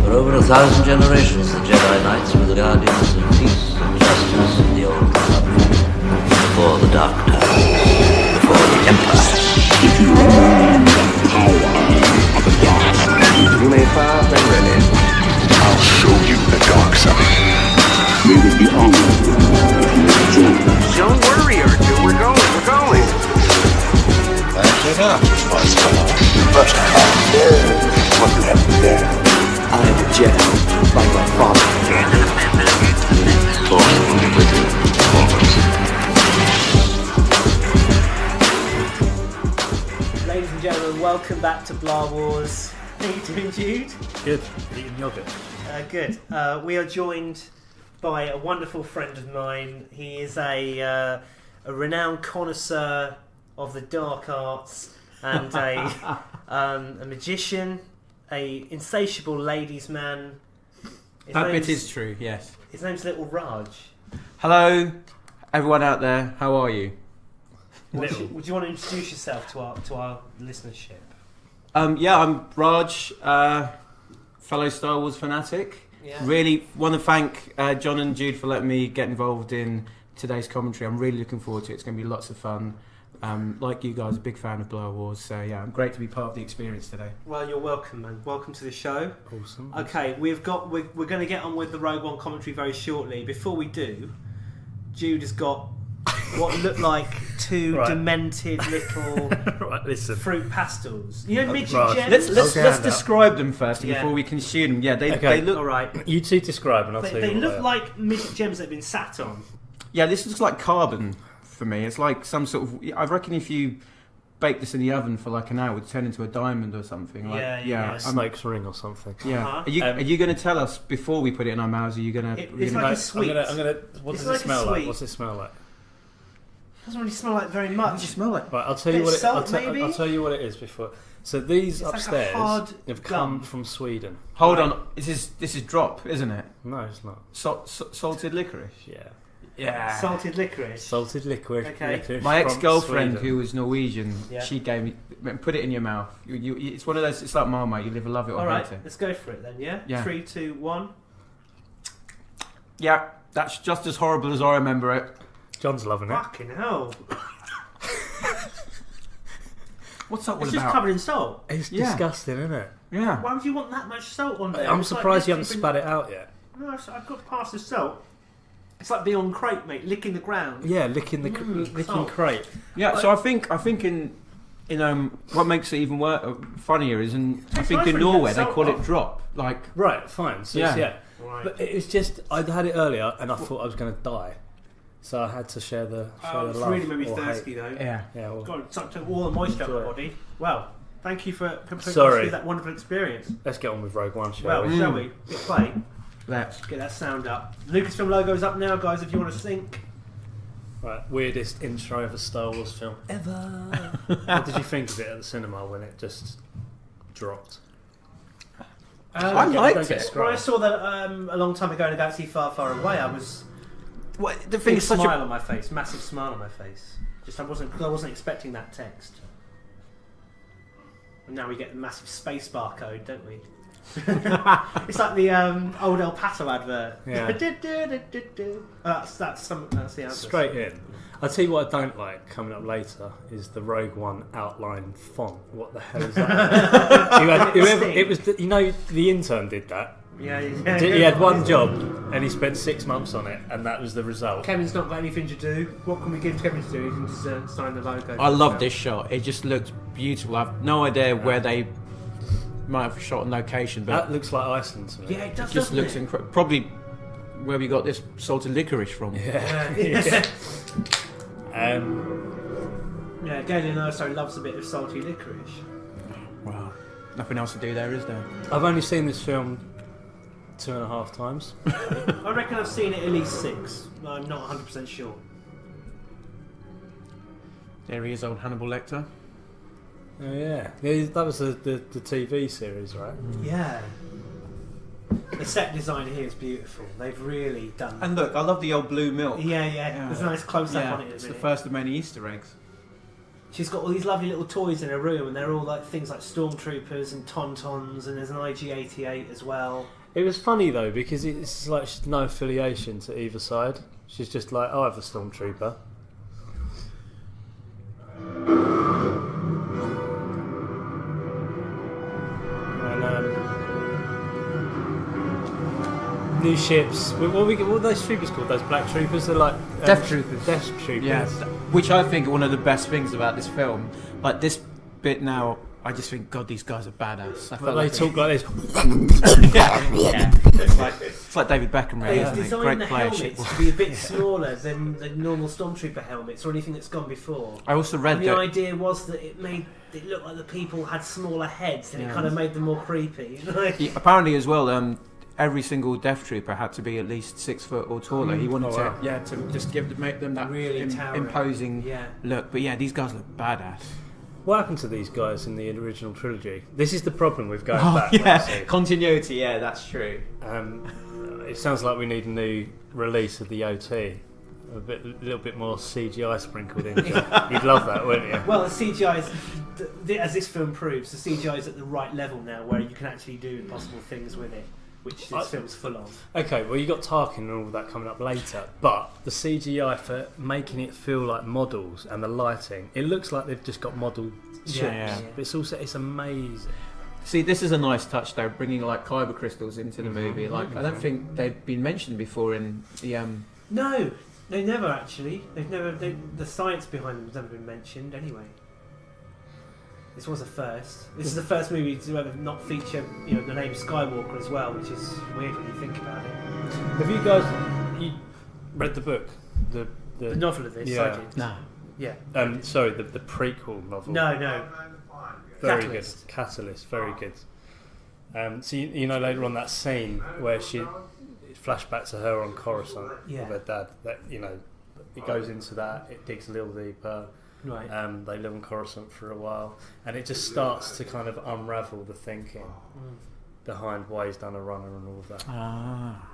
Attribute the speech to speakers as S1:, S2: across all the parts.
S1: For over 1,000 generations, the Jedi Knights were the guardians of peace and justice in the old republic. Before the Dark Tower, before the Empire.
S2: If you remain the power of the dark side,
S1: You may fire when ready.
S2: I'll show you the dark side. We would be honored if you join us.
S3: Don't worry, Arthur. We're going.
S1: Back it up.
S2: Must come on. But what you have there.
S4: I am a Jedi, like my father.
S2: Force will be with you always.
S5: Ladies and gentlemen, welcome back to Blah Wars. How are you doing, Jude?
S6: Good. Eating yogurt.
S5: Good. We are joined by a wonderful friend of mine. He is a renowned connoisseur of the dark arts and a magician, a insatiable ladies' man.
S6: That bit is true, yes.
S5: His name's Little Raj.
S6: Hello, everyone out there. How are you?
S5: Would you want to introduce yourself to our listenership?
S6: Yeah, I'm Raj, fellow Star Wars fanatic.
S5: Yeah.
S6: Really want to thank John and Jude for letting me get involved in today's commentary. I'm really looking forward to it. It's going to be lots of fun. Like you guys, a big fan of Blah Wars, so yeah, I'm great to be part of the experience today.
S5: Well, you're welcome, man. Welcome to the show.
S6: Awesome.
S5: Okay, we're going to get on with the Rogue One commentary very shortly. Before we do, Jude has got what look like two demented little
S6: Right, listen.
S5: fruit pastels. You know, midget
S6: Raj,
S5: gems.
S6: let's describe them first
S5: Yeah.
S6: before we consume them. Yeah, they
S7: Okay.
S6: look.
S5: All right.
S7: You two describe and I'll tell
S5: They
S7: you what
S5: look
S7: they are.
S5: like midget gems that have been sat on.
S6: Yeah, this looks like carbon for me. It's like some sort of. I reckon if you bake this in the oven for like an hour, it would turn into a diamond or something. Like,
S5: Yeah.
S7: A snake's ring or something.
S6: Yeah.
S5: Uh-huh.
S6: Are you going to tell us before we put it in our mouths? Are you going to?
S5: It's like a sweet.
S7: I'm gonna. What
S5: It's
S7: does
S5: like
S7: it
S5: a
S7: smell like?
S5: sweet.
S7: What's it smell like?
S5: Doesn't really smell like very
S6: What
S5: much.
S6: does it smell like?
S7: Right, I'll tell you
S5: Bit
S7: what
S5: of salt, maybe?
S7: I'll tell you what it is before. So these
S5: It's like a
S7: upstairs
S5: hard
S7: have come
S5: gum.
S7: from Sweden.
S6: Hold
S5: Right.
S6: on. This is drop, isn't it?
S7: No, it's not.
S6: Salted licorice.
S7: Yeah,
S6: Yeah.
S5: Salted licorice.
S7: salted liquid.
S5: Okay.
S7: licorice
S6: My
S7: from
S6: ex-girlfriend,
S7: Sweden.
S6: who was Norwegian,
S5: Yeah.
S6: she gave me put it in your mouth. It's one of those. It's like Marmite. You either love it or
S5: All right,
S6: hate it.
S5: let's go for it then. Yeah.
S6: Yeah.
S5: 3, 2, 1.
S6: Yeah, that's just as horrible as I remember it.
S7: John's loving it.
S5: Fucking hell!
S6: What's that all
S5: It's just
S6: about?
S5: covered in salt.
S7: It's
S6: Yeah.
S7: disgusting, isn't it?
S6: Yeah.
S5: Why would you want that much salt on there?
S7: I'm
S5: It's like
S7: surprised you haven't
S5: literally
S7: spat it out yet.
S5: been- No, I've got past the salt. It's like being on crate, mate, licking the ground.
S7: Yeah, licking the licking
S5: salt.
S7: crate.
S6: Yeah. So I think in what makes it even funnier is I think
S5: nice
S6: in
S5: when you
S6: Norway
S5: get
S6: they
S5: salt
S6: call it
S5: off.
S6: drop. Like
S7: Right, fine. So
S6: Yeah.
S7: yeah.
S5: Right.
S7: But it was just I'd had it earlier and I thought I was going to die, so I had to share the
S5: It's
S7: love.
S5: really made me
S7: or
S5: thirsty
S7: hate.
S5: though.
S6: yeah.
S7: Yeah. Well,
S5: God, it sucked all the moisture out of my body. Well, thank you for putting us
S7: Sorry.
S5: through that wonderful experience.
S7: let's get on with Rogue One, shall
S5: Well,
S7: we?
S5: shall we? Hit play.
S6: Let's.
S5: Get that sound up. Lucasfilm logo's up now, guys, if you want to sync.
S7: Right, weirdest intro of a Star Wars film ever. What did you think of it at the cinema when it just dropped?
S6: I liked
S7: don't get
S6: it.
S5: When I
S7: described.
S5: saw that a long time ago in a galaxy far, far away, I was
S6: What the thing
S5: big
S6: is such
S5: smile
S6: a.
S5: on my face, massive smile on my face. Just I wasn't expecting that text. And now we get the massive space barcode, don't we? It's like the old El Paso advert.
S7: Yeah.
S5: That's the answer.
S7: Straight in. I'll tell you what I don't like coming up later is the Rogue One outline font. What the hell is that? It was the intern did that.
S5: Yeah.
S7: He had one job and he spent 6 months on it, and that was the result.
S5: Kevin's not got anything to do. What can we give Kevin to do? He can just sign the logo.
S6: I love this shot. It just looks beautiful. I've no idea where they might have shot on location, but
S7: That looks like Iceland to me.
S5: Yeah, it does.
S6: it just
S5: doesn't
S6: looks
S5: it?
S6: incredible. Probably where we got this salted licorice from.
S7: Yeah.
S5: Yeah, Galen Erso loves a bit of salty licorice.
S6: Wow. Nothing else to do there, is there?
S7: I've only seen this film 2.5 times.
S5: I reckon I've seen it at least 6. I'm not 100% sure.
S6: There he is, old Hannibal Lecter.
S7: Oh yeah, that was the TV series, right?
S5: Yeah. The set design here is beautiful. They've really done.
S6: And look, I love the old blue milk.
S5: Yeah. There's a nice close up on it.
S6: It's the first of many Easter eggs.
S5: she's got all these lovely little toys in her room, and they're all like things like stormtroopers and tauntauns, and there's an IG-88 as well.
S7: It was funny though because it's like she's no affiliation to either side. She's just like, I have a stormtrooper. And new ships. What are those troopers called? Those black troopers? They're like
S6: Death Troopers.
S7: Death Troopers.
S6: Yeah, which I think are one of the best things about this film. Like this bit now, I just think, God, these guys are badass.
S7: But they talk like this.
S6: yeah. It's like David Beckham, really.
S5: They've
S6: Isn't it?
S5: designed
S6: Great
S5: the
S6: player.
S5: helmets to be a bit smaller than the normal stormtrooper helmets or anything that's gone before.
S6: I also read
S5: And the
S6: that.
S5: idea was that it made it look like the people had smaller heads, and it
S6: Yeah.
S5: kind of made them more creepy.
S6: Apparently, as well, every single Death Trooper had to be at least 6 foot or taller. He wanted
S7: wow.
S6: to just make them that
S5: Really towering.
S6: imposing
S5: Yeah.
S6: look. But yeah, these guys look badass.
S7: What happened to these guys in the original trilogy? This is the problem with going back.
S6: Continuity. Yeah, that's true.
S7: It sounds like we need a new release of the OT. A little bit more CGI sprinkled in. You'd love that, wouldn't you?
S5: Well, the CGI is, as this film proves, the CGI is at the right level now, where you can actually do impossible things with it, which this film's full of.
S7: Okay, well you got Tarkin and all that coming up later, but the CGI for making it feel like models and the lighting, it looks like they've just got model ships.
S6: Yeah.
S7: But it's amazing.
S6: See, this is a nice touch, though, bringing like kyber crystals into the movie. Like, I don't think they've been mentioned before in the.
S5: No, they never actually. The science behind them has never been mentioned anyway. This was a first. This is the first movie to ever not feature, the name Skywalker as well, which is weird when you think about it.
S7: Have you guys read the book? The
S5: novel of this,
S7: yeah.
S5: I did.
S6: No.
S5: Yeah.
S7: Sorry, the prequel novel.
S5: No.
S7: Very
S5: Catalyst.
S7: good. Catalyst, very good. So later on that scene where she flashback to her on Coruscant
S5: Yeah.
S7: with her dad. That it goes into that. It digs a little deeper.
S5: Right.
S7: They live on Coruscant for a while, and it just starts to kind of unravel the thinking behind why he's done a runner and all of that.
S6: Ah.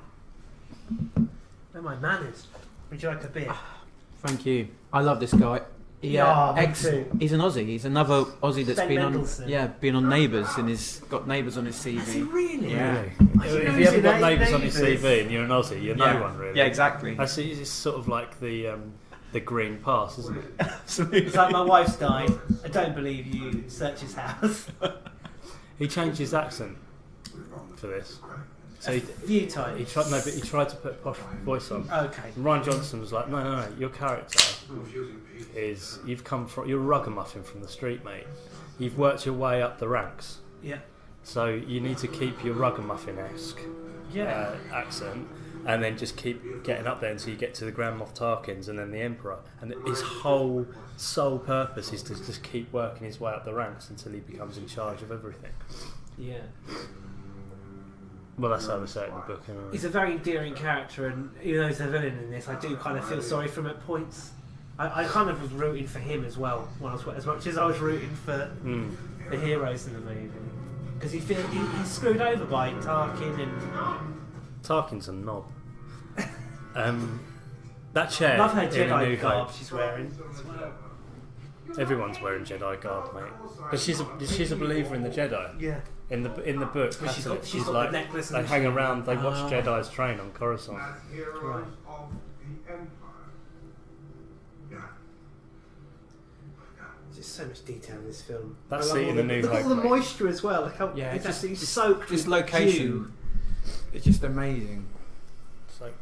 S5: Oh, my manners. Would you like a beer?
S6: Thank you. I love this guy.
S5: Me too.
S6: He's an Aussie. He's another Aussie that's
S5: Ben
S6: been
S5: Mendelsohn.
S6: on Neighbours and has got Neighbours on his CV.
S5: Has he really?
S6: Yeah.
S7: If you haven't got neighbours on your CV and you're an Aussie, you're no one really.
S6: Yeah, exactly.
S7: I see. It's sort of like the green pass, isn't it?
S5: It's like my wife's died. I don't believe you. Search his house.
S7: He changed his accent for this. So
S5: A few times.
S7: he tried to put a posh voice on.
S5: Okay.
S7: And Ryan Johnson was like, no, your character is you're a ragamuffin from the street, mate. You've worked your way up the ranks,
S5: Yeah.
S7: so you need to keep your ragamuffin-esque
S5: Yeah.
S7: accent, and then just keep getting up there until you get to the Grand Moff Tarkins and then the Emperor. And his whole sole purpose is to just keep working his way up the ranks until he becomes in charge of everything.
S5: Yeah.
S7: Well, that's how they say it in the book, anyway.
S5: He's a very endearing character, and even though he's a villain in this, I do kind of feel sorry for him at points. I kind of was rooting for him as well, as much as I was rooting for the heroes in the movie. Because he's screwed over by Tarkin and...
S7: Tarkin's a knob. That chair.
S5: Love her
S7: in A
S5: Jedi
S7: New
S5: garb
S7: Hope,
S5: she's wearing.
S7: everyone's wearing Jedi garb, mate. But she's a believer in the Jedi.
S5: Yeah.
S7: In the book,
S5: Well, she's got
S7: she's
S5: the
S7: like
S5: necklace
S7: they
S5: and
S7: hang
S5: the-
S7: around, they watch Jedi's train on Coruscant.
S5: Right. There's just so much detail in this film.
S7: That
S5: I love
S7: scene
S5: all
S7: in A New
S5: look at all
S7: Hope,
S5: the
S7: mate.
S5: moisture as well. Look how
S6: Yeah,
S5: it's
S6: just-
S5: actually soaked
S6: This
S5: with
S6: location,
S5: dew.
S6: it's just amazing.
S7: It's like,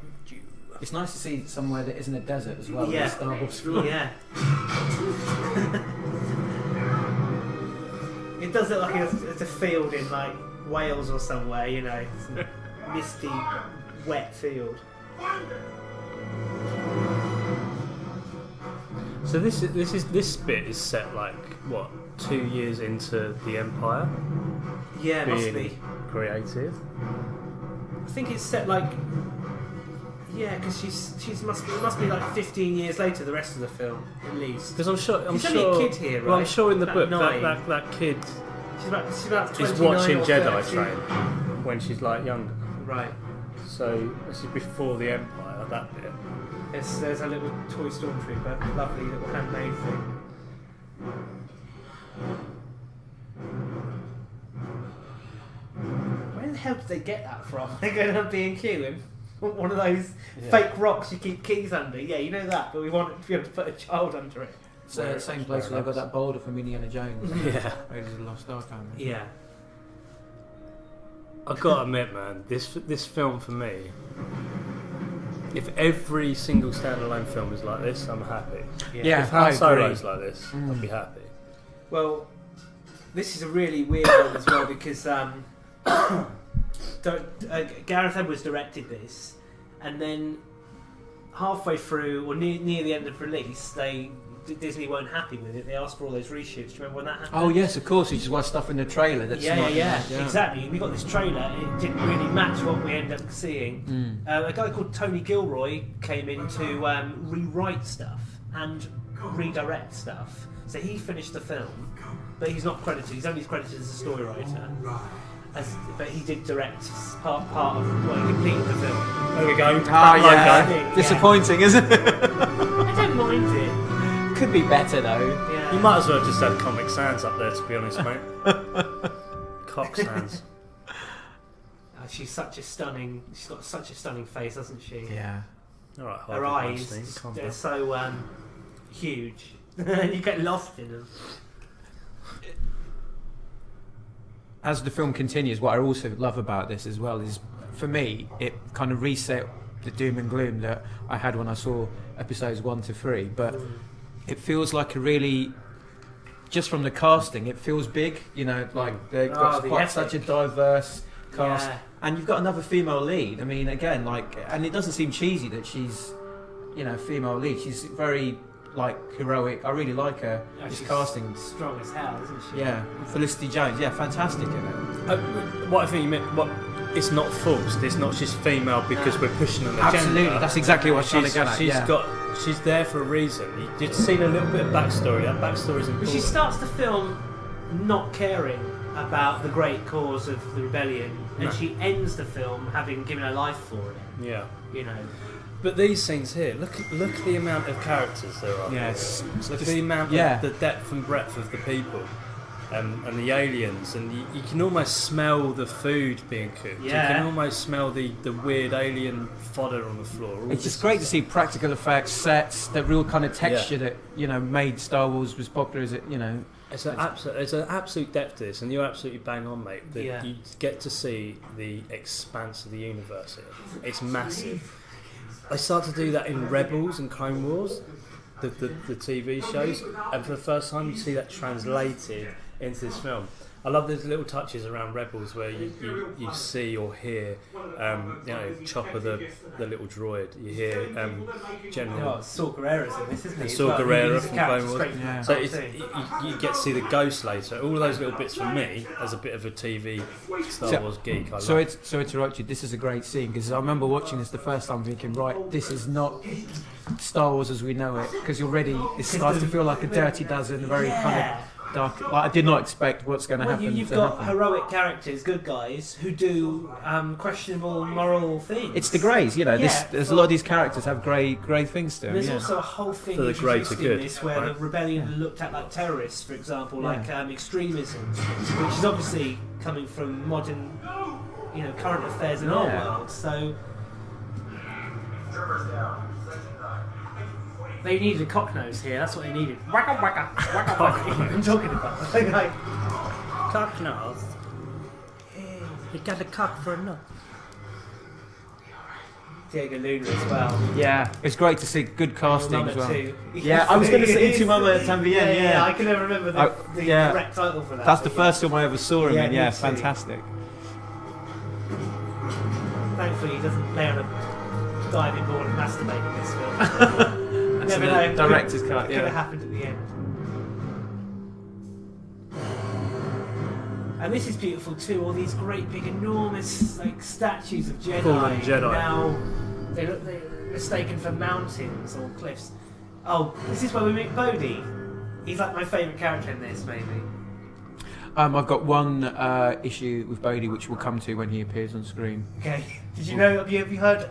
S6: It's nice to see somewhere that isn't a desert as well.
S5: Yeah.
S6: in Star Wars film.
S5: Yeah. It does look like it's a field in like Wales or somewhere, It's a misty, wet field.
S7: so this bit is set like what 2 years into the Empire
S5: Yeah, it must
S7: being
S5: be.
S7: created.
S5: I think it's set like. Yeah, because it must be like 15 years later. The rest of the film, at least.
S7: Because I'm sure
S5: He's only a kid here,
S7: Well, I'm
S5: right?
S7: sure in the
S5: About
S7: book
S5: 9.
S7: that kid
S5: She's about 29
S7: is watching
S5: or
S7: Jedi
S5: 30.
S7: train when she's like younger.
S5: Right.
S7: So this is before the Empire. That bit.
S5: There's a little toy stormtrooper, lovely little handmade thing. Where the hell did they get that from? They go down B&Q and one of those fake rocks you keep keys under. Yeah, you know that, but we want to be able to put a child under it.
S6: It's the same place where they've got that boulder from Indiana Jones.
S7: Yeah.
S6: Raiders of the Lost Ark.
S5: Yeah.
S7: I've got to admit, man, this film for me, if every single standalone film is like this, I'm happy.
S6: Yeah,
S7: if Han
S6: I
S7: Solo's
S6: agree.
S7: like this, I'd be happy.
S5: Well, this is a really weird one as well because Gareth Edwards directed this, and then halfway through or near the end of release, Disney weren't happy with it. They asked for all those reshoots. Do you remember when that happened?
S6: Oh yes, of course. You just want stuff in the trailer. That's not,
S5: yeah, exactly. We got this trailer. It didn't really match what we ended up seeing. A guy called Tony Gilroy came in to rewrite stuff and redirect stuff. So he finished the film, but he's not credited. He's only credited as a story writer. But he did direct part of what he completed the film.
S7: There we go.
S6: Oh yeah.
S5: Yeah.
S6: Disappointing, isn't it?
S5: I don't mind it.
S6: Could be better though.
S5: Yeah.
S7: You might as well just have Comic Sans up there, to be honest, mate. Cock Sans.
S5: She's got such a stunning face, hasn't she?
S6: Yeah.
S7: All right,
S5: Her eyes, they're so huge. You get lost in them.
S6: As the film continues, what I also love about this as well is, for me, it kind of reset the doom and gloom that I had when I saw episodes 1 to 3. But it feels like a really, just from the casting, it feels big. You know, like they've got such a diverse cast, and you've got another female lead. I mean, again, and it doesn't seem cheesy that she's, female lead. She's very heroic. I really like her. This casting,
S5: strong as hell, isn't she?
S6: Yeah, Felicity Jones. Yeah, fantastic in it.
S7: What I think you meant, it's not forced. It's not just female because we're pushing an agenda.
S6: Absolutely, that's exactly what she's trying to get at.
S7: She's there for a reason. You've seen a little bit of backstory. That backstory is important.
S5: But she starts the film not caring about the great cause of the rebellion, and she ends the film having given her life for it.
S7: Yeah. But these scenes here, look at the amount of characters there are.
S6: Yes.
S7: Look at the amount of the depth and breadth of the people. And the aliens, and you can almost smell the food being cooked.
S5: Yeah.
S7: You can almost smell the weird alien fodder on the floor.
S6: It's just great to see practical effects, sets, that real kind of texture that made Star Wars as popular as it.
S7: It's an absolute depth to this, and you're absolutely bang on, mate. You get to see the expanse of the universe here. It's massive. They start to do that in Rebels and Clone Wars, the TV shows, and for the first time you see that translated into this film. I love those little touches around Rebels where you see or hear, Chopper the little droid. You hear General
S5: Saw Gerrera's in this, isn't he?
S7: Saw Gerrera from Clone Wars.
S5: Yeah.
S7: So you get to see the Ghost later. All of those little bits for me, as a bit of a TV Star Wars geek.
S6: Sorry to interrupt you. This is a great scene because I remember watching this the first time thinking, right, this is not Star Wars as we know it, because already it starts to feel like a Dirty Dozen, very kind of dark. I did not expect what's going to happen.
S5: You've got heroic characters, good guys, who do questionable moral things.
S6: It's the greys, there's a lot of these characters have grey things to them.
S5: There's also a whole thing
S7: for the greater good,
S5: in this where the rebellion looked at like terrorists, for example, like extremism, which is obviously coming from modern, current affairs in our world. So they needed a cocknose here. That's what they needed. Wacka wacka wacka wacka. I'm talking about.
S7: Cocknose. You got a cock for a nut.
S5: Diego Luna as well.
S6: Yeah, it's great to see good casting as well.
S5: Too.
S6: Yeah, I was going to say Tu Mama Tambien. Yeah,
S5: I can never remember the correct title for that.
S6: That's the first film I ever saw him in. Yeah,
S5: too.
S6: fantastic.
S5: Thankfully, he doesn't lay on a diving board and masturbate in this film. Never know.
S6: Director's cut.
S5: Could have happened at the end. And this is beautiful too. All these great, big, enormous statues of Jedi.
S7: Fallen Jedi.
S5: Now they're mistaken for mountains or cliffs. Oh, this is where we meet Bodhi. He's like my favourite character in this, maybe.
S6: I've got one issue with Bodhi, which we'll come to when he appears on screen.
S5: Okay. Did you know? Have you heard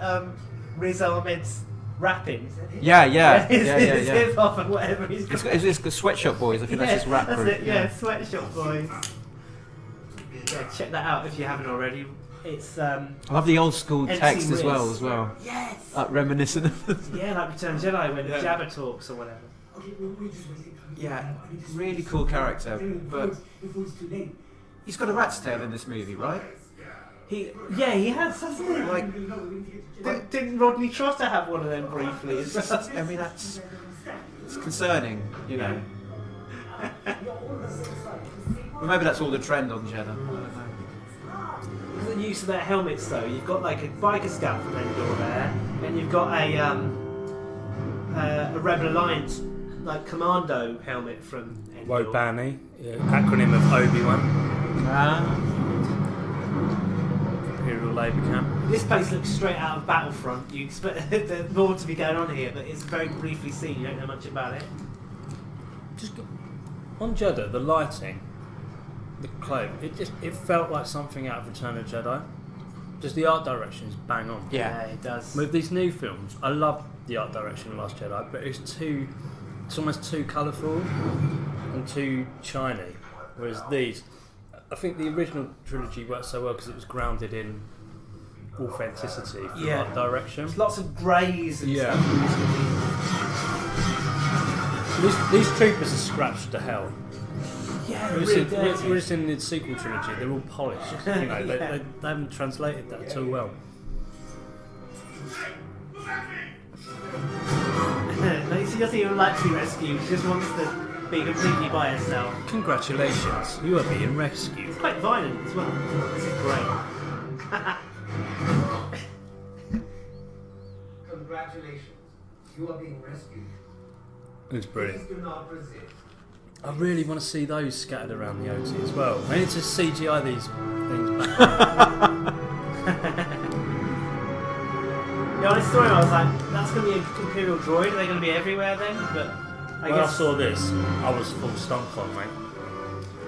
S5: Riz Ahmed's rapping.
S6: Yeah.
S5: His hip hop and whatever he's got.
S6: It's the Sweatshop Boys. I think that's his rap
S5: that's
S6: group.
S5: it, yeah, Sweatshop Boys. Yeah, check that out if you haven't already. It's
S6: I love the old school
S5: MC
S6: text as
S5: Riz.
S6: well.
S5: Yes.
S6: Like reminiscent of.
S5: Yeah, like Return of the Jedi when Jabba talks or whatever.
S6: Yeah, really cool character, but he's got a rat's tail in this movie, right?
S5: He has, hasn't he?
S6: Like,
S5: Didn't Rodney Trotter have one of them briefly?
S6: I mean, it's concerning, you know. Well, maybe that's all the trend on Jedi. I don't know.
S5: The use of their helmets, though, you've got like a biker scout from Endor there, and you've got a Rebel Alliance like commando helmet from Endor.
S7: Wobani, acronym of Obi-Wan. Imperial Labour Camp.
S5: This place looks straight out of Battlefront. You expect there's more to be going on here, but it's very briefly seen. You don't know much about it.
S7: Just on Jeddah, the lighting, the clothes, it felt like something out of Return of the Jedi. Just the art direction is bang on.
S5: Yeah, it does.
S7: With these new films, I love the art direction of Last Jedi, but it's almost too colourful and too shiny. Whereas these, I think the original trilogy worked so well because it was grounded in authenticity for art direction.
S5: There's lots of greys and stuff.
S7: These troopers are scratched to hell.
S5: Yeah,
S7: Whereas in the sequel trilogy, they're all polished. You know, they haven't translated that too well.
S5: She doesn't even like to be rescued. She just wants to be completely by herself.
S7: Congratulations, you are being rescued.
S5: It's quite violent as well. This is great.
S8: Congratulations, you are being rescued.
S7: It's brilliant.
S8: Please do not resist.
S7: I really want to see those scattered around the OT as well. I need to CGI these things back.
S5: Yeah, on this story I was like, that's going to be an Imperial droid, are they going to be everywhere then? But I
S7: When I
S5: guess...
S7: saw this, I was full stunk on, mate.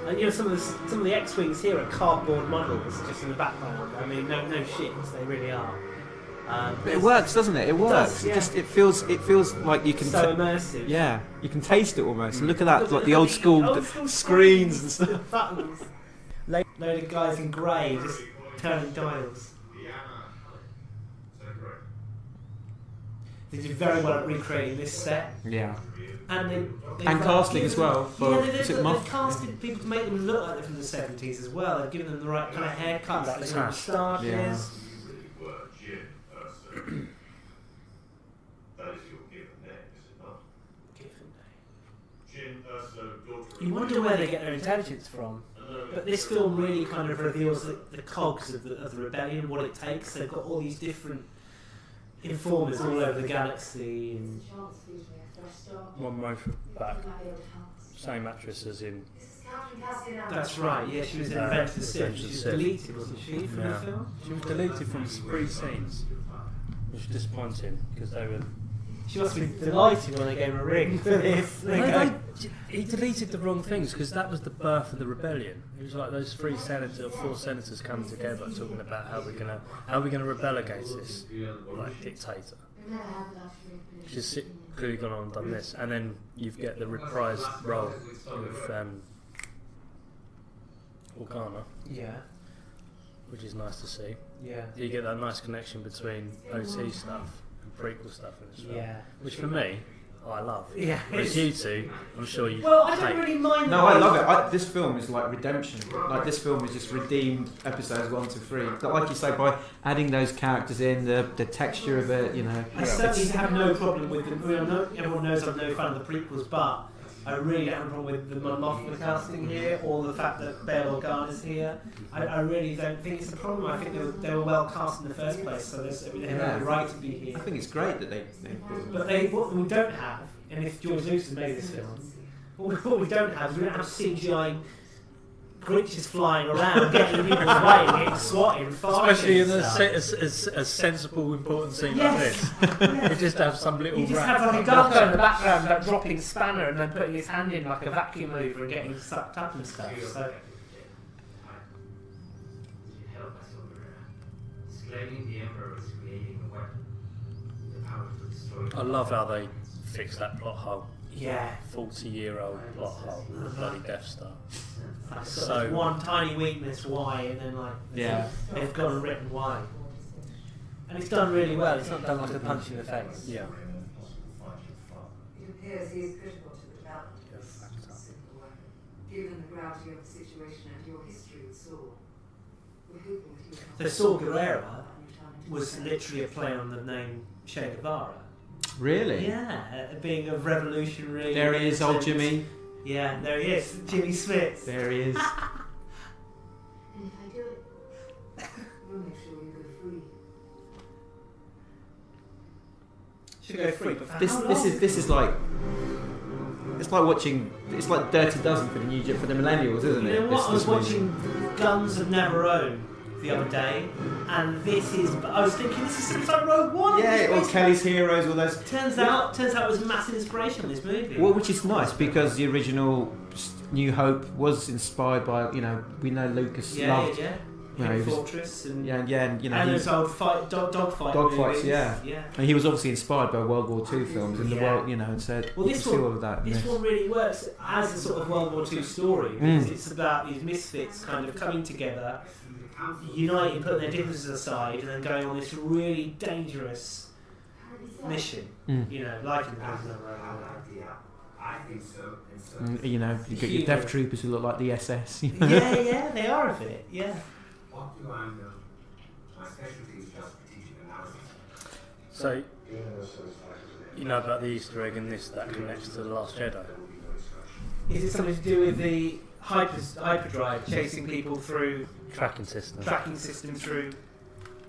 S5: And you know, some of the X-Wings here are cardboard models just in the background. I mean, no shits, they really are.
S6: But it works, doesn't it? It works.
S5: does, yeah.
S6: It feels like you can.
S5: So immersive.
S6: Yeah, you can taste it almost. And look at that, like the old school screens and stuff.
S5: Buttons. Load of guys in grey just turning dials. They did very well at recreating this set.
S6: Yeah.
S5: And
S6: casting as well.
S5: They've casted people to make them look like they're from the 70s as well. They've given them the right kind of haircuts, like the moustaches.
S6: Yeah.
S2: That is your given name, is it not? Jin Urso, daughter.
S5: You wonder where they get their intelligence from. But this film really kind of reveals the cogs of the rebellion, what it takes. They've got all these different informers all over the galaxy. And
S7: One row back. Same actress as in.
S5: that's right, yeah, she was in Revenge of the Sith. She was deleted, wasn't she, from the film?
S7: She was deleted from 3 scenes. Which is disappointing because they were.
S5: She must have been delighted when they gave her a ring for this.
S7: He deleted the wrong things because that was the birth of the rebellion. It was like those 4 senators coming together talking about how we're gonna rebel against this like dictator. She's clearly gone on and done this, and then you get the reprised role of Organa,
S5: Yeah,
S7: which is nice to see.
S5: yeah.
S7: You get that nice connection between OT stuff and prequel stuff in this film,
S5: Yeah.
S7: which for me, I love.
S5: Yeah.
S7: Whereas you two, I'm sure you.
S5: Well, I don't really mind.
S6: No, I love it. This film is like redemption. Like this film is just redeemed episodes 1 to 3. But like you say, by adding those characters in, the texture of it, you know.
S5: I certainly have no problem with them. I mean, everyone knows I'm no fan of the prequels, but I really don't have a problem with the Mon Mothma casting here, or the fact that Bail Organa's here. I really don't think it's a problem. I think they were well cast in the first place, so they have every right to be here.
S6: I think it's great that they
S5: But what we don't have, and if George Lucas made this film, what we don't have is we don't have CGI creatures flying around, getting in people's way, and getting swatted and fighting.
S7: Especially in
S5: and
S7: a sensible, important scene
S5: Yes.
S7: like this. You just have some little
S5: You just
S7: rat.
S5: have like a Darko in the background like dropping spanner and then putting his hand in like a vacuum mover and getting sucked up and stuff. So
S8: Help us over. Exclaiming the Emperor is creating a weapon. The
S7: I love how they fix that plot hole.
S5: Yeah.
S7: 40-year-old plot hole, the bloody Death Star.
S5: That's
S7: So-
S5: one tiny weakness, why, and then like they've gone and written why. And it's done really well. It's not done like a punch in the face.
S7: Yeah.
S9: It appears he is critical to the development of this civil war. Given the gravity of the situation and your history with Saul, we're hoping that you
S5: So Saul Guerrera was literally a play on the name Che Guevara.
S6: Really?
S5: Yeah, being a revolutionary.
S6: There he is, old Jimmy.
S5: Yeah, there he is, Jimmy Smith.
S6: There he is.
S9: And if I do it, we'll make sure you go free.
S5: Should go free. But for
S6: This
S5: how
S6: this
S5: long?
S6: is this is like it's like watching Dirty Dozen for the millennials, isn't it?
S5: You know what? I was
S6: This movie.
S5: watching Guns of Navarone the other day, and this is. I was thinking this is like Rogue One.
S6: Yeah, or Kelly's Heroes, all those.
S5: Turns out it was a massive inspiration on this movie.
S6: Well, which is nice because the original New Hope was inspired by we know Lucas loved you know, he
S5: Hidden
S6: was-
S5: Fortress and
S6: and
S5: and
S6: he-
S5: those old dogfight
S6: Dogfights,
S5: movies.
S6: yeah. And he was obviously inspired by World War II films in the
S5: Yeah.
S6: world, and said,
S5: Well,
S6: you
S5: this
S6: can see
S5: one,
S6: all of that. in
S5: this
S6: this.
S5: one really works as a sort of World War II story because it's about these misfits kind of coming together, uniting, putting their differences aside, and then going on this really dangerous mission. Like in Guns of Navarone.
S8: I think so. And so.
S6: You got your Death Troopers who look like the SS.
S5: Yeah, they are a bit. Yeah.
S8: What do I know? My specialty is just strategic analysis.
S7: So, you know about the Easter egg in this that connects to The Last Jedi?
S5: Is it something to do with the hyperdrive chasing people through
S7: Tracking system.
S5: tracking system through?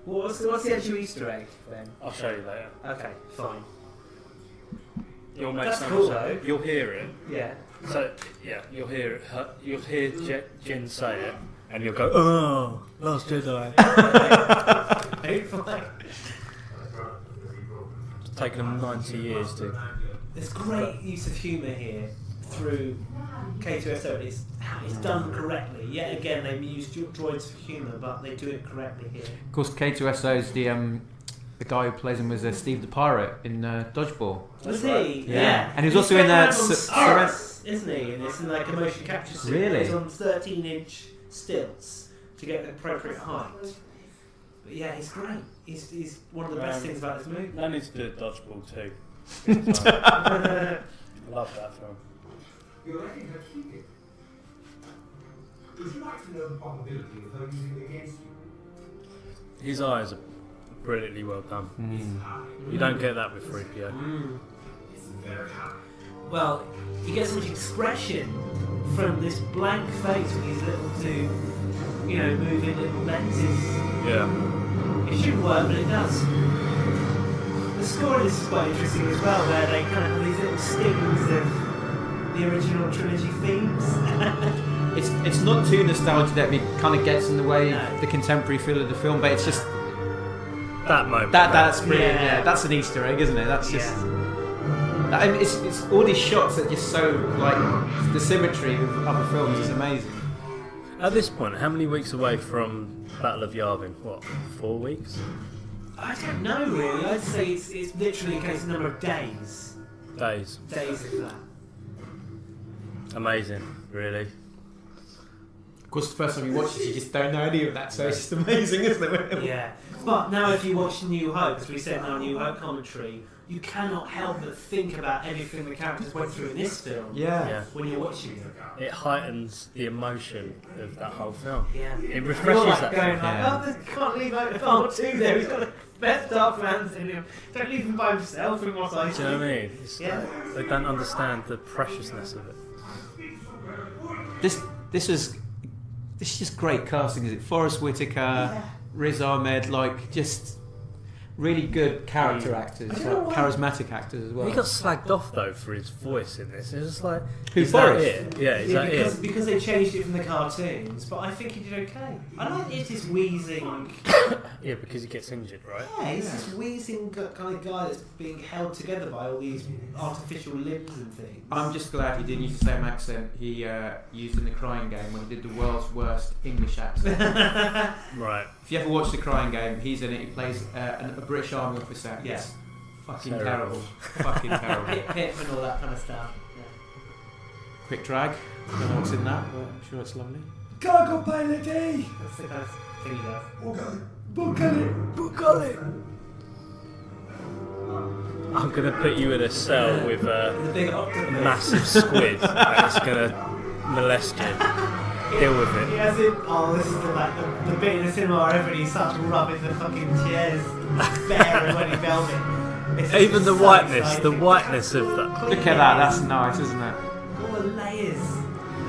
S5: What's the actual Easter egg then?
S7: I'll show you later.
S5: Okay, fine.
S7: You'll make
S5: That's
S7: some
S5: cool,
S7: sense.
S5: though.
S7: You'll hear it.
S5: Yeah.
S7: So, yeah, you'll hear it. You'll hear Jin say it, and you'll go, "Oh, Last Jedi."
S5: Fine.
S7: It's taken them 90 years to.
S5: There's great use of humour here through K2SO. It's done correctly. Yet again, they use droids for humour, but they do it correctly here.
S6: Of course, K2SO is the guy who plays him was Steve the Pirate in Dodgeball.
S5: Was he?
S6: Yeah. And he was also in that
S5: isn't he? And it's in like a motion capture suit.
S6: Really?
S5: He's on 13-inch stilts to get the appropriate height. But yeah, he's great. He's one of the best things about this movie.
S7: No need to do Dodgeball too. I love that film.
S8: You're letting her keep it. Would you like to know the probability of her using it against you?
S7: His eyes are brilliantly well done. You don't get that with 3PO.
S8: It's very high.
S5: Well, you get so much expression from this blank face with these little two, moving little lenses.
S7: Yeah.
S5: It shouldn't work, but it does. The score in this is quite interesting as well, where they kind of have these little stings of the original trilogy themes.
S6: It's not too nostalgic that it kind of gets in the way
S5: No.
S6: of the contemporary feel of the film, but it's just
S7: That moment.
S6: that's brilliant.
S5: Yeah.
S6: Yeah, that's an Easter egg, isn't it? That's just. It's all these shots that are just so the symmetry with other films is amazing.
S7: At this point, how many weeks away from Battle of Yavin? What, 4 weeks?
S5: I don't know really. I'd say it's literally a case of number of days.
S7: Days.
S5: Days of that.
S7: Amazing, really.
S6: Of course, the first time you watch it, you just don't know any of that, so it's just amazing, isn't it?
S5: Yeah. But now if you watch New Hope, as we said in our New Hope commentary, you cannot help but think about everything the characters went through in this film
S7: Yeah.
S5: when you're watching it.
S7: It heightens the emotion of that whole film.
S5: Yeah.
S7: It
S5: You're
S7: refreshes
S5: like
S7: that
S5: going
S7: film.
S5: like, can't leave R2 there. He's got the best Dark fans in him. Don't leave him by himself in what I
S7: Do you know what I mean? It's
S5: Yeah.
S7: They don't understand the preciousness of it.
S6: This is just great casting, is it? Forrest Whitaker, Riz Ahmed, just really good character actors,
S5: I don't know why.
S6: charismatic actors as well.
S7: He got slagged off though for his voice in this. It was just like,
S6: Who,
S7: is that
S6: Forrest?
S7: it? Yeah, is that it?
S5: because they changed it from the cartoons, but I think he did okay. I like it's this wheezing.
S7: Yeah, because he gets injured, right?
S5: Yeah, he's this wheezing kind of guy that's being held together by all these artificial limbs and things.
S6: I'm just glad he didn't use the same accent he used in The Crying Game when he did the world's worst English accent.
S7: Right.
S6: If you ever watch The Crying Game, he's in it. He plays a British Army officer.
S5: Yeah.
S6: It's Fucking terrible. Fucking terrible.
S5: Pip and all that kind of stuff. Yeah.
S6: Quick drag. I don't know what's in that, but I'm sure it's lovely.
S5: Gargle Bailey! That's the kind of thing he does. Bucale!
S7: I'm going to put you in a cell with a massive squid and it's going to molest you. Deal with
S5: He
S7: it.
S5: has it. Oh, this is the bit in the cinema where everybody starts rubbing the fucking chairs bare and wearing velvet. It's
S7: Even the
S5: so
S7: whiteness, the
S5: exciting.
S7: whiteness of that.
S6: Look at that, that's nice, isn't it?
S5: All the layers.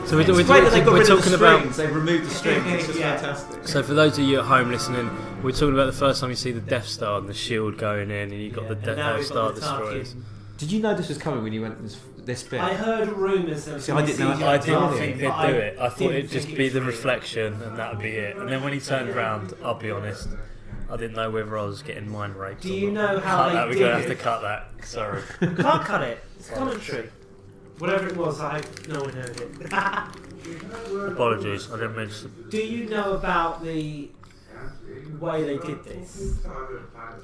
S7: So we're
S6: It's great that they got rid of
S7: talking
S6: the
S7: about.
S6: strings. They've removed the strings. It's just
S5: Yeah.
S6: fantastic.
S7: So for those of you at home listening, we're talking about the first time you see the Death Star and the shield going in, and you got the
S5: And now
S7: Death
S5: we've
S7: Star
S5: got the
S7: destroyers.
S5: Tarkin.
S6: Did you know this was coming when you went this bit?
S5: I heard rumours of
S6: See, I didn't know-
S5: CGI
S7: I didn't
S5: Tarkin,
S7: think they'd
S5: but
S7: do it. I thought
S5: didn't
S7: it'd just
S5: think
S7: be
S5: it
S7: the
S5: was real.
S7: reflection, and that'd be it. And then when he turned around, I'll be honest, I didn't know whether I was getting mind raped.
S5: Do
S7: or
S5: you
S7: not.
S5: know how
S7: Cut
S5: they
S7: that. We're
S5: did
S7: gonna have to
S5: it?
S7: cut that. Sorry.
S5: You can't cut it. It's commentary. Whatever it was, I hope no one heard it.
S7: Apologies, I didn't mean to.
S5: Do you know about the way they did this?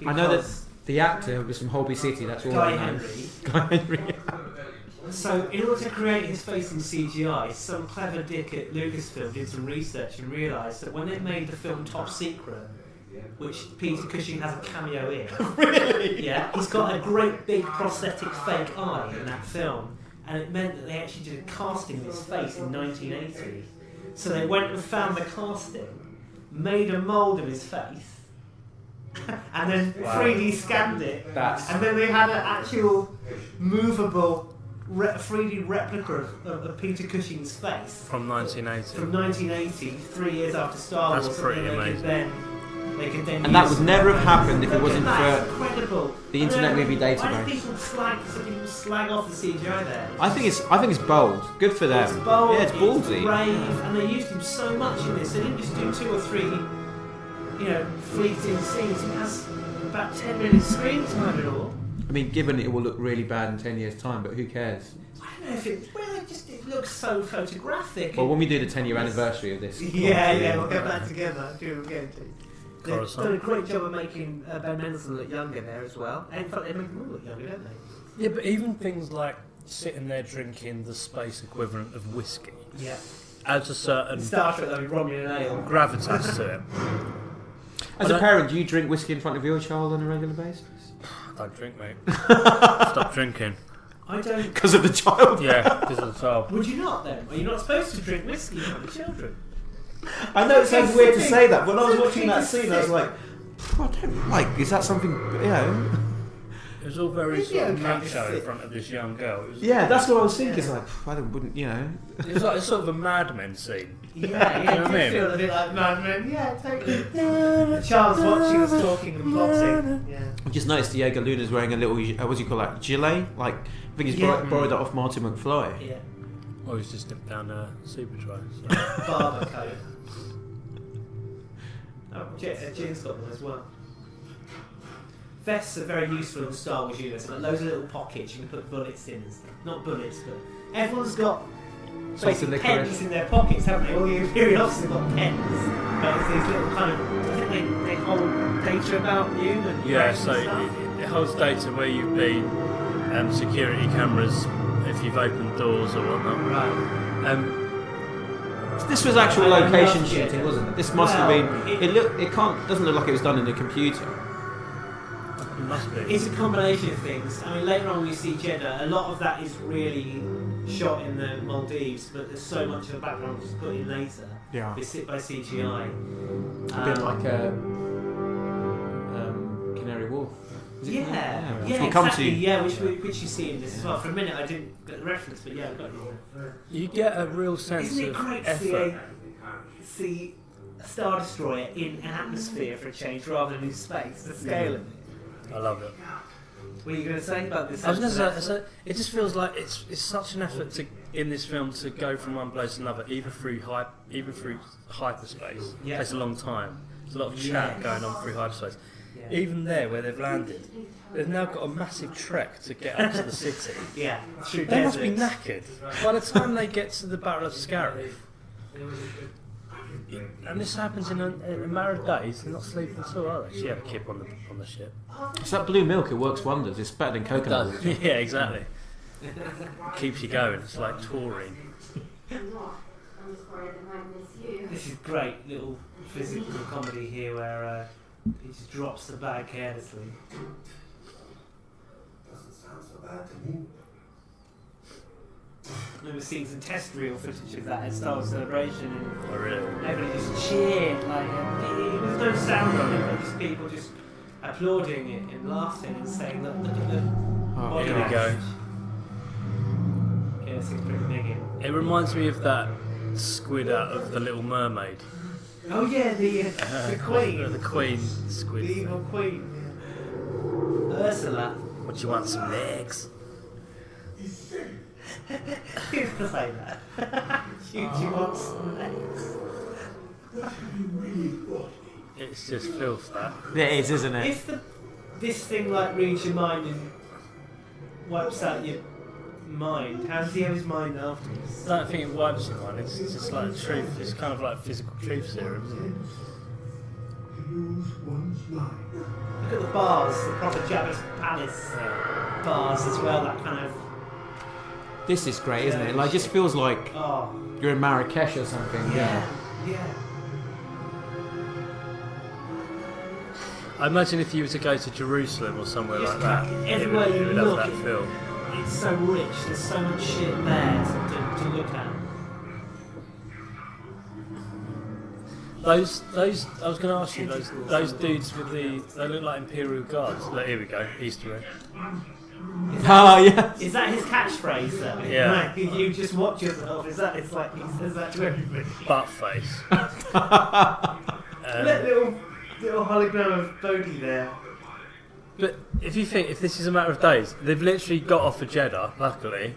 S6: I know that
S5: Because
S6: the actor was from Holby City, that's all
S5: Guy
S6: I know.
S5: Henry.
S6: Guy Henry.
S5: So, in order to create his face in CGI, some clever dick at Lucasfilm did some research and realised that when they made the film Top Secret, which Peter Cushing has a cameo in,
S6: Really?
S5: yeah, he's got a great big prosthetic fake eye in that film, and it meant that they actually did a casting of his face in 1980. So they went and found the casting, made a mould of his face, and then 3D scanned it, and then they had an actual movable 3D replica of Peter Cushing's face
S7: From 1980.
S5: from 1980, 3 years after Star
S7: That's
S5: Wars.
S7: pretty
S5: and
S7: amazing.
S5: They could then
S6: And that
S5: use
S6: would never have happened if it
S5: Look
S6: wasn't
S5: at that,
S6: for
S5: it's incredible.
S6: the Internet Movie
S5: Why
S6: Database.
S5: do people slag off the CGI there?
S6: I think it's bold. Good for them.
S5: It's bold,
S6: Yeah, it's ballsy.
S5: brave, and they used him so much in this. They didn't just do 2 or 3, fleeting scenes. He has about 10 minutes screen time and all.
S6: I mean, given it will look really bad in 10 years' time, but who cares?
S5: I don't know if it looks so photographic.
S6: Well, when we do the 10-year anniversary of this.
S5: Yeah, we'll get back together. We'll get to. They've
S7: Coruscant.
S5: done a great job of making Ben Mendelsohn look younger there as well. And in fact, they make him all look younger, don't they?
S7: Yeah, but even things like sitting there drinking the space equivalent of whiskey
S5: Yeah.
S7: adds a certain
S5: And Star Trek, they'll be Romulan ale.
S7: gravitas to it.
S6: As a parent, do you drink whiskey in front of your child on a regular basis?
S7: I don't drink, mate. Stop drinking.
S5: I don't.
S6: Because of the child?
S7: Yeah, because of the child.
S5: Would you not then? Are you not supposed to drink whiskey in front of children?
S6: I know it sounds weird to
S5: It's
S6: say that, but when I was
S5: okay
S6: watching that
S5: to
S6: scene, I was
S5: say.
S6: like, I don't like, is that something,
S7: It was all very
S5: Maybe
S7: sort of
S5: okay to
S7: macho in
S5: sit.
S7: front of this young girl. It was,
S6: Yeah, that's what I was thinking. It's like, I wouldn't,
S7: it was like it's sort of a Mad Men scene.
S5: Yeah,
S7: You know what I
S5: it
S7: mean?
S5: did feel a bit like Mad Men. Yeah, totally. The child's watching us talking and plotting. Yeah.
S6: I just noticed Diego Luna's wearing a little, what do you call that, gilet? Like, I think he's
S5: Yeah.
S6: borrowed that off Martin McFly.
S5: Yeah.
S7: Oh, he's just dipped down a super try. So.
S5: Barber coat. Oh, Jude's got one as well. Vests are very useful in the Star Wars universe. Like loads of little pockets you can put bullets in and stuff. Not bullets, but everyone's got basically pens in their pockets, haven't they? All the Imperial officers have got pens. But it's these little kind of. I think they hold data about you. And
S7: Yeah,
S5: and
S7: so
S5: stuff.
S7: it holds data where you've been, security cameras, if you've opened doors or whatnot.
S5: Right.
S6: This was actual
S5: I
S6: location
S5: love
S6: shooting,
S5: theatre.
S6: wasn't it? This must have been. Doesn't look like it was done in a computer.
S7: It must be.
S5: It's a combination of things. I mean, later on we see Jeddah. A lot of that is really shot in the Maldives, but there's so much of the background was put in later.
S6: Yeah.
S5: It's by CGI.
S6: A bit like Canary Wharf. Is it Canary?
S5: Yeah,
S6: Which
S5: yeah,
S6: we'll come
S5: exactly.
S6: to.
S5: Yeah, which you see in this as well. For a minute, I didn't get the reference, but yeah, I got you.
S7: You get a real sense
S5: Isn't it
S7: of
S5: great to
S7: effort.
S5: see a Star Destroyer in an atmosphere for a change rather than in space? The scale of it.
S7: I love it.
S5: What are you going to say about this?
S7: I was going to say, it just feels like it's such an effort in this film to go from one place to another, even through hyperspace.
S5: Yeah.
S7: It takes a long time. There's a lot of chat going on through hyperspace. Even there, where they've landed, they've now got a massive trek to get up to the city.
S5: Yeah, through
S7: They must be
S5: deserts.
S7: knackered. By the time they get to the Battle of Scarif, And this happens in a matter of days. They're not sleeping at all, are they? She had a kip on the ship.
S6: It's that blue milk. It works wonders. It's better than coconut water.
S7: Yeah, exactly. Keeps you going. It's like taurine.
S5: This is great little physical comedy here where he just drops the bag carelessly.
S8: Doesn't sound so bad to me.
S5: I remember seeing some test reel footage of that at Star Wars Celebration, and
S7: Oh, really?
S5: everybody just cheered. Like there's no sound on it, but just people just applauding it and laughing and saying, "Look at the body
S7: Here we go.
S5: language." Yeah, this is pretty big.
S7: It reminds me of that squid out of The Little Mermaid.
S5: Oh yeah, the Queen,
S7: The Queen squid.
S5: the evil Queen, Ursula.
S7: What do you want? Some legs?
S5: Who's to say that? Jude, you want some legs?
S7: It's just filth, that.
S6: It is, isn't it?
S5: If this thing like reads your mind and wipes out your mind, how does he have his mind afterwards?
S7: I don't think it wipes your mind. It's just like truth. It's kind of like physical truth serum, isn't it?
S5: Look at the bars, the proper Jabba's palace bars as well. That kind of
S6: This is great, isn't it? Like, it just feels like you're in Marrakesh or something.
S5: yeah.
S7: I imagine if you were to go to Jerusalem or somewhere
S5: Just
S7: like that,
S5: everywhere
S7: it
S5: you
S7: would
S5: look,
S7: have that film.
S5: It's so rich. There's so much shit there to look at.
S7: Those. I was going to ask you. Those dudes with they look like Imperial Guards. Look, here we go. Easter egg.
S6: Oh, yeah.
S5: Is that his catchphrase though?
S7: Yeah.
S5: Like, you just watch yourself. Is that? It's like he says that to everybody.
S7: Butt face.
S5: Little hologram of Bodhi there.
S7: But if you think, if this is a matter of days, they've literally got off of Jeddah, luckily,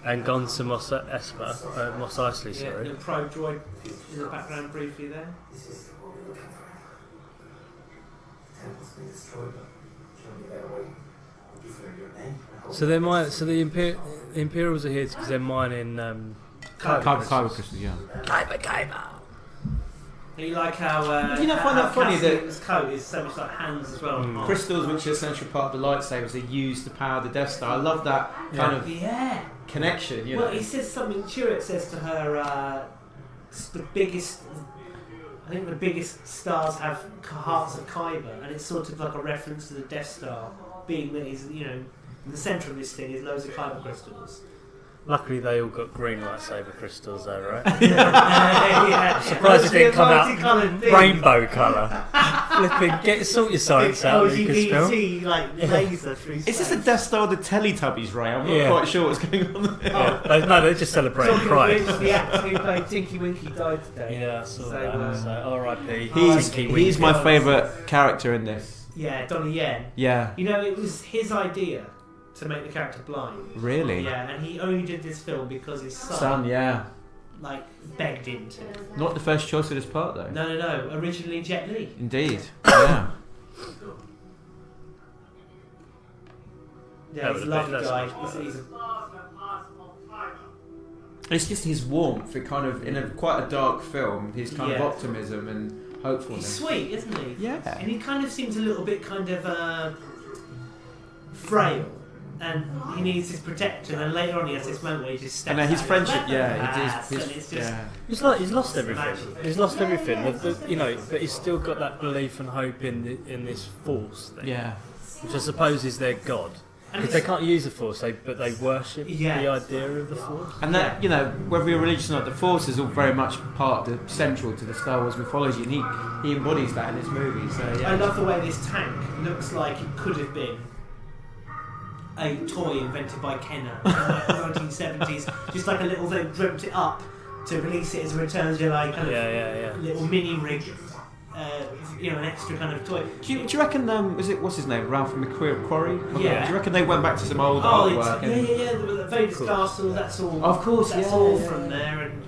S7: and gone to Mos Eisley,
S5: Yeah,
S7: sorry.
S5: the probe droid in the background briefly there.
S8: This is what we're looking for. The temple's been destroyed, but show me their way. I'll give them your name.
S7: So they're the Imperials are here because they're mining
S6: Kyber crystals, yeah.
S7: Kyber.
S5: You like how
S6: Do you not find that funny that-
S5: Cassian's coat is so much like hands as well?
S6: Crystals, which are essential part of the lightsabers, are used to power the Death Star. I love that kind of
S5: Yeah.
S6: connection. You
S5: Well,
S6: know?
S5: he says something. Chirrut says to her, the biggest stars have hearts of Kyber, and it's sort of like a reference to the Death Star, being that he's, in the centre of this thing is loads of Kyber crystals.
S7: Luckily, they all got green lightsaber crystals, though, right?
S5: Yeah.
S7: Surprised it didn't come out
S5: multicoloured thing.
S7: rainbow colour. Flipping, sort your science out, Lucasfilm.
S5: LGBT like laser through
S6: Is this a
S5: space.
S6: Death Star with the Teletubbies, Ray? I'm not
S7: Yeah.
S6: quite sure what's going on there.
S7: No, they're just celebrating
S5: Talking of
S7: Pride.
S5: which, the actor who played Tinky Winky died today.
S7: Yeah, I saw
S5: So,
S7: that. So, R.I.P.
S6: He's
S7: Tinky Winky.
S6: my favourite character in this.
S5: Yeah, Donnie Yen.
S6: Yeah.
S5: It was his idea to make the character blind.
S6: Really?
S5: Yeah, and he only did this film because his
S6: Son, yeah.
S5: begged him to.
S6: Not the first choice of this part, though.
S5: No. Originally Jet Li.
S6: Indeed. Yeah.
S5: Yeah, he's a lovely guy. He's a
S6: It's just his warmth. It kind of, in quite a dark film, his kind of
S5: Yeah.
S6: optimism and hopefulness.
S5: He's sweet, isn't he?
S6: Yeah.
S5: And he kind of seems a little bit kind of frail. And he needs his protection, and later on he has this moment where he just steps
S6: And his
S5: out
S6: friendship,
S5: and goes,
S6: yeah,
S5: "Ah,"
S6: it is.
S5: and it's just
S7: He's lost everything. He's lost everything. But he's still got that belief and hope in this force thing.
S6: Yeah.
S7: Which I suppose is their god.
S5: And
S7: Because they can't use the force, but they worship
S5: Yeah.
S7: the idea of the force.
S6: And that, whether you're religious or not, the Force is all very much central to the Star Wars mythology, and he embodies that in his movie. So yeah.
S5: I love the way this tank looks like it could have been a toy invented by Kenner in the 1970s. Just like a little thing, dreamt it up to release it as a Return Jedi kind of little mini rig. An extra kind of toy.
S6: Do you reckon? What's his name? Ralph McQuarrie?
S5: Yeah.
S6: Do you reckon they went back to some old
S5: Oh,
S6: artwork?
S5: the Vader's castle. That's all.
S6: Of course,
S5: that's
S6: yeah,
S5: all
S6: yeah.
S5: from there, and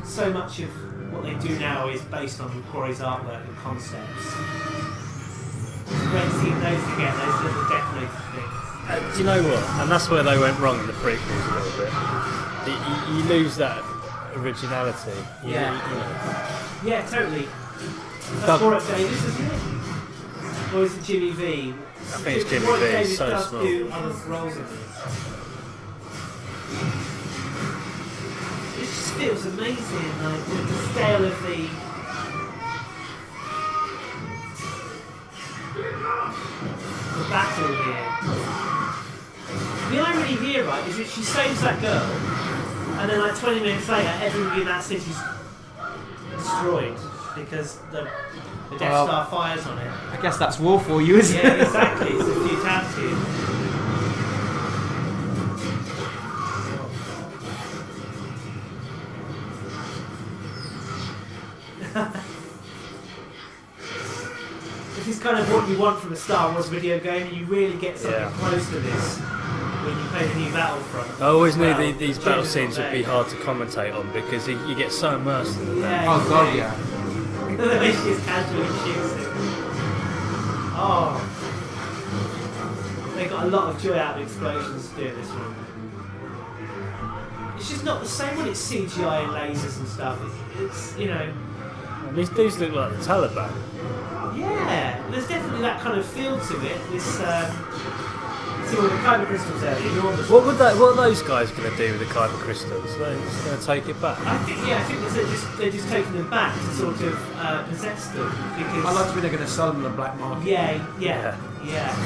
S5: so much of what they do now is based on McQuarrie's artwork and concepts. It's great seeing those again, those little detonator things.
S7: Do you know what? And that's where they went wrong in the prequels a little bit. You lose that originality.
S5: Yeah.
S7: You know.
S5: Yeah, totally. That's
S7: Doug-
S5: Warwick Davis, isn't it? Or is it Jimmy V?
S7: I think it's Jimmy
S5: Warwick
S7: V,
S5: Davis
S7: so
S5: does
S7: small.
S5: do other roles in this. It just feels amazing, like with the scale of the battle here. The irony here, right, is that she saves that girl, and then like 20 minutes later, everybody in that city's destroyed because the Death Star fires on it.
S6: I guess that's war for you, isn't
S5: Yeah,
S6: it?
S5: exactly. It's a futility. This is kind of what you want from a Star Wars video game. You really get something close to this when you play the new Battlefront.
S7: I always knew these battle scenes would be hard to commentate on because you get so immersed in them.
S5: Yeah,
S6: Oh god, yeah.
S5: the way she just casually shoots it. Oh. They got a lot of joy out of explosions doing this one. It's just not the same when it's CGI and lasers and stuff. It's you know.
S7: And these dudes look like the Taliban.
S5: Yeah, there's definitely that kind of feel to it. This, see all the kyber crystals there, the enormous.
S7: What are those guys going to do with the kyber crystals? They're just going to take it back.
S5: I think they're just taking them back to sort of possess them because.
S6: I like to think they're going to sell them on the black market.
S5: Yeah.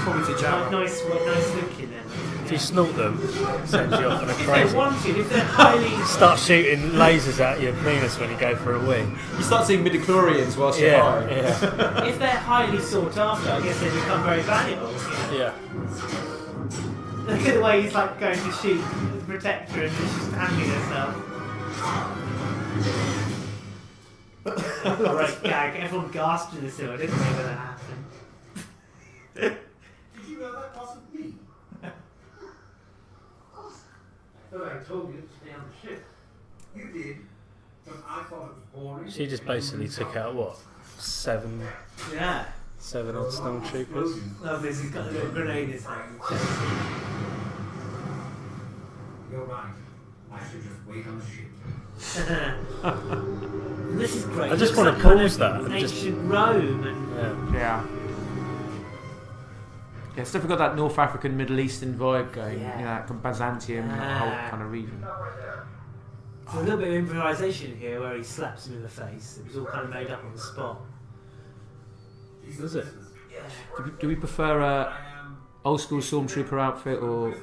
S6: Probably to Jabba.
S5: Nice look in them.
S7: If you snort them, it sends you off on a
S5: If they're
S7: crazy.
S5: wanted, if they're highly.
S7: Start shooting lasers at your penis when you go for a wee.
S6: You start seeing midichlorians whilst you're high.
S7: Yeah.
S5: If they're highly sought after, I guess they become very valuable.
S7: Yeah.
S5: Look at the way he's like going to shoot the protector and she's just hanging herself. Great gag. Everyone gasped in the cinema. I didn't know that happened.
S8: Did you know that wasn't me? But I told you to stay on the ship. You did, but I thought it was boring.
S7: She just basically took out what? Seven
S5: Yeah.
S7: odd stormtroopers.
S5: No, this he's got a little grenade in his hand.
S8: You're right. I should just wait on the ship.
S5: This is great.
S7: I just
S5: Looks
S7: want
S5: like
S7: to
S5: kind
S7: pause
S5: of
S7: that and
S5: ancient
S7: just.
S5: Rome and
S6: Yeah. Yeah, it's definitely got that North African, Middle Eastern vibe going.
S5: Yeah.
S6: You know, that Byzantium, that whole kind of region.
S5: there's a little bit of improvisation here where he slaps him in the face. It was all kind of made up on the spot.
S7: Was it?
S6: Do we prefer old school stormtrooper outfit or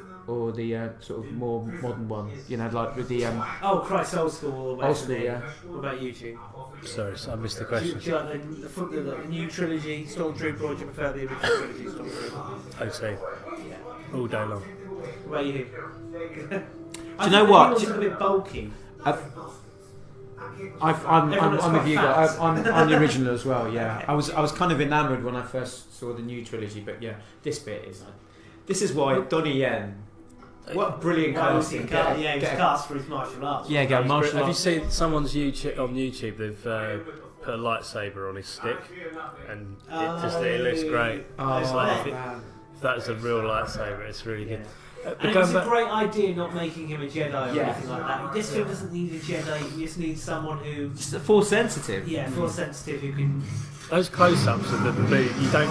S6: the sort of more modern one? You know, like with the
S5: Oh Christ, old school all the way
S6: old
S5: for
S6: school,
S5: me.
S6: yeah.
S5: What about you two?
S7: Sorry, I missed the
S5: Do
S7: question.
S5: you like the new trilogy Stormtrooper or do you prefer the original trilogy Stormtrooper?
S7: OT. All day long.
S5: What about you?
S6: Do you know what?
S5: It's a bit bulky.
S6: I'm with you guys. I'm the original as well. Yeah, I was kind of enamoured when I first saw the new trilogy, but yeah, this bit is this is why Donnie Yen. What a brilliant casting!
S5: He was cast for his martial arts.
S6: Yeah, go martial
S7: Have you
S6: arts.
S7: seen someone's YouTube on YouTube? They've put a lightsaber on his stick, and it looks great. It's like if that's a real lightsaber, it's really good.
S5: And it's a great idea not making him a Jedi or anything like that. This film doesn't need a Jedi, you just need someone who...
S6: Just force sensitive.
S5: Yeah, force sensitive who can...
S7: Those close-ups of the blue, you don't...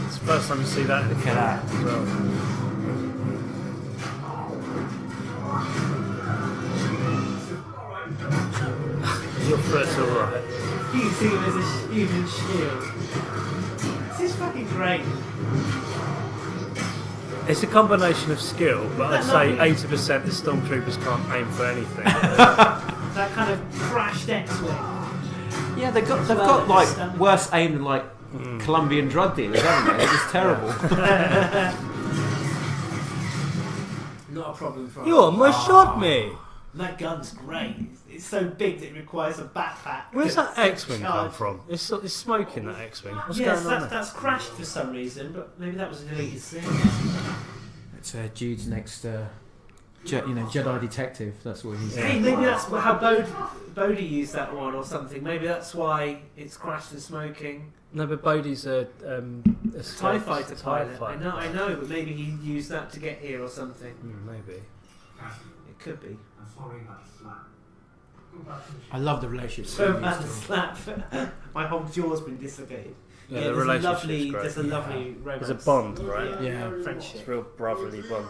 S7: It's the first time you see that.
S6: Look at that.
S7: As well. Your foot's alright.
S5: You can see him as a human shield. This is fucking great.
S7: It's a combination of skill, but I'd say 80% the stormtroopers can't aim for anything.
S5: That kind of crashed X-Wing.
S6: Yeah, they've got like worse aim than like Colombian drug dealers, haven't they? It's terrible.
S5: Not a problem for
S7: You almost shot me!
S5: That gun's great. It's so big that it requires a backpack.
S7: Where's that X-Wing come
S5: Charge.
S7: from? It's smoke in that X-Wing. What's
S5: Yes,
S7: going on there?
S5: that's crashed for some reason, but maybe that was a deleted scene.
S6: It's Jude's next, Jedi detective. That's what he's.
S5: Hey, maybe that's how Bodhi used that one or something. Maybe that's why it's crashed and smoking.
S7: No, but Bodhi's a
S5: TIE fighter pilot.
S7: fighter.
S5: I know, but maybe he used that to get here or something.
S7: Maybe.
S5: It could be.
S8: I'm sorry about the slap.
S6: I love the relationship.
S5: So bad to slap. My whole jaw's been dislocated.
S7: Yeah, the
S5: there's a
S7: relationship's
S5: lovely,
S7: great.
S5: there's a lovely romance.
S7: There's a bond, right?
S6: Yeah.
S7: It's
S5: Friendship.
S7: a real brotherly bond.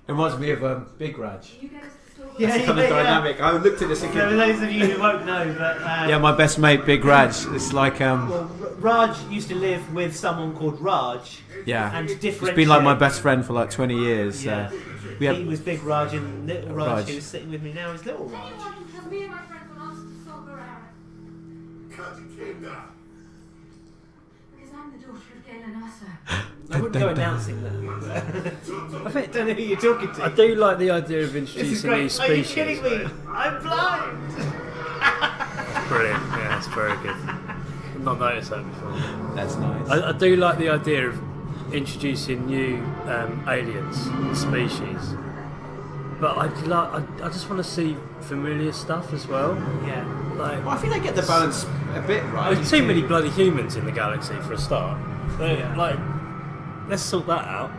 S6: It reminds me of Big Raj.
S9: You get us to store
S5: Yeah,
S6: It's kind of dynamic. I looked at this
S5: So
S6: again.
S5: for those of you who won't know, but
S6: Yeah, my best mate, Big Raj. It's like
S5: well, Raj used to live with someone called Raj,
S6: yeah.
S5: and to
S6: He's
S5: differentiate.
S6: been like my best friend for like 20 years. So.
S5: Yeah.
S6: We have,
S5: He was Big Raj, and Little Raj,
S6: Raj.
S5: who's sitting with me now, is Little Raj.
S10: Because me and my friends were asked to solve her error.
S2: Can't you came down?
S10: Because I'm the daughter of Galen Usher.
S5: I wouldn't go announcing that. I don't know who you're talking to.
S7: I do like the idea of
S5: This is
S7: introducing
S5: great.
S7: new
S5: Are you
S7: species.
S5: kidding me? I'm blind.
S7: Brilliant. Yeah, it's very good. I've not noticed that before.
S6: that's nice.
S7: I do like the idea of introducing new aliens, species. But I just want to see familiar stuff as well.
S5: Yeah.
S7: Like,
S6: Well, I think they get the balance a bit right.
S7: there's too many bloody humans in the galaxy for a start.
S5: Yeah.
S7: Like, let's sort that out.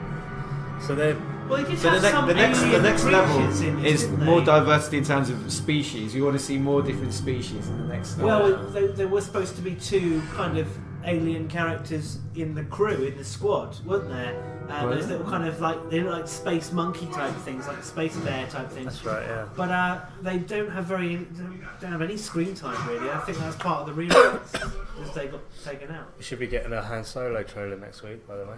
S7: So they're
S5: Well, they did
S6: So
S5: have some
S6: the next
S5: alien
S6: level
S5: creatures in this,
S6: is
S5: didn't
S6: more
S5: they?
S6: diversity in terms of species. We want to see more different species in the next level.
S5: Well, there were supposed to be two kind of alien characters in the crew, in the squad, weren't there?
S6: Were
S5: Those
S6: there?
S5: little kind of like, they look like space monkey type things, like space bear type things.
S7: that's right, yeah.
S5: But they don't have any screen time really. I think that's part of the rewrites as they got taken out.
S7: We should be getting a Han Solo trailer next week, by the way.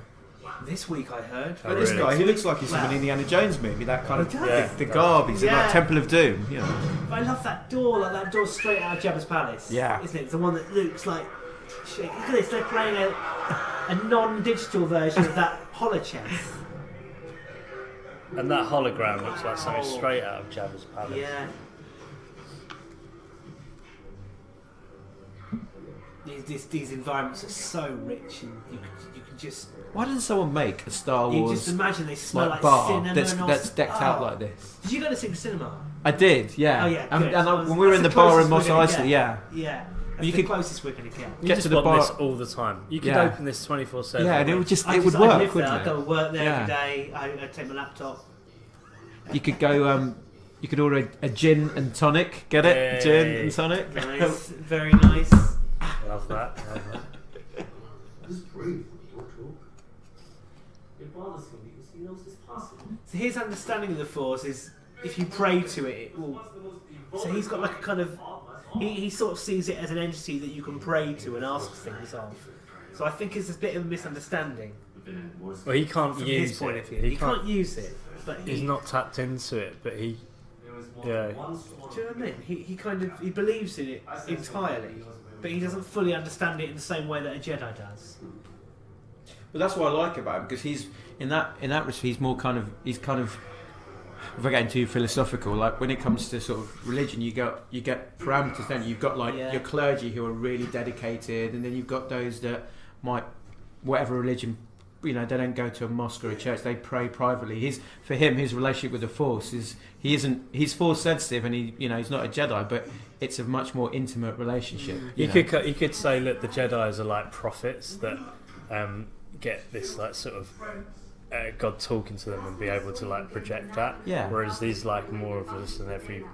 S5: This week I heard.
S7: Oh,
S6: But this
S7: really?
S6: guy, he looks like he's from
S5: Wow.
S6: an Indiana Jones movie. That kind of
S5: Oh, does
S7: Yeah.
S6: the garb. He's in
S5: Yeah.
S6: like Temple of Doom. You know.
S5: But I love that door, like that door straight out of Jabba's palace.
S6: Yeah.
S5: Isn't it? It's the one that looks like. Shit, look at this, they're playing a non-digital version of that holochess.
S7: And that hologram looks like something straight out of Jabba's palace.
S5: Yeah. These environments are so rich, and you can just
S6: Why doesn't someone make a Star
S5: you
S6: Wars
S5: just imagine they smell like
S6: bar
S5: cinnamon.
S6: that's decked out like this?
S5: Did you go to see the cinema?
S6: I did, yeah.
S5: Oh yeah,
S6: And,
S5: good.
S6: when we were in the
S5: That's
S6: bar in
S5: closest
S6: Mos
S5: we're gonna
S6: Eisley,
S5: get.
S6: yeah.
S5: Yeah. That's
S6: You
S5: the
S6: could-
S5: closest we're going to get.
S7: You
S6: Get
S7: just
S6: to the
S7: want
S6: bar-
S7: this all the time. You could
S6: Yeah.
S7: open this 24/7.
S6: Yeah, and it would just
S5: I'd
S6: it would
S5: live
S6: work,
S5: there.
S6: wouldn't
S5: I'd go
S6: it?
S5: work there
S6: Yeah.
S5: every day. I'd take my laptop.
S6: You could go. You could order a gin and tonic. Get it?
S7: Hey.
S6: Gin and tonic.
S5: Nice, very nice.
S7: Love that.
S8: Just breathe. Don't talk. It bothers him because he knows it's possible.
S5: So his understanding of the Force is if you pray to it, it will. So he's got like a kind of. He sort of sees it as an entity that you can pray to and ask things of. So I think it's a bit of a misunderstanding
S7: Well, he can't
S5: from
S7: use
S5: his point
S7: it.
S5: of view. He can't use it, but
S7: He's not tapped into it, but he. Yeah.
S5: Do you know what I mean? He believes in it entirely, but he doesn't fully understand it in the same way that a Jedi does.
S6: But that's what I like about him because he's in that respect. He's kind of. If we're getting too philosophical, like when it comes to sort of religion, you get parameters. Then you've got like
S5: Yeah.
S6: your clergy who are really dedicated, and then you've got those that might whatever religion. They don't go to a mosque or a church. They pray privately. For him, his relationship with the Force is he's Force sensitive, and he's not a Jedi, but it's a much more intimate relationship.
S7: You could say, look, the Jedi's are like prophets that get this like sort of God talking to them and be able to like project that.
S6: Yeah.
S7: Whereas these like more of us and every.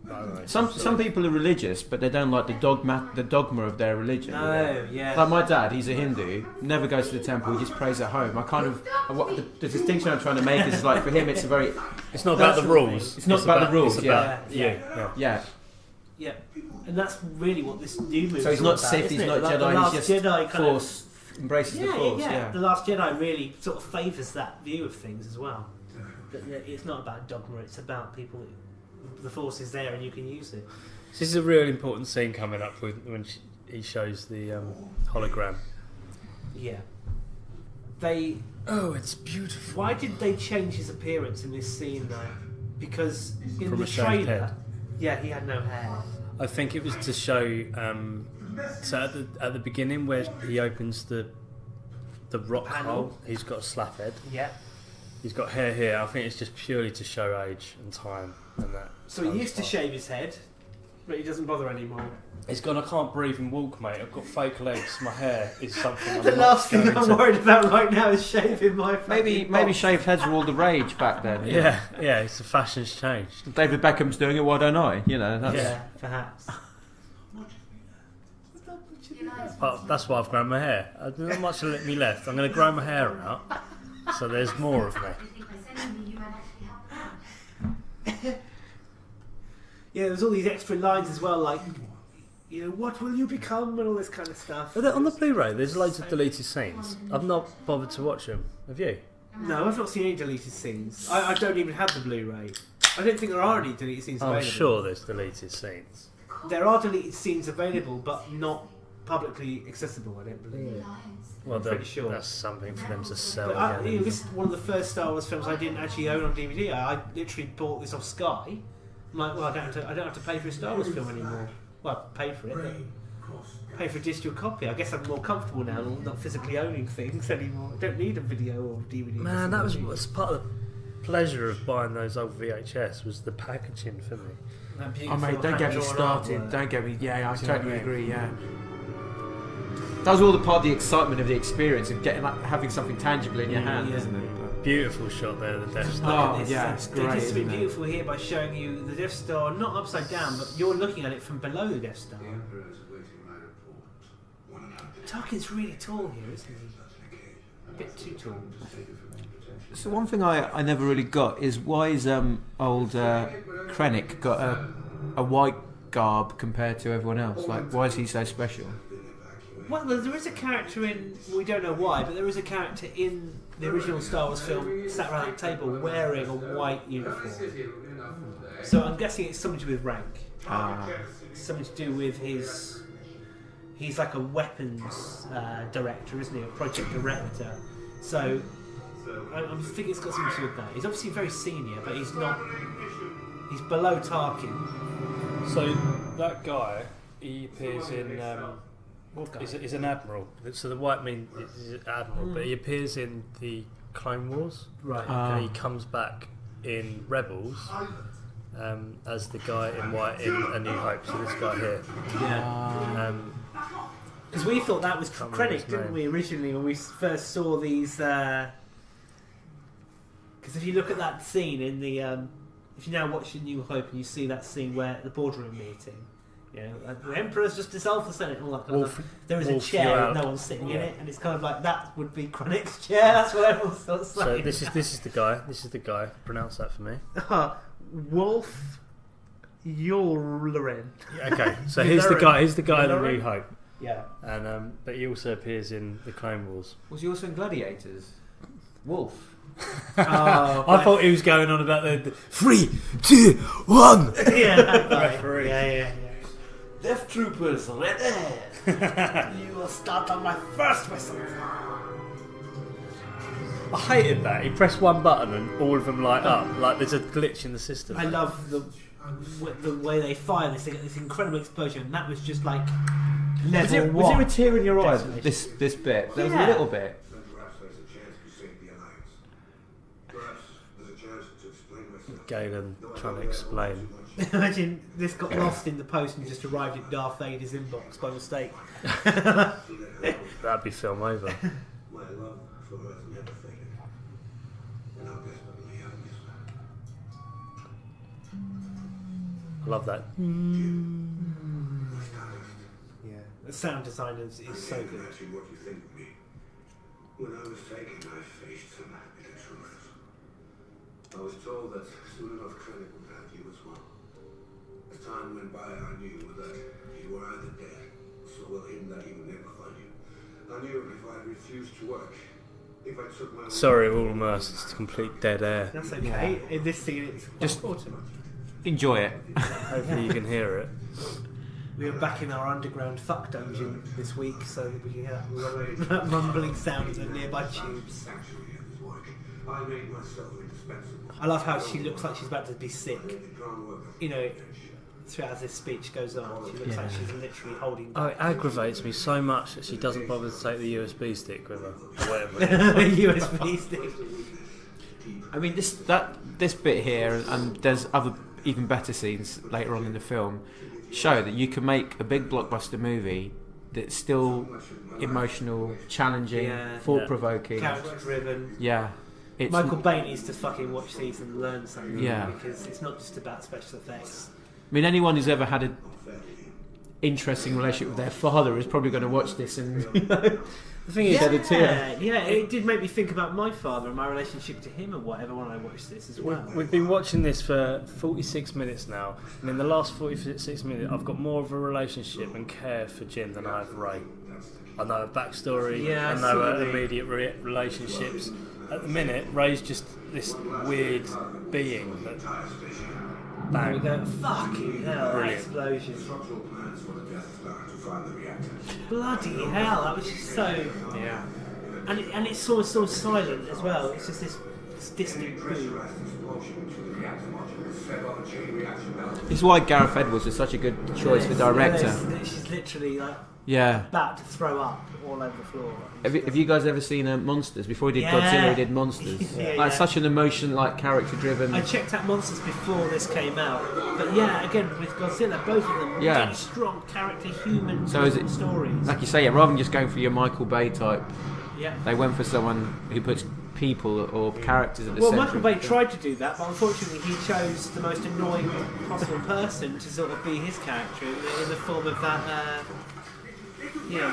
S7: I don't know,
S6: Some people are religious, but they don't like the dogma of their religion.
S5: No, yeah.
S6: Like my dad, he's a Hindu, never goes to the temple, he just prays at home. The distinction I'm trying to make is like for him, it's a very.
S7: It's not about the rules.
S6: It's not about the rules.
S7: It's
S6: Yeah,
S7: about you. Yeah.
S6: yeah.
S5: Yeah, and that's really what this new movie.
S6: So he's not Sith, he's not
S5: like
S6: Jedi,
S5: The Last
S6: he's just
S5: Jedi kind
S6: Force. Embraces the Force.
S5: yeah. The Last Jedi really sort of favours that view of things as well. That it's not about dogma; it's about people. The Force is there, and you can use it.
S7: This is a real important scene coming up when he shows the hologram.
S5: Yeah.
S7: Oh, it's beautiful.
S5: Why did they change his appearance in this scene though? Because in
S7: From
S5: the
S7: a shaved
S5: trailer,
S7: head.
S5: yeah, he had no hair.
S7: I think it was to show. So at the beginning where he opens the rock
S5: Panel.
S7: hole, he's got a slap head.
S5: Yeah.
S7: He's got hair here. I think it's just purely to show age and time and that.
S5: So he used to shave his head, But he doesn't bother anymore.
S7: He's gone, I can't breathe and walk, mate. I've got fake legs. My hair is something I'm
S5: The
S7: not
S5: last thing
S7: going
S5: I'm
S7: to...
S5: worried about right now is shaving my
S6: Maybe shaved heads were all the rage back then.
S7: Yeah, it's the fashion's changed.
S6: David Beckham's doing it, why don't I? You know, that's...
S5: Yeah, perhaps.
S7: But that's why I've grown my hair. There's not much to let me left. I'm going to grow my hair out, so there's more of me.
S5: Yeah, there's all these extra lines as well, like, you know, what will you become, and all this kind of stuff.
S7: On the Blu-ray, there's loads of deleted scenes. I've not bothered to watch them. Have you?
S5: No, I've not seen any deleted scenes. I don't even have the Blu-ray. I don't think there are any deleted scenes
S7: I'm
S5: available.
S7: sure there's deleted scenes.
S5: There are deleted scenes available, but not publicly accessible, I don't believe.
S7: Well,
S5: I'm pretty sure.
S7: That's something for them to sell
S5: But
S7: again.
S5: this is one of the first Star Wars films I didn't actually own on DVD. I literally bought this off Sky. I'm like, well, I don't have to pay for a Star Wars film anymore. Well, I paid for it, but pay for a digital copy. I guess I'm more comfortable now, not physically owning things anymore. I don't need a video or DVD.
S7: Man, that was part of the pleasure of buying those old VHS, was the packaging for me.
S6: Oh mate, don't get me started. Don't get me. Yeah, I totally agree. Yeah, that was all the part of the excitement of the experience of getting having something tangible in your hand, isn't it?
S7: Beautiful shot there, the Death Star.
S6: Oh yeah, it's
S5: They
S6: great.
S5: did something beautiful here by showing you the Death Star not upside down, but you're looking at it from below the Death Star. Tarkin's really tall here, isn't he? A bit too tall.
S6: So one thing I never really got is why is old Krennic got a white garb compared to everyone else? Like, why is he so special?
S5: Well, there is a character in, we don't know why, but there is a character in the original Star Wars film sat around the table wearing a white uniform. So I'm guessing it's something to do with rank. Something to do with he's like a weapons director, isn't he? A project director. So I'm thinking it's got something to do with that. He's obviously very senior, but he's not. He's below Tarkin.
S7: So that guy, he appears in. He's an admiral. So the white mean is an admiral, but he appears in the Clone Wars.
S5: Right.
S7: And he comes back in Rebels as the guy in white in A New Hope. So this guy here.
S5: Yeah. Because we thought that was Krennic, didn't we, originally, when we first saw these... Because if you look at that scene in the... if you now watch A New Hope and you see that scene where the boardroom meeting, you know, the Emperor's just dissolved the Senate and all that kind of stuff. There is a chair with no one sitting in it, and it's kind of like, that would be Krennic's chair, that's what everyone's sort of saying.
S7: So this is the guy. This is the guy. Pronounce that for me.
S5: Wolf Yularen.
S7: Okay, so here's the guy. He's the guy in A New Hope.
S5: Yeah.
S7: And but he also appears in the Clone Wars.
S6: Was he also in Gladiators? Wolf.
S7: I thought he was going on about the 3, 2, 1.
S5: Yeah,
S7: referee.
S5: Yeah.
S4: Death Troopers, ready!
S5: You will start on my first whistle.
S7: I hated that. He pressed one button and all of them light up. Like there's a glitch in the system.
S5: I love the way they fire this. They get this incredible explosion, and that was just like level
S6: Was
S5: one.
S6: there a tear in your eye?
S5: Desolation.
S6: This bit. There was a
S5: Yeah.
S6: little bit.
S2: Perhaps there's a chance to save the alliance. Perhaps there's a chance to explain myself.
S7: Galen trying to explain.
S5: Imagine this got lost in the post and just arrived at Darth Vader's inbox by mistake.
S7: That'd be film over.
S2: My love for her has never faded. And how desperately I miss her.
S7: I love that.
S5: Yeah, the sound design is so good.
S2: Imagine what you think of me. When I was taken, I faced some bitter truths. I was told that soon enough Krennic would have you as well. As time went by, I knew that you were either dead, so well hidden that he would never find you. I knew if I refused to work, if I took my own...
S7: Sorry, all immersed. It's complete dead air.
S5: That's okay. In this scene, it's
S6: Just
S5: important.
S6: enjoy it.
S7: Hopefully you can hear it.
S5: We are back in our underground fuck dungeon this week, so that we can hear that rumbling sound of the nearby tubes.
S2: Actually, at his work, I made myself indispensable.
S5: I love how she looks like she's about to be sick. You know, throughout this speech goes on, she looks like she's literally holding
S7: Oh,
S5: back.
S7: it aggravates me so much that she doesn't bother to take the USB stick with her. Or whatever.
S5: USB stick.
S6: I mean, this bit here, and there's other even better scenes later on in the film. show that you can make a big blockbuster movie that's still emotional, challenging, thought-provoking,
S5: character-driven.
S6: Yeah. It's
S5: Michael Bay needs to fucking watch these and learn something.
S6: Yeah.
S5: Because it's not just about special effects.
S6: I mean, anyone who's ever had an interesting relationship with their father is probably going to watch this and, the thing is,
S5: it did make me think about my father and my relationship to him and whatever when I watched this as well.
S7: We've been watching this for 46 minutes now, and in the last 46 minutes I've got more of a relationship and care for Jim than I have Ray. I know her backstory, I know her immediate relationships. At the minute, Ray's just this weird being that bang.
S5: Fucking hell, that explosion. Bloody hell, that was just so...
S6: Yeah.
S5: And it's so silent as well. It's just this distant boom.
S6: This is why Gareth Edwards is such a good choice for director.
S5: She's literally like
S6: Yeah.
S5: about to throw up all over the floor.
S6: Have you guys ever seen Monsters? Before he did Godzilla, he did Monsters. Such an emotion, like character-driven.
S5: I checked out Monsters before this came out, but again with Godzilla, both of them really strong character, human stories.
S6: Like you say, rather than just going for your Michael Bay type, they went for someone who puts people or characters at the centre.
S5: Well, Michael Bay tried to do that, but unfortunately he chose the most annoying possible person to sort of be his character in the form of that. I'm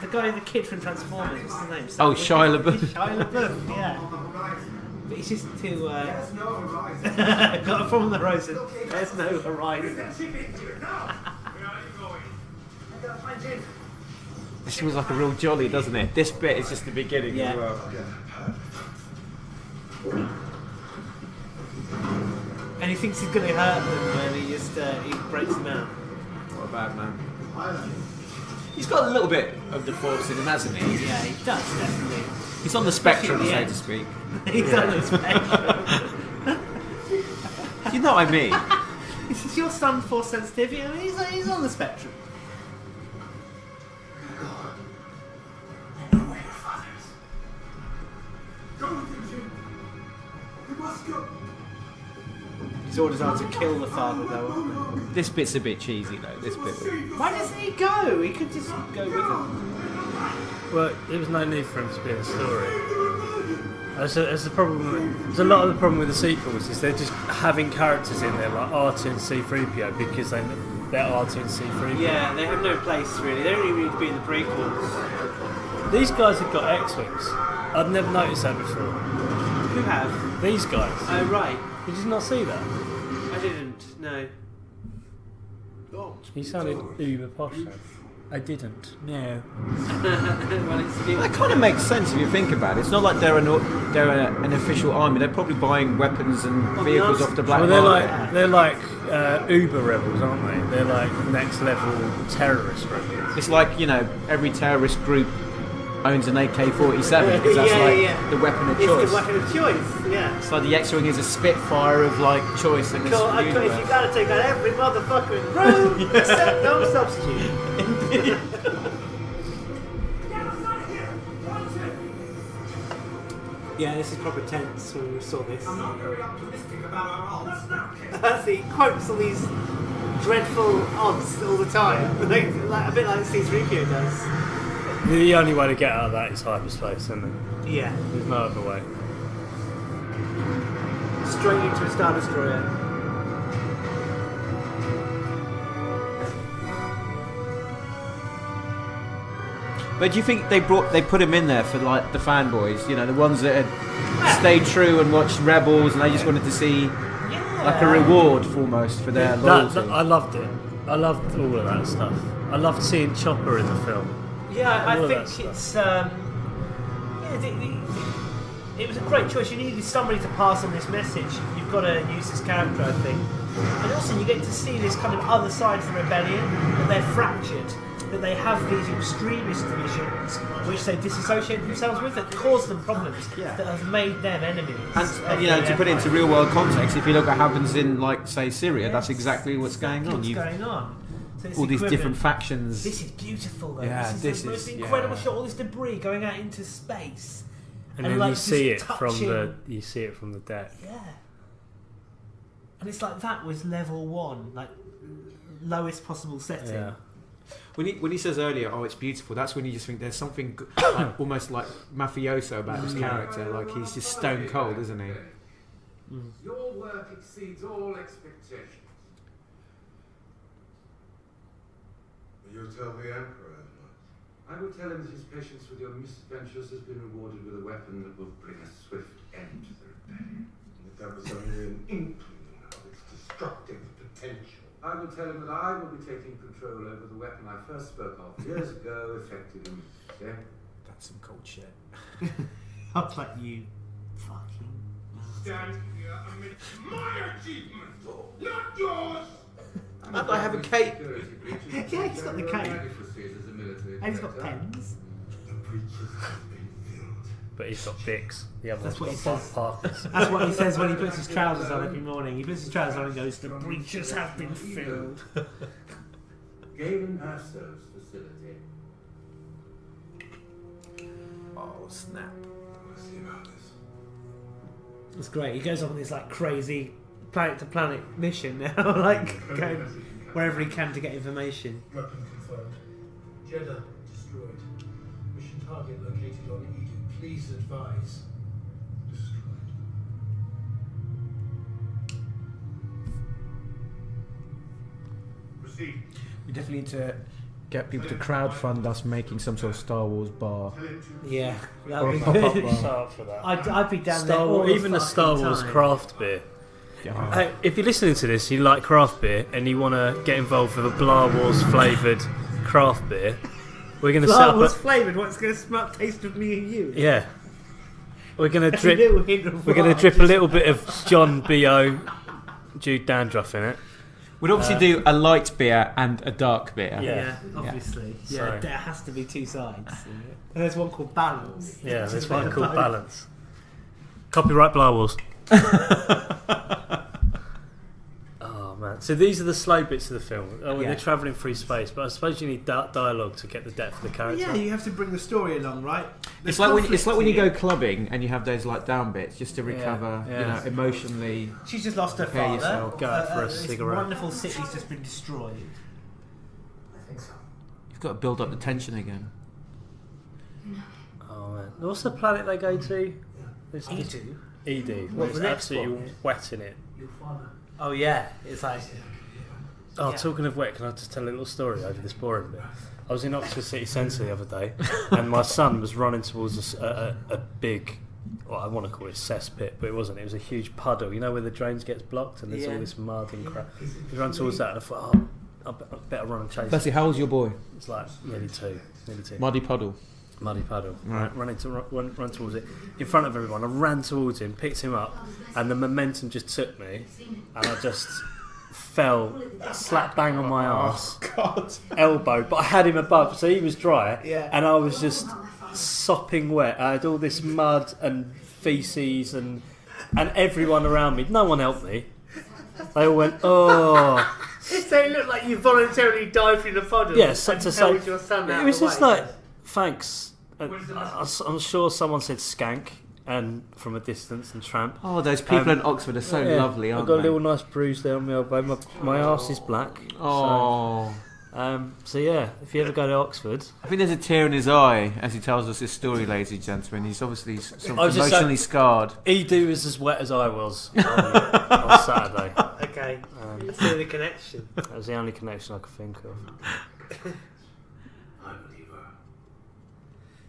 S5: talking about the kid from Transformers. What's his name?
S6: Shia LaBeouf.
S5: Shia LaBeouf, yeah. But he's just too. Got a problem with the horizon. There's no horizon.
S6: This feels like a real jolly, doesn't it? This bit is just the beginning as well.
S5: And he thinks he's going to hurt them, and he just he breaks them out.
S6: What a bad man. He's got a little bit of the force in him, hasn't he?
S5: Yeah, he does, definitely.
S6: He's on the spectrum, so to speak.
S5: He's on the spectrum.
S6: You know what I mean?
S5: Is your son force sensitive? He's on the spectrum. His orders are to kill the father, though.
S6: This bit's a bit cheesy, though. This bit.
S5: Why doesn't he go? He could just go with him.
S7: Well, there was no need for him to be in the story. There's the problem. There's a lot of the problem with the sequels is they're just having characters in there like R2 and C-3PO because they're R2 and C-3PO.
S5: Yeah, they have no place really. They don't even need to be in the prequels.
S7: These guys have got X-wings. I'd never noticed that before.
S5: Who have?
S7: These guys.
S5: Oh right.
S7: Did you not see that?
S5: I didn't. No.
S7: He sounded uber posh then. I didn't. No.
S6: That kind of makes sense if you think about it. It's not like they're an official army. They're probably buying weapons and vehicles off the black market.
S7: They're like Uber rebels, aren't they? They're like next level terrorist rebels.
S6: It's like every terrorist group owns an AK-47 because that's the weapon of choice.
S5: It's the weapon of choice. Yeah.
S6: It's like the X-wing is a Spitfire of like choice in this universe.
S5: If you gotta take out every motherfucker in the room, except no substitute. Yeah, this is proper tense when we saw this.
S8: I'm not very optimistic about our role. That's not okay.
S5: That's he quotes all these dreadful odds all the time, like a bit like C-3PO does.
S7: The only way to get out of that is hyperspace, isn't it?
S5: Yeah.
S7: There's no other way.
S5: Straight into a Star Destroyer.
S6: But do you think they put him in there for like the fanboys? The ones that had stayed true and watched Rebels, and they just wanted to see like a reward almost for their loyalty.
S7: I loved it. I loved all of that stuff. I loved seeing Chopper in the film.
S5: Yeah, I think it's it was a great choice. You needed somebody to pass on this message. You've got to use this character, I think. And also you get to see this kind of other side of the rebellion, that they're fractured, that they have these extremist divisions which they disassociate themselves with, that cause them problems, that have made them enemies.
S6: And to put it into real world context, if you look at what happens in like say Syria, that's exactly what's going on.
S5: So
S6: all these different factions.
S5: This is beautiful though.
S6: Yeah,
S5: this is the most incredible shot, all this debris going out into space.
S7: And then you see it from the deck.
S5: Yeah. And it's like that was level 1, like lowest possible setting.
S7: Yeah.
S6: When he says earlier, "Oh, it's beautiful," that's when you just think there's something like, almost like mafioso about this character. Like he's just stone cold, isn't he?
S2: Your work exceeds all expectations. You tell the Emperor, Edwards. I will tell him that his patience with your misadventures has been rewarded with a weapon that will bring a swift end to the rebellion. And that was only an inkling of its destructive potential. I will tell him that I will be taking control over the weapon I first spoke of years ago, effective immediately.
S6: That's some cold shit.
S5: I was like, you fucking...
S8: Stand here amid my achievements, not yours!
S6: And I have a cape.
S5: Yeah, he's got the cape. And he's got pens.
S2: The breaches have been filled.
S7: But he's got dicks. The other
S5: That's
S7: one's
S5: what
S7: got
S5: he says.
S7: Parkers.
S5: That's what he says when he puts his trousers on every morning. He puts his trousers on and goes, "The breaches have been filled."
S2: Galen Pastor's facility.
S6: Oh snap!
S2: We'll see about this.
S5: It's great. He goes on this like crazy planet to planet mission now, like going wherever he can to get information.
S8: Weapon confirmed. Jeddah destroyed. Mission target located on Edu. Please advise. Destroyed. Proceed.
S6: We definitely need to get people to crowdfund us making some sort of Star Wars bar.
S5: Yeah,
S6: Or
S5: that'd
S6: a
S5: be
S6: pop-up
S5: good.
S6: bar.
S7: So up for that.
S5: I'd be down there
S7: Star
S5: all
S7: Wars,
S5: the
S7: even the
S5: fucking
S7: Star Wars
S5: time.
S7: craft beer.
S6: Yeah.
S7: Hey, if you're listening to this, you like craft beer, and you want to get involved with a Blah Wars flavoured craft beer, we're going to set
S5: Star
S7: up
S5: Wars
S7: a...
S5: flavoured. What's going to smell taste of me and you?
S7: Yeah. We're going to
S5: A
S7: drip...
S5: little hint of
S7: We're going to
S5: wine.
S7: drip a little bit of John B.O. Jude Dandruff in it.
S6: We'd obviously do a light beer and a dark beer.
S5: Yeah, obviously. Yeah,
S7: So-
S5: there has to be two sides. And there's one called Balance.
S7: Yeah,
S5: Which
S7: there's
S5: is
S7: one
S5: a bit
S7: called
S5: of
S7: Balance. Copyright Blah Wars. Oh man! So these are the slow bits of the film. Oh,
S5: Yeah.
S7: they're travelling through space, but I suppose you need dialogue to get the depth of the
S5: both.
S7: character.
S5: Yeah, you have to bring the story along, right?
S6: It's like when you go clubbing and you have those like down bits just to recover,
S7: Yeah.
S6: you know, emotionally.
S5: She's just lost her
S6: Prepare
S5: father.
S6: yourself.
S7: Go out for a
S5: this
S7: cigarette.
S5: wonderful city's just been destroyed.
S8: I think so.
S6: You've got to build up the tension again.
S7: Oh man! What's the planet they go to? It's
S5: Edu?
S7: Edu.
S5: What,
S7: It's
S5: the next
S7: absolutely
S5: one?
S7: wet in it.
S8: Your father.
S5: Oh yeah, it's like
S7: Oh,
S5: Yeah.
S7: talking of wet, can I just tell a little story over this boring bit? I was in Oxford City Centre the other day, and my son was running towards a big, well, I want to call it a cesspit, but it wasn't. It was a huge puddle. You know where the drains gets blocked and there's all this mud and crap. He ran towards that, and I thought, oh, I better run and chase
S6: Percy,
S7: it.
S6: how old's your boy?
S7: It's like nearly two.
S6: Muddy puddle.
S7: Muddy puddle.
S6: Right.
S7: Run towards it in front of everyone. I ran towards him, picked him up, and the momentum just took me, and I just fell slap bang on my arse, elbow. But I had him above, so he was dry, and I was just sopping wet. I had all this mud and feces and everyone around me. No one helped me. They all went, oh.
S5: so it looked like you voluntarily dived in the puddle.
S7: Yes,
S5: and
S7: to say
S5: held your son out
S7: it was
S5: the
S7: just
S5: way.
S7: like thanks. I'm sure someone said skank and from a distance and tramp.
S6: Oh, those people in Oxford are so
S7: yeah,
S6: lovely, aren't
S7: I've got a
S6: they?
S7: little nice bruise there on my elbow. My arse is black.
S6: Oh.
S7: So yeah, if you ever go to Oxford,
S6: I think there's a tear in his eye as he tells us his story, ladies and gentlemen. He's obviously sort
S7: I
S6: of
S7: was just
S6: emotionally scarred.
S7: Edu was as wet as I was on Saturday.
S5: Okay, see the connection.
S7: That was the only connection I could think of.
S2: I believe her.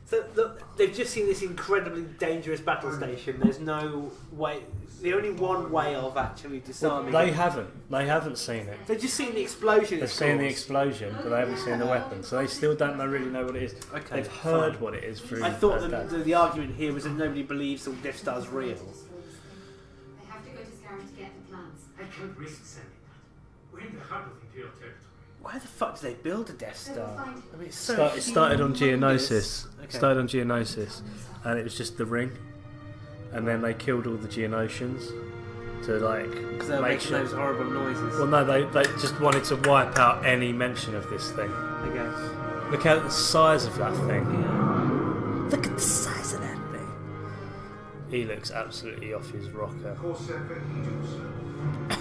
S5: So look, they've just seen this incredibly dangerous battle station. There's no way. The only one way of actually disarming.
S7: They
S5: it.
S7: haven't. They haven't seen it.
S5: They've just seen the explosion.
S7: They've seen the explosion, but they haven't seen the weapon, so they still don't really know what it is.
S5: Okay,
S7: They've heard
S5: fine.
S7: what it is through.
S5: I thought
S7: Dad.
S5: the argument here was that nobody believes the Death Star's real.
S10: I have to go to Scarif to get the plans.
S8: I can't risk sending that. We're in the heart of Imperial territory.
S5: Where the fuck do they build a Death Star? I mean, it's so
S7: It started on
S5: humongous.
S7: Geonosis.
S5: Okay.
S7: Started on Geonosis, and it was just the ring, and then they killed all the Geonosians to like
S5: Because they were
S7: make
S5: making
S7: sure.
S5: those horrible noises.
S7: Well, no, they just wanted to wipe out any mention of this thing.
S5: Okay.
S7: Look at the size of that thing. Look at the size of that thing. He looks absolutely off his rocker.
S8: Corsair for Edu, sir.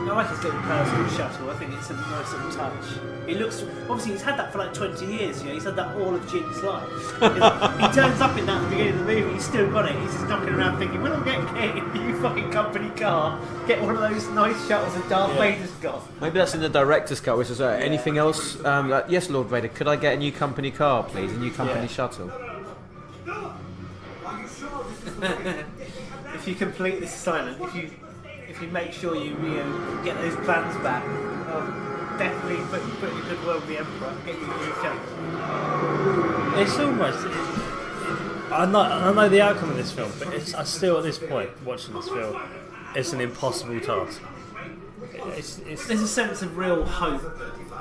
S5: I like his little personal shuttle. I think it's a nice little touch. It looks obviously he's had that for like 20 years. You know, he's had that all of Jude's life. He turns up in that at the beginning of the movie. He's still got it. He's just knocking around thinking, "When I get a new fucking company car, get one of those nice shuttles that Darth Vader's got."
S6: Maybe that's in the director's cut, which is anything else? Like, yes, Lord Vader, could I get a new company car, please? A new company shuttle?
S5: If you complete this assignment, if you make sure you get those plans back, definitely put in good word with the Emperor. Get you a new shuttle.
S7: It's almost. I know the outcome of this film, but I still at this point watching this film, it's an impossible task.
S5: There's a sense of real hope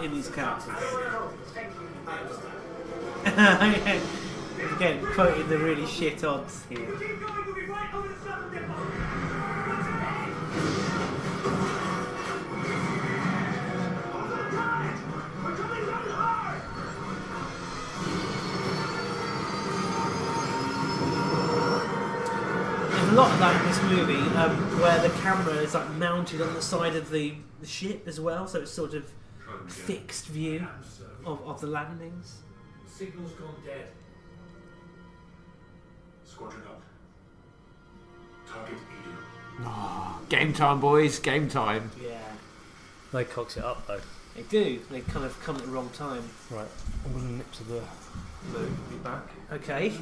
S5: in these characters. Again, quoting the really shit odds here. There's a lot of that in this movie, where the camera is like mounted on the side of the ship as well, so it's sort of fixed view of the landings.
S8: Signal's gone dead. Squadron up. Target Edu.
S6: Oh, game time, boys. Game time.
S5: Yeah.
S7: They cocks it up though.
S5: They do. They kind of come at the wrong time.
S7: Right. I'm going to nip to the loo. Be back.
S5: Okay.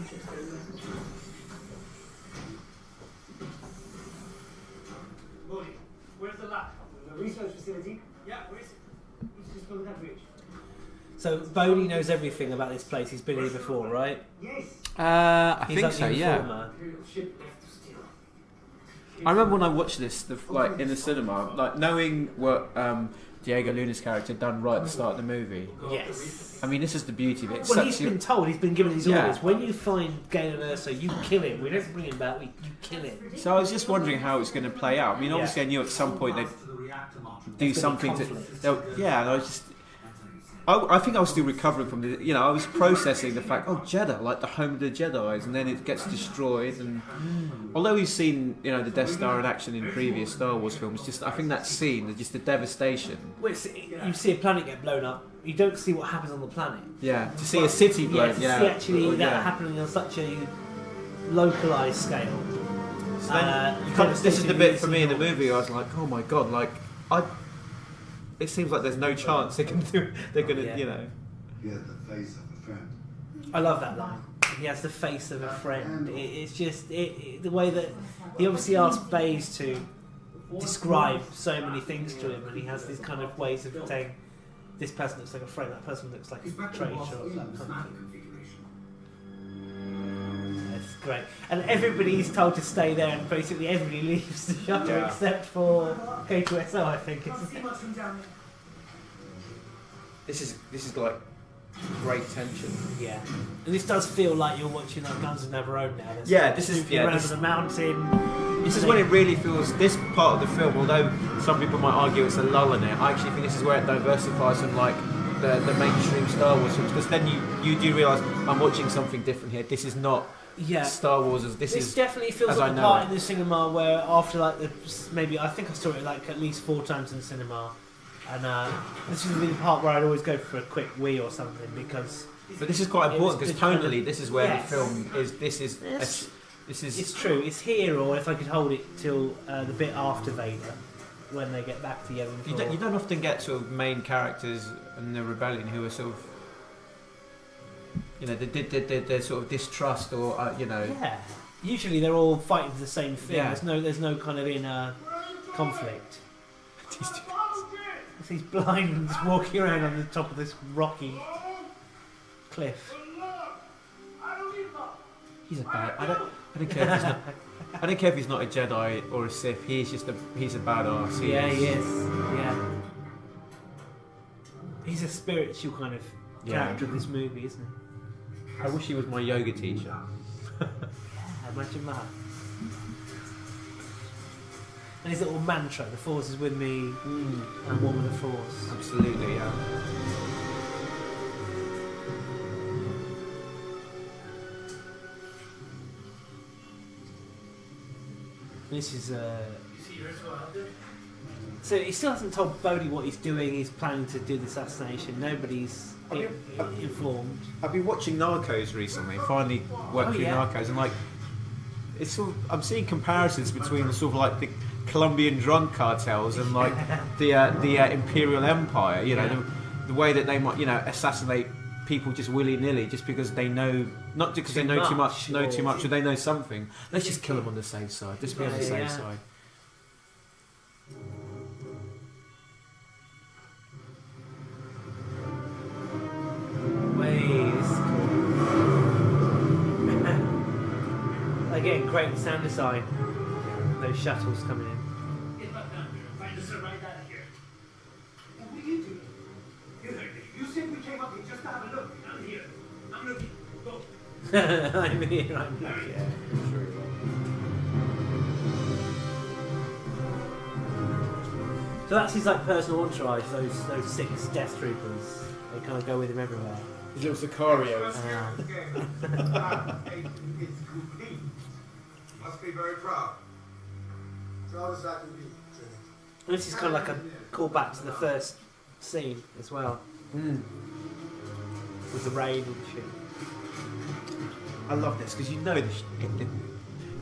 S8: Morning. Where's the lab? The research facility? Yeah, where is it? It's just over that bridge.
S5: So Bodhi knows everything about this place. He's been here before, right?
S8: Yes.
S6: I
S5: He's
S6: think
S5: like
S6: so,
S5: the
S6: yeah.
S5: informer.
S8: Ship left to steal.
S6: I remember when I watched this, like in the cinema, like knowing what Diego Luna's character had done right at the start of the movie.
S5: Yes.
S6: I mean, this is the beauty of it. It's
S5: Well,
S6: such
S5: he's been told, he's been given his
S6: Yeah.
S5: orders. When you find Galen Erso, you kill him. We don't bring him back, you kill him.
S6: So I was just wondering how it's going to play out. I mean, obviously I knew at some point they'd do something to... Yeah, and I was just... I think I was still recovering from the... You know, I was processing the fact, oh, Jeddah, like the home of the Jedis, and then it gets destroyed. And although we've seen, you know, the Death Star in action in previous Star Wars films, just I think that scene, just the devastation.
S5: Well, you see a planet get blown up, you don't see what happens on the planet.
S6: Yeah, to see a city blown,
S5: To see actually that happening on such a localised scale.
S6: So then, this is the bit for me in the movie. I was like, oh my god, like it seems like there's no chance they can do. They're gonna, you know.
S2: He had the face of a friend.
S5: I love that line. He has the face of a friend. It's just the way that he obviously asked Baze to describe so many things to him, and he has these kind of ways of saying, this person looks like a friend, that person looks like a traitor, or that kind of thing. That's great. And everybody's told to stay there, and basically everybody leaves the shuttle except for K2SO, I think.
S6: This is like great tension.
S5: Yeah. And this does feel like you're watching like Guns of Navarone now. There's
S6: This is
S5: around the mountain.
S6: This is when it really feels. This part of the film, although some people might argue it's a lull in it, I actually think this is where it diversifies from like the mainstream Star Wars films, because then you do realise I'm watching something different here. This is not Star Wars as this is.
S5: Definitely feels like a part in the cinema where after like maybe I think I saw it like at least 4 times in the cinema, and this would be the part where I'd always go for a quick wee or something because.
S6: But this is quite important because tonally, this is where the film is. This is.
S5: It's true. It's here, or if I could hold it till the bit after Vader, when they get back together.
S6: You don't often get sort of main characters in the rebellion who are sort of, you know, they sort of distrust or you know.
S5: Yeah. Usually they're all fighting for the same thing.
S6: Yeah.
S5: There's no kind of inner conflict. He's blind and just walking around on the top of this rocky cliff.
S6: He's a bad. I don't care if he's not. I don't care if he's not a Jedi or a Sith. He's a badass.
S5: He is. Yeah. He's a spiritual kind of character of this movie, isn't he?
S6: I wish he was my yoga teacher.
S5: Imagine that. And his little mantra: "The Force is with me, and one with the Force."
S6: Absolutely, yeah.
S5: This is. So he still hasn't told Bodhi what he's doing. He's planning to do the assassination. Nobody's informed.
S6: I've been watching Narcos recently. Finally worked through Narcos, and like, it's sort of, I'm seeing comparisons between sort of like the Colombian drug cartels and like the Imperial Empire. You know, the way that they might, you know, assassinate people just willy nilly, just because they know, not because they know too much, or they know something. Let's just kill them on the safe side. Just be on the safe side. Again, great sound design. Those shuttles coming in.
S8: Get back down here. Find us right out of here. What are you doing? You heard me. You said we came up here just to have a look. I'm here. I'm looking. Go.
S5: I'm here. I'm looking. Yeah. So that's his like personal entourage. Those 6 death troopers. They kind of go with him everywhere.
S6: His little Sicarios.
S2: It's complete. Must be very proud. Proud as I can be, Trinity.
S5: This is kind of like a callback to the first scene as well. With the rain and shit.
S6: I love this because you know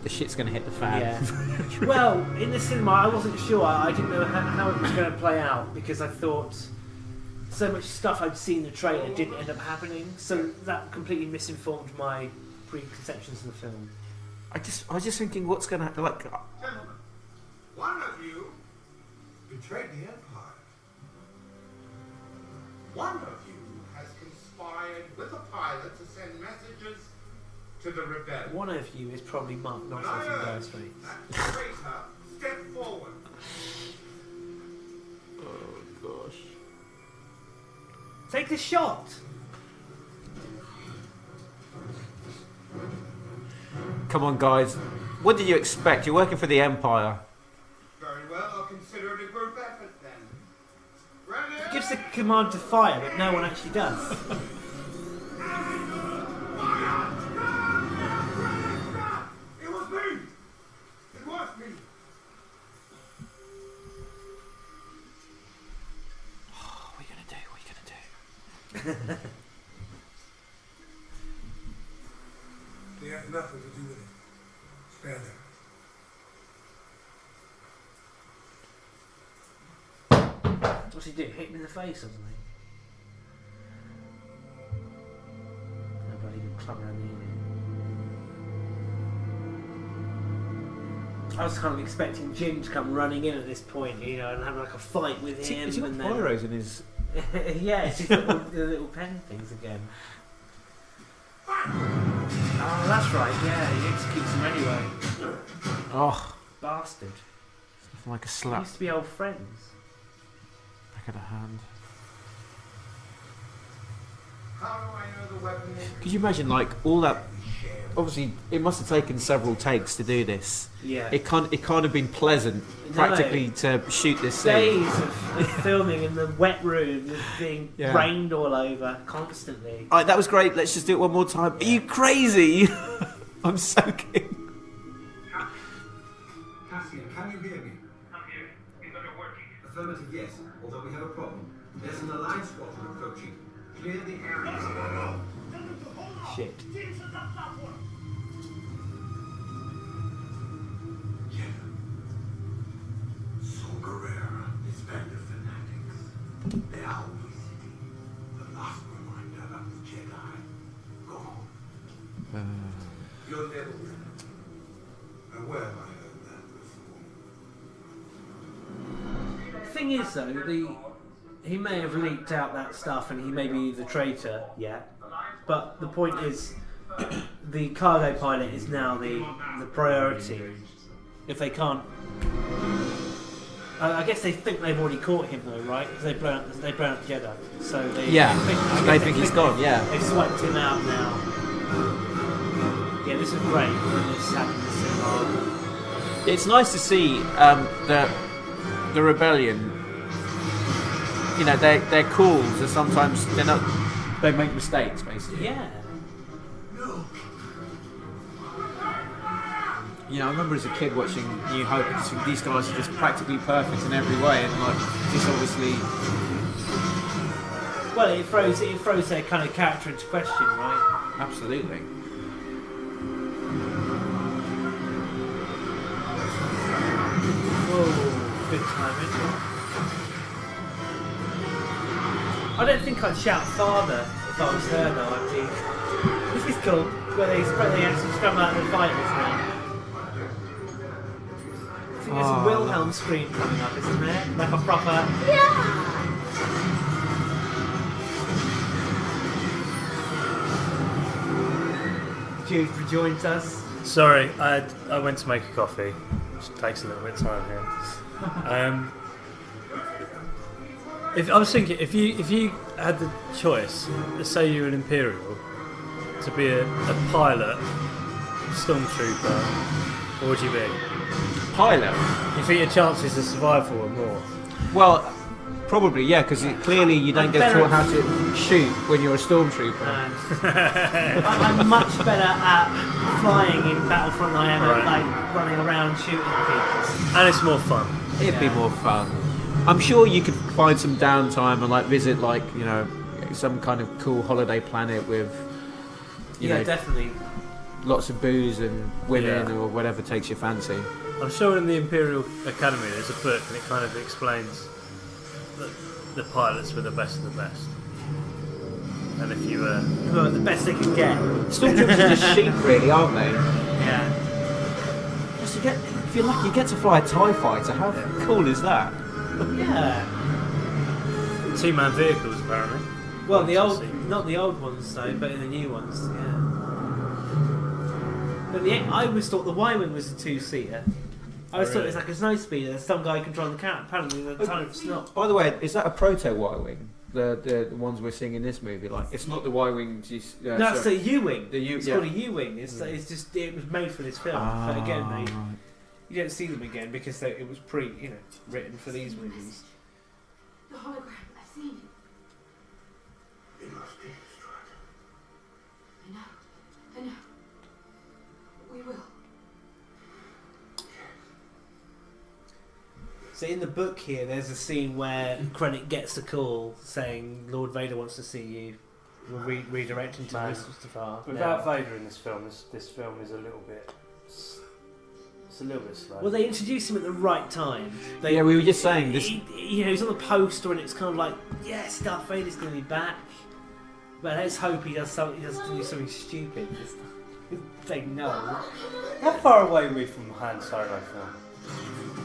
S6: the shit's going to hit the fan.
S5: Yeah. Well, in the cinema, I wasn't sure. I didn't know how it was going to play out because I thought so much stuff I'd seen in the trailer didn't end up happening. So that completely misinformed my preconceptions of the film.
S6: I was just thinking, what's going to happen? Like,
S2: Gentlemen, one of you betrayed the Empire. One of you has conspired with a pilot to send messages to the rebellion.
S5: One of you is probably Mark
S2: When
S5: Knopfler
S2: I
S5: from Dire
S2: urge
S5: Straits.
S2: that traitor step forward.
S6: oh gosh.
S5: Take the shot!
S6: Come on, guys. What did you expect? You're working for the Empire.
S2: Very well, I'll consider it a group effort then. Ready?
S5: He gives the command to fire, but no one actually does.
S2: It was me! It was me!
S6: What are you going to do? What are you going to do?
S2: They have nothing to do with it. Spare them.
S5: What's he do? Hit him in the face or something? Nobody can club around the ear. I was kind of expecting Jim to come running in at this point, you know, and have like a fight with him.
S6: Has he got pyros in his...
S5: yeah, it's just the little pen things again. Oh, that's right, yeah, he executes him anyway.
S6: Oh.
S5: Bastard.
S6: Nothing like a
S5: We
S6: slap
S5: used to be old friends.
S6: back of the hand.
S2: How do I know the weapon is?
S6: Could you imagine, like, all that... Obviously, it must have taken several takes to do this.
S5: Yeah.
S6: It can't have been pleasant, practically, to shoot this scene.
S5: Days of filming in the wet room, just being rained all over constantly.
S6: Alright, that was great. Let's just do it one more time. Are you crazy? I'm soaking.
S8: Cassian, can you hear me?
S3: I'm here. Is that working?
S8: Affirmative, yes. Although we have a problem. There's an alliance squadron approaching. Clear the area.
S5: Shit.
S2: Guerrera, this band of fanatics. They are Holy City. The last reminder of the Jedi. Go home. You're never with them. And where have I heard that before?
S5: The thing is, though, he may have leaked out that stuff and he may be the traitor, but the point is, the cargo pilot is now the priority. If they can't... I guess they think they've already caught him though, right? Because they blown up the Jedi. So they think
S6: he's gone, yeah.
S5: They've swiped him out now. Yeah, this is great when this happens.
S6: It's nice to see the rebellion. You know, their calls are sometimes they make mistakes, basically.
S5: Yeah.
S6: You know, I remember as a kid watching New Hope and just thinking these guys are just practically perfect in every way, and like this obviously.
S5: Well, it throws their kind of character into question, right?
S6: Absolutely.
S5: Whoa, good timing. I don't think I'd shout father if I was her though. I'd be. This is cool. Where they actually scrum out the fight this now. I think there's a Wilhelm scream coming up, isn't there? Like a proper. Yeah! Jude rejoins us.
S7: Sorry, I went to make a coffee, which takes a little bit of time here. If I was thinking, if you had the choice, let's say you're an Imperial, to be a pilot, stormtrooper, what would you be?
S6: Pilot.
S7: You think your chances of survival are more?
S6: Well, probably yeah, because clearly you don't get taught how to shoot when you're a stormtrooper.
S5: I'm much better at flying in Battlefront than I am at like running around shooting people.
S7: And it's more fun.
S6: It'd be more fun. I'm sure you could find some downtime and like visit like, you know, some kind of cool holiday planet with, you know,
S5: definitely
S6: lots of booze and women or whatever takes your fancy.
S7: I'm sure in the Imperial Academy there's a book and it kind of explains that the pilots were the best of the best. And if you were
S5: the best they could get.
S6: Stormtroopers are just sheep really, aren't they?
S5: Yeah.
S6: Just to get, if you're lucky, you get to fly a TIE fighter. How cool is that?
S5: Yeah.
S7: 2-man vehicles apparently.
S5: Well, not the old ones though, but in the new ones, yeah. But I always thought the Y-wing was a 2-seater. I always thought it was like a snowspeeder. Some guy controlling the cat. Apparently, the time it's not.
S6: By the way, is that a proto Y-wing? The ones we're seeing in this movie, like it's not the Y-wing.
S5: No, it's a U-wing.
S6: It's
S5: called a U-wing. It's just it was made for this film. But again, you don't see them again because it was written for these movies.
S10: The hologram, I've seen it.
S2: It must be destroyed.
S10: I know. We will.
S5: So in the book here, there's a scene where Krennic gets a call saying Lord Vader wants to see you. We'll redirect him to Mustafar.
S7: Without Vader in this film, this film is a little bit. It's a little bit slow.
S5: Well, they introduced him at the right time.
S6: We were just saying this.
S5: He's on the poster, and it's kind of like, yes, Darth Vader's going to be back. But let's hope he does do something stupid. They know.
S7: How far away are we from Han Solo film?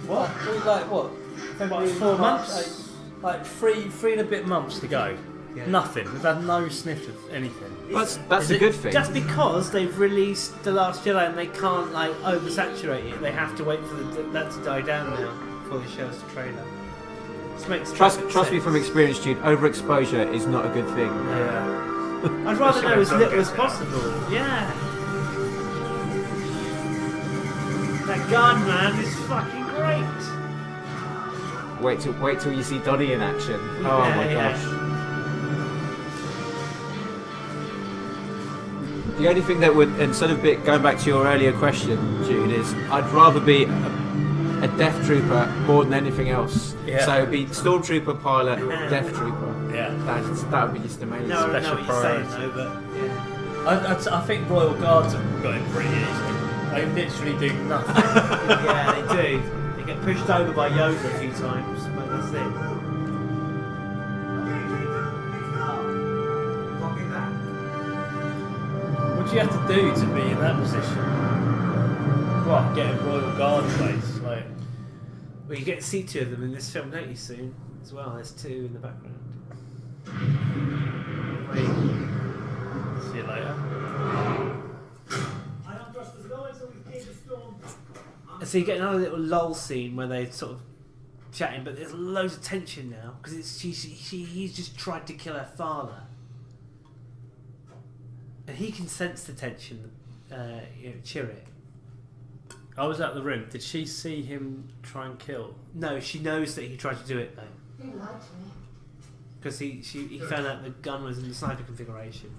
S5: What?
S7: Like what?
S5: Like 4 months?
S7: Like three and a bit months to go. Yeah. Nothing. We've had no sniff of anything.
S6: That's a good thing.
S5: Just because they've released The Last Jedi and they can't like oversaturate it, they have to wait for that to die down now before they show us the trailer.
S6: Trust me from experience, Jude. Overexposure is not a good thing.
S5: Yeah. I'd rather know as little as possible. Yeah. That gun, man, is fucking great.
S6: Wait till you see Donnie in action. Oh my gosh. The only thing that would, instead of going back to your earlier question, Jude, is I'd rather be a Death Trooper more than anything else. Yeah. So it'd be Stormtrooper, pilot, Death Trooper.
S7: Yeah.
S6: That would be just amazing.
S5: No,
S7: special priority.
S5: Saying, though, but,
S7: I think Royal Guards have got it pretty easy. They literally do nothing.
S5: Yeah, they do. They get pushed over by Yoda a few times, but that's it.
S7: What do you have to do to be in that position? What, get a Royal Guard place? Like,
S5: well, you get to see 2 of them in this film, don't you, soon? As well, there's 2 in the background.
S7: See you later.
S5: So you get another little lull scene where they sort of chatting, but there's loads of tension now because he's just tried to kill her father, and he can sense the tension. Chirrut.
S7: I was at the room. Did she see him try and kill?
S5: No, she knows that he tried to do it though.
S10: You lied to me.
S5: Because he found out the gun was in the sniper configuration.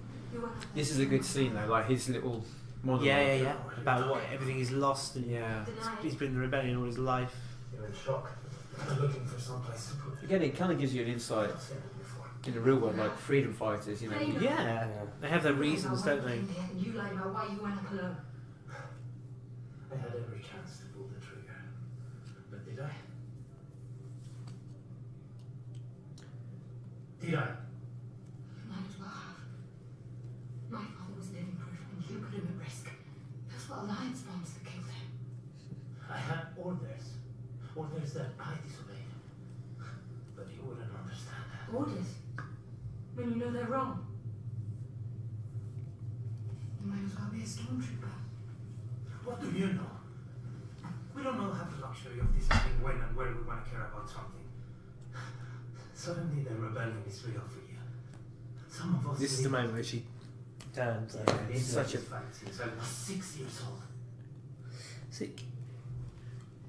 S6: This is a good scene though, like his little monologue.
S5: Yeah. About what everything he's lost and
S6: Yeah.
S5: he's been in the rebellion all his life.
S8: You're in shock. I'm looking for someplace to put it.
S6: Again, it kind of gives you an insight
S8: I've said it before.
S6: in the real world, like freedom fighters, you know.
S5: Yeah, they have their reasons, don't they?
S10: You lied about why you went up alone.
S8: I had every chance to pull the trigger. But did I? Did I?
S10: You might as well have. My father was living proof and you put him at risk. That's what Alliance bombs that killed him.
S8: I had orders. Orders that I disobeyed. But you wouldn't understand that.
S10: Orders. When you know they're wrong. You might as well be a stormtrooper.
S8: What do you know? We don't all have the luxury of deciding when and where we want to care about something. Suddenly the rebellion is real for you. Some of us...
S5: This is the moment where she turns.
S8: It's
S5: Such a
S8: fact since I was 6 years old.
S7: See,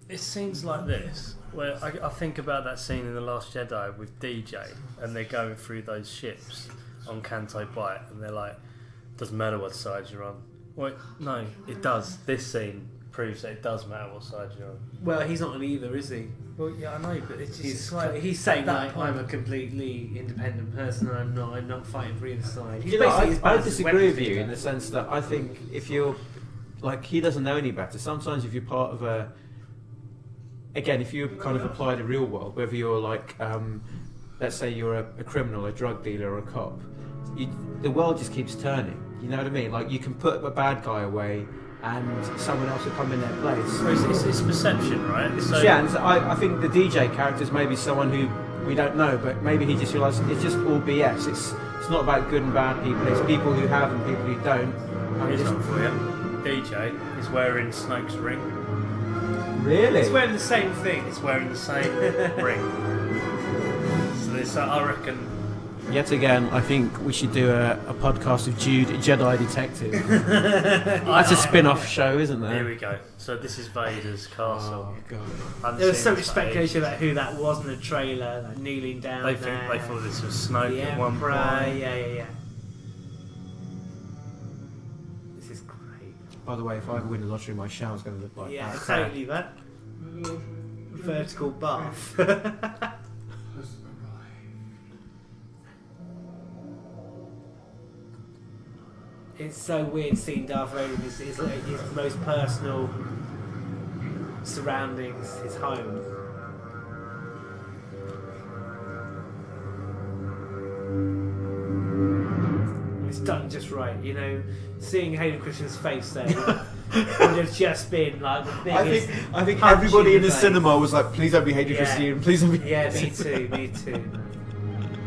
S7: it's scenes like this where I think about that scene in The Last Jedi with DJ and they're going through those ships on Canto Bight and they're like, doesn't matter what side you're on. Well, no, it does. This scene proves that it does matter what side you're on.
S5: Well, he's not on either, is he?
S7: Well, yeah, I know, but it's just
S5: He's,
S7: it's like
S5: he's saying
S7: at that
S5: like
S7: point-
S5: I'm a completely independent person and I'm not fighting for either side. He's
S6: You know,
S5: basically
S6: I
S5: his
S6: disagree with
S5: weapons
S6: you in
S5: leader.
S6: the sense that I think if you're like he doesn't know any better. Sometimes if you're part of a again, if you kind of apply the real world, whether you're like let's say you're a criminal, a drug dealer, or a cop, the world just keeps turning. You know what I mean? Like you can put a bad guy away and someone else will come in their place.
S7: So it's perception, right? So
S6: Yeah, and I think the DJ character is maybe someone who we don't know, but maybe he just realised it's just all BS. It's not about good and bad people. It's people who have and people who don't.
S7: here's one for you. DJ is wearing Snoke's ring.
S6: Really?
S5: He's wearing the same thing.
S7: It's wearing the same ring. So this, I reckon.
S6: Yet again, I think we should do a podcast of Jude, Jedi Detective. That's a spin-off show, isn't there?
S7: Here we go. So this is Vader's castle.
S6: Oh, God.
S5: There was so
S7: Unseen
S5: much
S7: for
S5: speculation
S7: ages.
S5: about who that was in the trailer, like kneeling down
S7: They
S5: there.
S7: think they thought this was Snoke
S5: the
S7: at one
S5: Emperor,
S7: point.
S5: yeah. This is great.
S6: By the way, if I ever win the lottery, my shower's going to look like
S5: Yeah,
S6: that.
S5: totally, that. Vertical bath. It's so weird seeing Darth Vader in his most personal surroundings, his home. It's done just right, you know. Seeing Hayden Christensen's face there would have just been like the biggest.
S11: I think
S5: punch
S11: everybody in the
S5: face.
S11: cinema was like, "Please don't be Hayden
S5: Yeah.
S11: Christensen. Please don't be."
S5: Yeah, me too.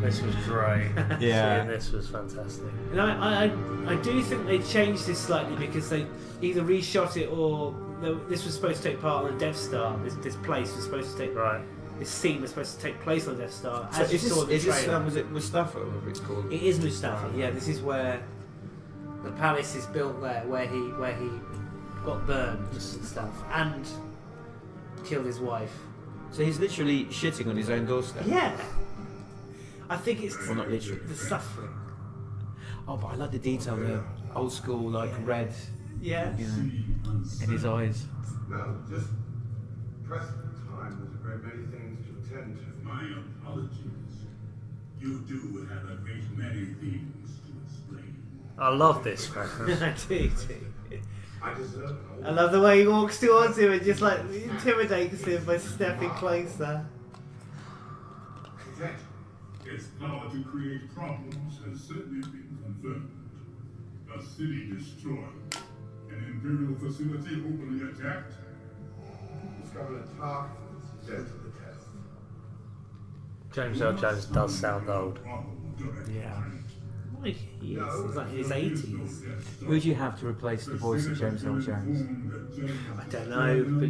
S7: This was great.
S6: Yeah.
S7: Seeing this was fantastic.
S5: And I do think they changed this slightly because they either reshot it or this was supposed to take part on the Death Star. This place was supposed to take
S7: Right.
S5: This scene was supposed to take place on the Death Star.
S6: So
S5: As you saw in the
S6: is this
S5: trailer.
S6: was it Mustafa, or whatever it's called?
S5: It is Mustafa. Yeah, this is where the palace is built there, where he got burned and stuff, and killed his wife.
S6: So he's literally shitting on his own doorstep.
S5: Yeah, I think it's
S6: Well, not literally.
S5: the suffering.
S6: Oh, but I like the detail, the old school, like red,
S5: Yeah.
S6: you know, in his eyes.
S2: No, just press the time. There's a great many things to attend to.
S12: My apologies. You do have a great many things to explain.
S7: I love this
S5: I
S7: reference.
S5: do.
S2: I deserve it.
S5: I love the way he walks towards him and just like intimidates him by stepping closer.
S2: Exactly.
S12: Its power to create problems has certainly been confirmed. A city destroyed. An Imperial facility openly attacked.
S2: Discovered a target that's dead to the test.
S7: James L. Jones does sound old.
S6: Yeah.
S5: Like he is. He's like in his 80s.
S6: Who would you have to replace the voice of James Earl Jones?
S5: I don't know,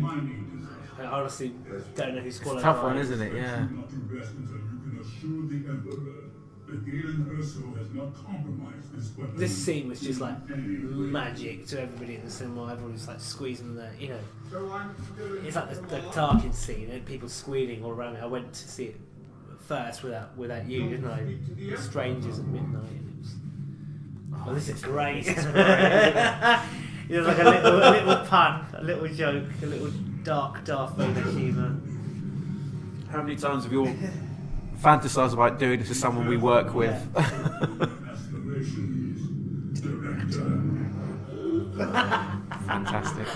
S5: but I honestly don't know who's
S6: It's a
S5: qualified.
S6: tough one, isn't it? Yeah.
S12: Not to rest until you can assure the Emperor that Galen Erso has not compromised this weapon.
S5: This scene was just like magic to everybody in the cinema. Everyone was like squeezing the, you know.
S2: So I'm doing
S5: It's like the Tarkin scene and people squealing all around me. I went to see it first without you, didn't I? Strangers at midnight. And it was, oh, this is great.
S7: This is great, isn't it?
S5: It was like a little pun, a little joke, a little dark Darth Vader humour.
S6: How many times have you all fantasised about doing this to someone we work with?
S12: Aspirations, director.
S6: Fantastic.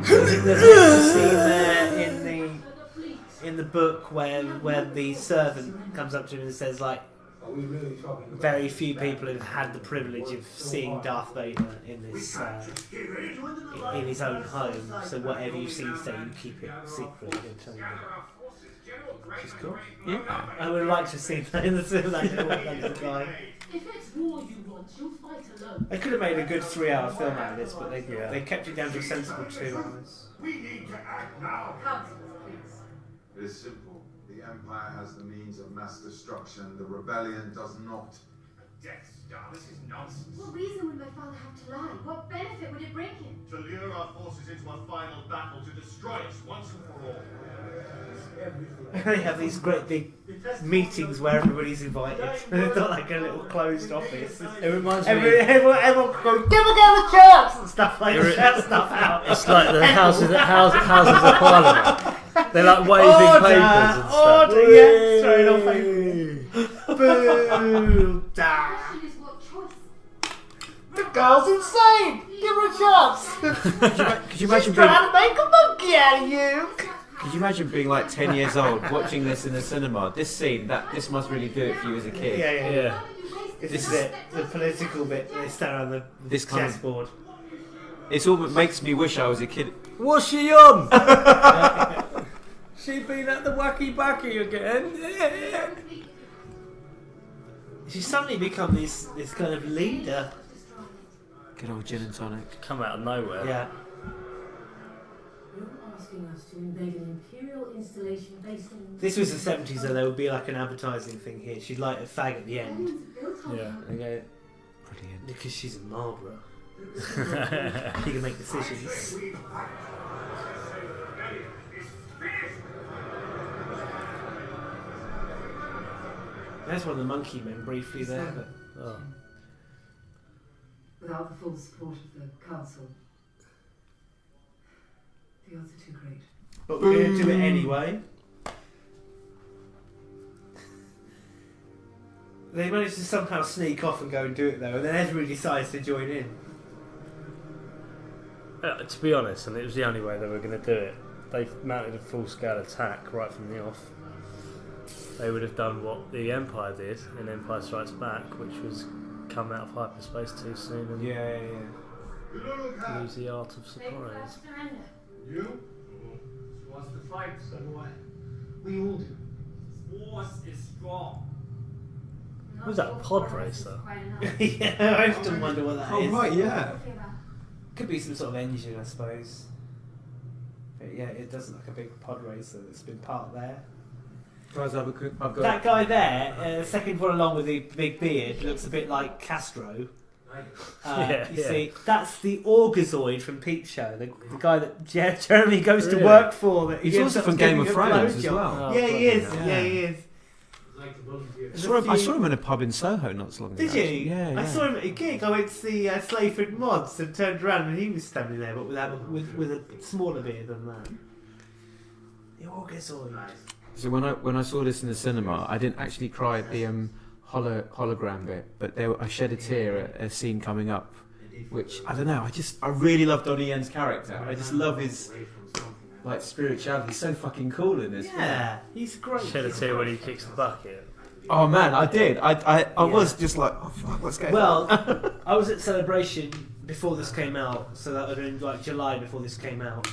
S5: There's a scene there in the book where the servant comes up to him and says like, very few people have had the privilege of seeing Darth Vader in his in his own home. So whatever you see today, you keep it secret until you. Which is cool.
S6: Yeah.
S5: I would like to have seen that in the film. That little guy.
S10: If it's war you want, you'll fight alone.
S5: They could have made a good 3-hour film out of this, but they kept it down to a sensible 2 hours.
S2: We need to act now.
S9: Councillors, please.
S11: It is simple. The Empire has the means of mass destruction. The rebellion does not.
S3: Death Star, this is nonsense.
S10: What reason would my father have to lie? What benefit would it bring him?
S3: To lure our forces into a final battle to destroy us once and for all.
S5: They have these great big meetings where everybody's invited. It's not like a little closed office.
S7: It reminds me.
S5: Everyone can go, give a girl a chance and stuff like that. Shout stuff out.
S7: It's like the houses of Parliament. They're like waving papers and stuff.
S5: Order, yeah, throwing off papers. Boo! Da.
S10: Question is what choice?
S5: The girl's insane. Give her a chance.
S6: Could you imagine
S5: She's trying to make a monkey out of you.
S6: Could you imagine being like 10 years old, watching this in the cinema? This scene, this must really do it for you as a kid.
S5: Yeah. This is it. The political bit. They stand on the chessboard.
S6: It's all that makes me wish I was a kid.
S7: What's she on? She been at the wacky backy again.
S5: She's suddenly become this kind of leader.
S6: Good old gin and tonic.
S7: Come out of nowhere.
S5: Yeah.
S10: You're asking us to invade an imperial installation based on.
S5: This was the 70s, so there would be like an advertising thing here. She'd light a fag at the end.
S7: Yeah.
S5: And go,
S6: Brilliant.
S5: because she's a Marlborough. She can make decisions. There's one of the monkey men briefly there. But,
S9: Without the full support of the council, the odds are too great.
S5: but we're going to do it anyway. They managed to somehow sneak off and go and do it though, and then everybody decides to join in.
S7: To be honest, and it was the only way they were going to do it. They mounted a full-scale attack right from the off. They would have done what the Empire did in Empire Strikes Back, which was come out of hyperspace too soon and lose the art of surprise.
S3: You? She wants to fight, so do I. We all do. Force is strong.
S7: What was that, a pod racer?
S5: Yeah, I often wonder what that is.
S6: Oh, right, yeah.
S5: Could be some sort of engine, I suppose. But yeah, it does look like a big pod racer that's been parked there.
S6: Guys, I've got
S5: That guy there, second one along with the big beard, looks a bit like Castro. You see, that's the Orgazoid from Peep Show, the guy that Jeremy goes to work for. That
S6: He's also from Game of Thrones as well.
S5: Yeah, he is. Yeah, he is.
S6: I saw him in a pub in Soho not so long ago.
S5: Did you?
S6: Yeah.
S5: I saw him at a gig. I went to see Slayford Mods and turned around and he was standing there, but with a smaller beard than that. The Orgazoid.
S6: So when I saw this in the cinema, I didn't actually cry at the hologram bit, but I shed a tear at a scene coming up, which I don't know. I really love Donnie Yen's character. I just love his like spirituality. He's so fucking cool in this.
S5: Yeah, he's great.
S7: Shed a tear when he kicks the bucket.
S6: Oh man, I did. I was just like, oh fuck, what's going on?
S5: Well, I was at Celebration before this came out, so that would have been like July before this came out.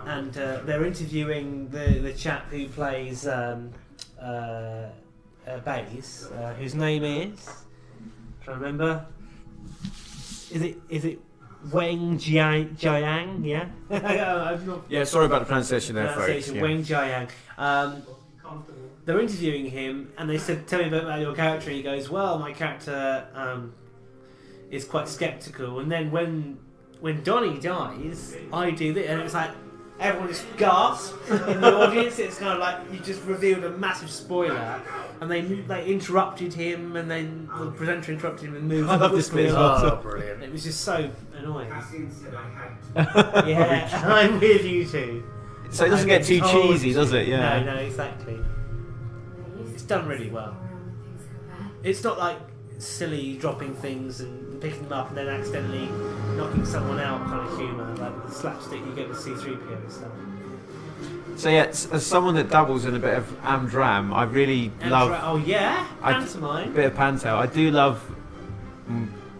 S5: And they're interviewing the chap who plays Baze, whose name is, trying to remember, is it Wang Jiang? Yeah.
S6: Yeah, sorry about the pronunciation there, folks. Yeah.
S5: Wang Jiang. They're interviewing him, and they said, "Tell me about your character." And he goes, "Well, my character is quite skeptical." And then when Donnie dies, I do this, and it's like, everyone just gasped in the audience. It's kind of like you just revealed a massive spoiler, and they interrupted him, and then the presenter interrupted him and moved.
S6: I love this bit as well.
S7: Oh, brilliant.
S5: It was just so annoying.
S8: Hassan said I had.
S5: Yeah, I'm with you too.
S6: So it doesn't get too cheesy, does it? Yeah.
S5: No, exactly. It's done really well. It's not like silly dropping things and picking them up and then accidentally knocking someone out kind of humour, like the slapstick you get with C-3PO and stuff.
S6: So yeah, as someone that dabbles in a bit of Amdram, I really love.
S5: Oh yeah, pantomime.
S6: A bit of panto. I do love.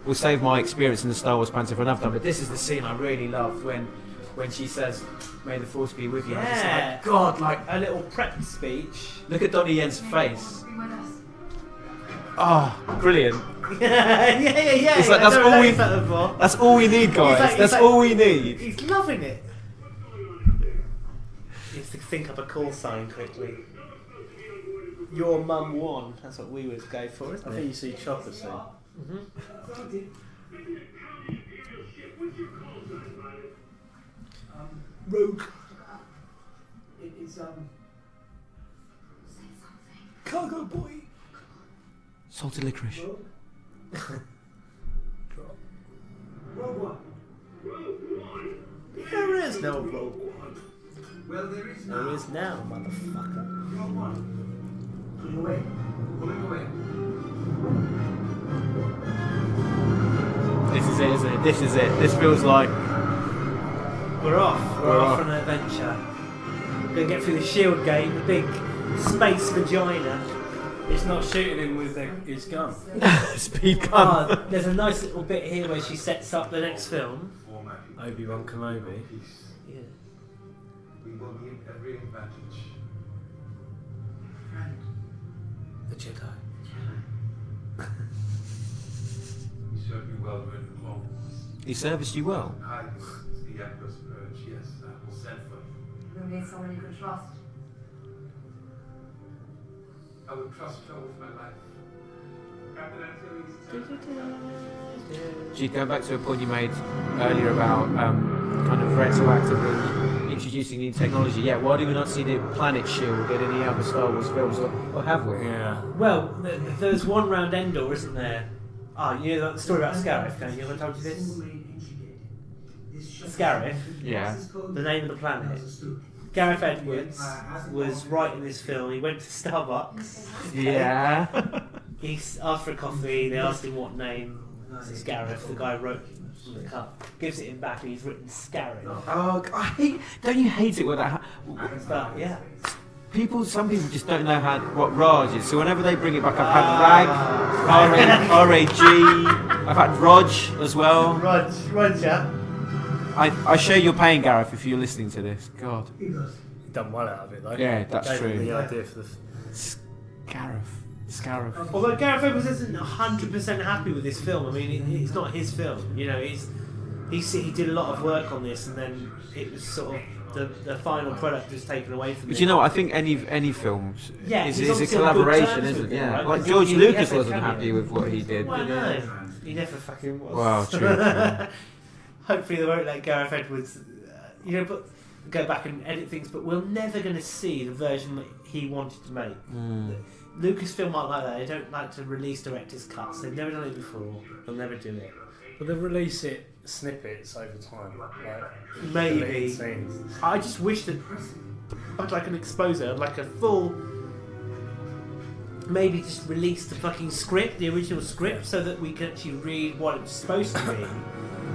S6: We'll save my experience in the Star Wars panto for another time. But this is the scene I really loved when she says, "May the Force be with you." I'm just like, God, like
S5: a little prep speech.
S6: Look at Donnie Yen's face. Oh, brilliant.
S5: yeah.
S6: It's like, that's all we need, guys. That's all we need.
S5: He's loving it. He has to think up a call sign quickly. Your mum won. That's what we would go for, isn't it?
S7: I think you see Chopper soon.
S3: Rogue. It's cargo boy.
S6: Salted licorice.
S8: Rogue One.
S5: There is no Rogue One.
S8: Well, there is now.
S5: There is now, motherfucker.
S8: Rogue One. Pulling away. Pulling away.
S6: This is it, isn't it? This is it. This feels like
S5: we're off. We're off on an adventure. We're gonna get through the shield gate, the big space vagina.
S7: It's not shooting him with his gun.
S6: Speed gun.
S5: There's a nice little bit here where she sets up the next film.
S7: Obi-Wan Kenobi.
S5: Yeah.
S8: We will give every advantage.
S5: The Jedi.
S8: We serve you well during the Clone Wars.
S6: He serviced you well.
S8: I was the Emperor's purge, yes. I will send for you.
S9: You need someone you can trust.
S8: I would trust her with my life. Captain
S6: Jude, going back to a point you made earlier about kind of retroactively introducing new technology. Yeah, why do we not see the planet shield in any other Star Wars films, or have we?
S7: Yeah.
S5: Well, there's one round Endor, isn't there? You know the story about Scarif, don't you? Have I told you this? Scarif?
S6: Yeah.
S5: The name of the planet. Gareth Edwards was writing this film. He went to Starbucks.
S6: Yeah.
S5: He asked for a coffee. They asked him what name. It's Gareth. The guy wrote the cup. Gives it him back, and he's written Scarif.
S6: Oh, don't you hate it when that?
S5: But yeah.
S6: Some people just don't know what Raj is. So whenever they bring it back, I've had Rag, R-A-G. I've had Raj as well.
S5: Roger.
S6: I share your pain, Gareth, if you're listening to this. God.
S7: You've done well out of it, though.
S6: Yeah, that's
S7: Gave
S6: true.
S7: him the idea for the
S6: Scarif.
S5: Although Gareth Edwards isn't 100% happy with this film. I mean, it's not his film. You know, he did a lot of work on this, and then it was sort of the final product was taken away from him.
S6: But you know what? I think any films is a collaboration, isn't it? Yeah.
S5: Right?
S6: Like George Lucas wasn't happy with what he did.
S5: Well, no, he never fucking was.
S6: Well, true.
S5: Hopefully they won't let Gareth Edwards, but go back and edit things. But we're never going to see the version that he wanted to make. Lucasfilm aren't like that. They don't like to release director's cuts. They've never done it before. They'll never do it.
S7: But they release it snippets over time. Like
S5: Maybe.
S7: Scenes.
S5: I just wish that I'd like an exposure, like a full. Maybe just release the fucking script, the original script, so that we can actually read what it's supposed to be.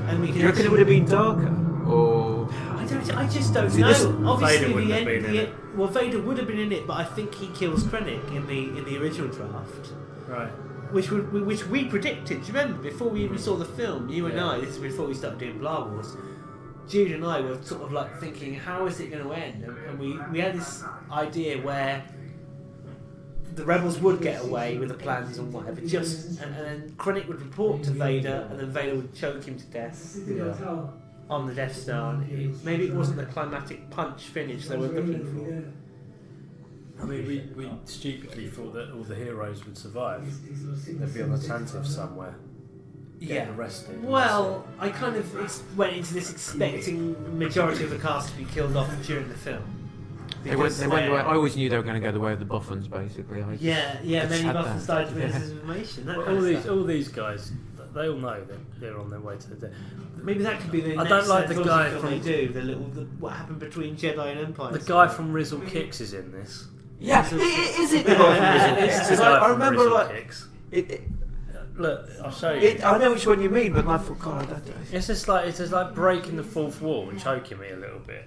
S5: And we can.
S6: Do you reckon it would have been darker? Or
S5: I just don't
S6: See,
S5: know.
S6: this-
S5: Obviously,
S7: Vader wouldn't
S5: the
S7: have been in
S5: end.
S7: it.
S5: Well, Vader would have been in it, but I think he kills Krennic in the original draft,
S7: Right.
S5: which we predicted. Do you remember before we even saw the film? You and I. This is before we started doing Blah Wars. Jude and I were sort of like thinking, how is it going to end? And we had this idea where the rebels would get away with the plans and whatever, and then Krennic would report to Vader, and then Vader would choke him to death on the Death Star. And maybe it wasn't the climatic punch finish they were looking for.
S7: I mean, we stupidly thought that all the heroes would survive. They'd be on the Tantive somewhere. getting arrested.
S5: Well, I kind of went into this expecting majority of the cast to be killed off during the film.
S6: They went the way, I always knew they were going to go the way of the Boffins, basically.
S5: Many Boffins died of misinformation.
S7: All these guys, they all know that they're on their way to the death.
S5: Maybe that could be the.
S7: I don't like the guy
S5: from
S7: from
S5: what happened between Jedi and Empire.
S7: The guy from Rizzle Kicks is in this.
S6: Yeah, is it the guy from Rizzle Kicks?
S7: I
S6: remember
S7: Look, I'll show you.
S6: I know which one you mean, but I thought, God,
S7: it's just like breaking the fourth wall and choking me a little bit.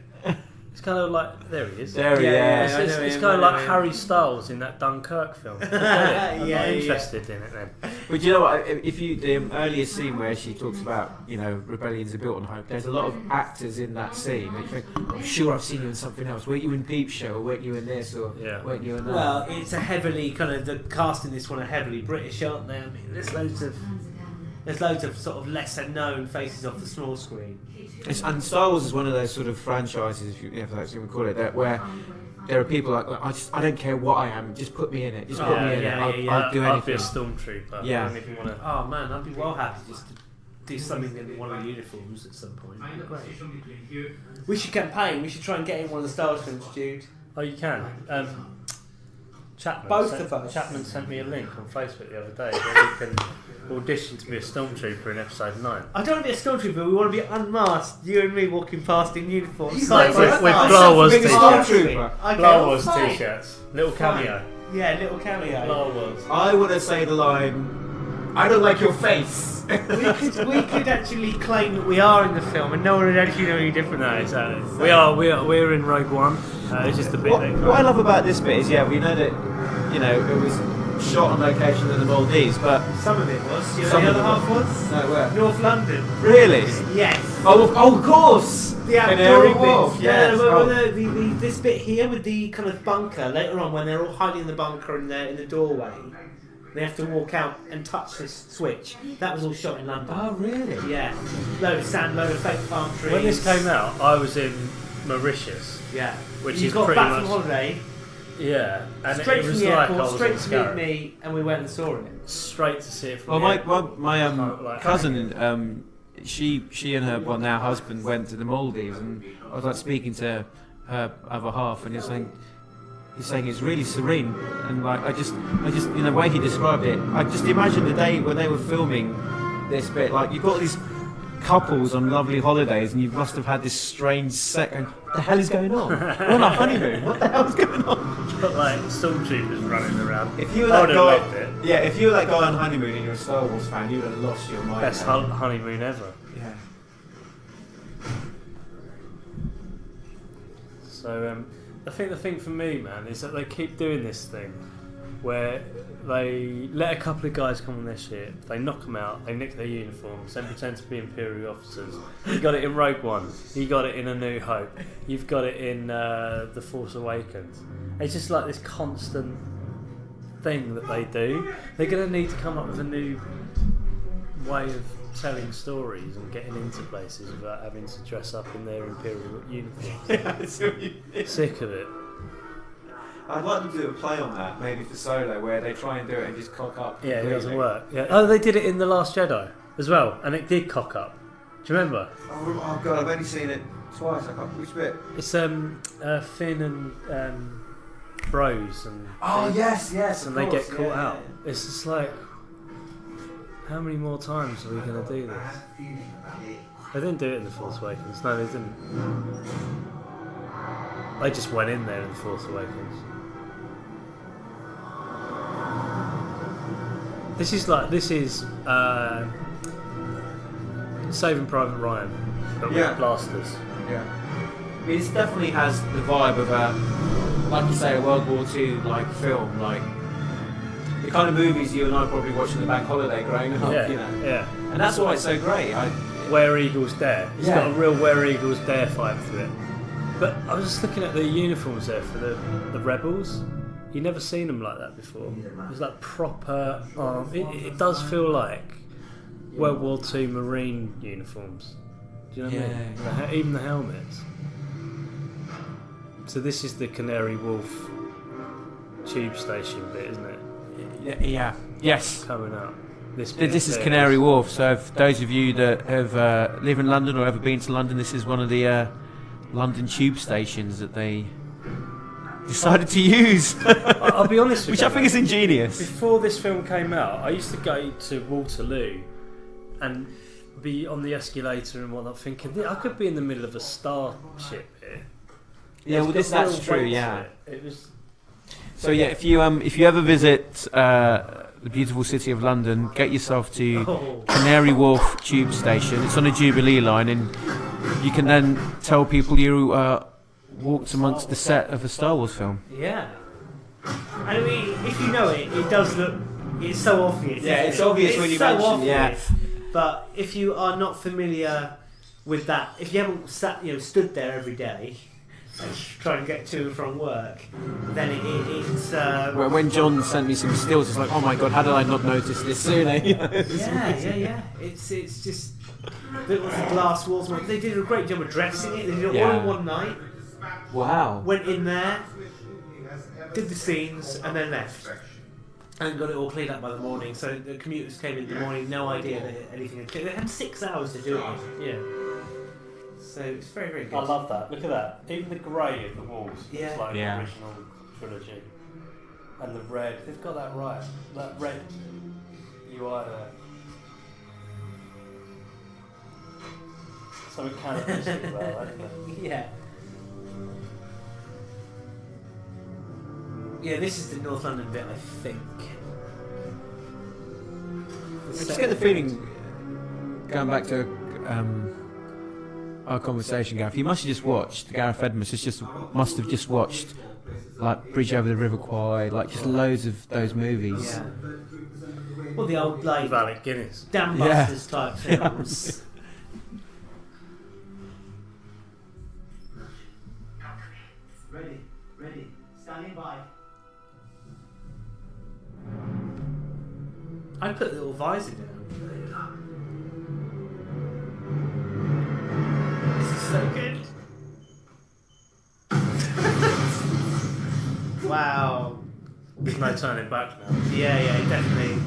S7: It's kind of like there he is.
S6: There he is.
S7: It's kind of like Harry Styles in that Dunkirk film. I'm not interested in it then.
S6: But you know what? If you the earlier scene where she talks about rebellions are built on hope, there's a lot of actors in that scene that you think, I'm sure I've seen you in something else. Weren't you in Peep Show? Or weren't you in this? Or weren't you in that?
S5: Well, it's a heavily the cast in this one are heavily British, aren't they? I mean, there's loads of sort of lesser known faces off the small screen.
S6: And Star Wars is one of those sort of franchises, if that's what we call it, that where there are people like, I don't care what I am, just put me in it. I'll do anything.
S7: I'd be a stormtrooper.
S6: Yeah.
S7: I don't even want to.
S5: Oh man, I'd be well happy just to do something in one of the uniforms at some point. Great. We should campaign. We should try and get in one of the Star Wars films, Jude.
S7: Oh, you can. Chapman sent me a link on Facebook the other day where you can audition to be a stormtrooper in episode 9.
S5: I don't want to be a stormtrooper. We want to be unmasked. You and me walking past in uniforms.
S7: With Star Wars t-shirts. Little cameo.
S5: Yeah, little cameo.
S7: Star Wars.
S6: I want to say the line, I don't like your face.
S5: we could actually claim that we are in the film and no one would actually know any different.
S7: No, exactly. We're in Rogue One. It's just a bit.
S6: What I love about this bit is, we know that it was shot on location in the Maldives, but
S5: some of it was. The other half was.
S6: No, where?
S5: North London.
S6: Really?
S5: Yes.
S6: Oh, of course.
S5: The outdoor bit.
S6: Yes.
S5: This bit here with the kind of bunker later on when they're all hiding in the bunker in the doorway. They have to walk out and touch this switch. That was all shot in London.
S6: Oh, really?
S5: Yeah. Load of sand, load of fake palm trees.
S7: When this came out, I was in Mauritius.
S5: Yeah.
S7: Which
S5: you
S7: is
S5: got
S7: pretty
S5: back
S7: much
S5: from holiday.
S7: Yeah. And
S5: straight
S7: it
S5: from
S7: was
S5: the
S7: like
S5: airport,
S7: I was
S5: straight
S7: on
S5: to
S7: Scarab.
S5: meet me, and we went and saw it.
S7: Straight to see it from
S6: my
S7: like,
S6: cousin, she and her now husband went to the Maldives, and I was like speaking to her other half, and he's saying it's really serene, and like I just the way he described it, I just imagine the day when they were filming this bit, like you've got these couples on lovely holidays, and you must have had this strange second. What the hell is going on? We're on a honeymoon. What the hell is going on?
S7: You've got like stormtroopers running around.
S6: If you were that guy, if you were that guy on honeymoon and you're a Star Wars fan, you would have lost your mind.
S7: Best honeymoon ever.
S6: Yeah.
S7: So I think the thing for me, man, is that they keep doing this thing where they let a couple of guys come on their ship, they knock them out, they nick their uniforms, then pretend to be Imperial officers. You got it in Rogue One, you got it in A New Hope, you've got it in The Force Awakens. It's just like this constant thing that they do. They're going to need to come up with a new way of telling stories and getting into places without having to dress up in their Imperial uniforms. Sick of it.
S6: I'd like them to do a play on that, maybe for Solo, where they try and do it and just cock up.
S7: Yeah, it doesn't work. Yeah. Oh, they did it in The Last Jedi as well, and it did cock up. Do you remember?
S6: Oh god, I've only seen it twice. I can't. Which bit?
S7: It's Finn and Rose and.
S6: Oh yes,
S7: and they get caught out. Yeah. It's just like, how many more times are we going to do this? They didn't do it in The Force Awakens. No, they didn't. They just went in there in The Force Awakens. This is Saving Private Ryan, but with blasters.
S6: Yeah. It definitely has the vibe of like you say, a World War II like film, like the kind of movies you and I probably watched in the bank holiday growing up.
S7: Yeah.
S6: And that's why it's so great.
S7: Where Eagles Dare. It's got a real Where Eagles Dare vibe to it. But I was just looking at the uniforms there for the rebels. You've never seen them like that before. It's like proper. It does feel like World War II Marine uniforms. Do you know what I mean? Even the helmets. So this is the Canary Wharf tube station bit, isn't it?
S6: Yeah. Yes.
S7: Coming up. This
S6: is Canary Wharf. So, if those of you that have live in London or ever been to London, this is one of the London tube stations that they decided to use.
S7: I'll be honest with
S6: which
S7: you,
S6: I think is ingenious.
S7: Before this film came out, I used to go to Waterloo and be on the escalator and whatnot, thinking I could be in the middle of a starship here.
S6: Yeah, well, that's true. Yeah.
S7: It was.
S6: So yeah, if you ever visit the beautiful city of London, get yourself to Canary Wharf tube station. It's on a Jubilee line, and you can then tell people you walked amongst the set of a Star Wars film.
S5: Yeah. I mean, if you know it, it does look. It's so obvious.
S6: Yeah, it's obvious when you mention.
S5: Obvious.
S6: Yeah.
S5: But if you are not familiar with that, if you haven't stood there every day and trying to get to and from work, then it's.
S6: Well, when John sent me some stills, it's like, oh my god, how did I not notice this sooner?
S5: Yeah. It's just little glass walls. They did a great job of dressing it. They did it all in one night.
S6: Wow.
S5: Went in there, did the scenes, and then left. And got it all cleaned up by the morning. So the commuters came in the morning, no idea that anything had cleared. They had 6 hours to do it.
S7: Yeah.
S5: So it's very, very good.
S7: I love that. Look at that. Even the grey of the walls.
S5: Yeah.
S7: It's like the original trilogy. And the red. They've got that right. That red UI there. Something characteristic about that, isn't it?
S5: Yeah. Yeah, this is the North London bit, I think.
S6: I just get the feeling, going back to our conversation, Gareth, you must have just watched, Gareth Edwards must have just watched, like, Bridge Over the River Kwai, like, just loads of those movies.
S5: Yeah. Well, the old, like,
S7: Alec Guinness.
S5: Dam Busters type films. Ready. Standing by. I put the little visor down. This is so good. Wow.
S7: There's no turning back now.
S5: Yeah, definitely.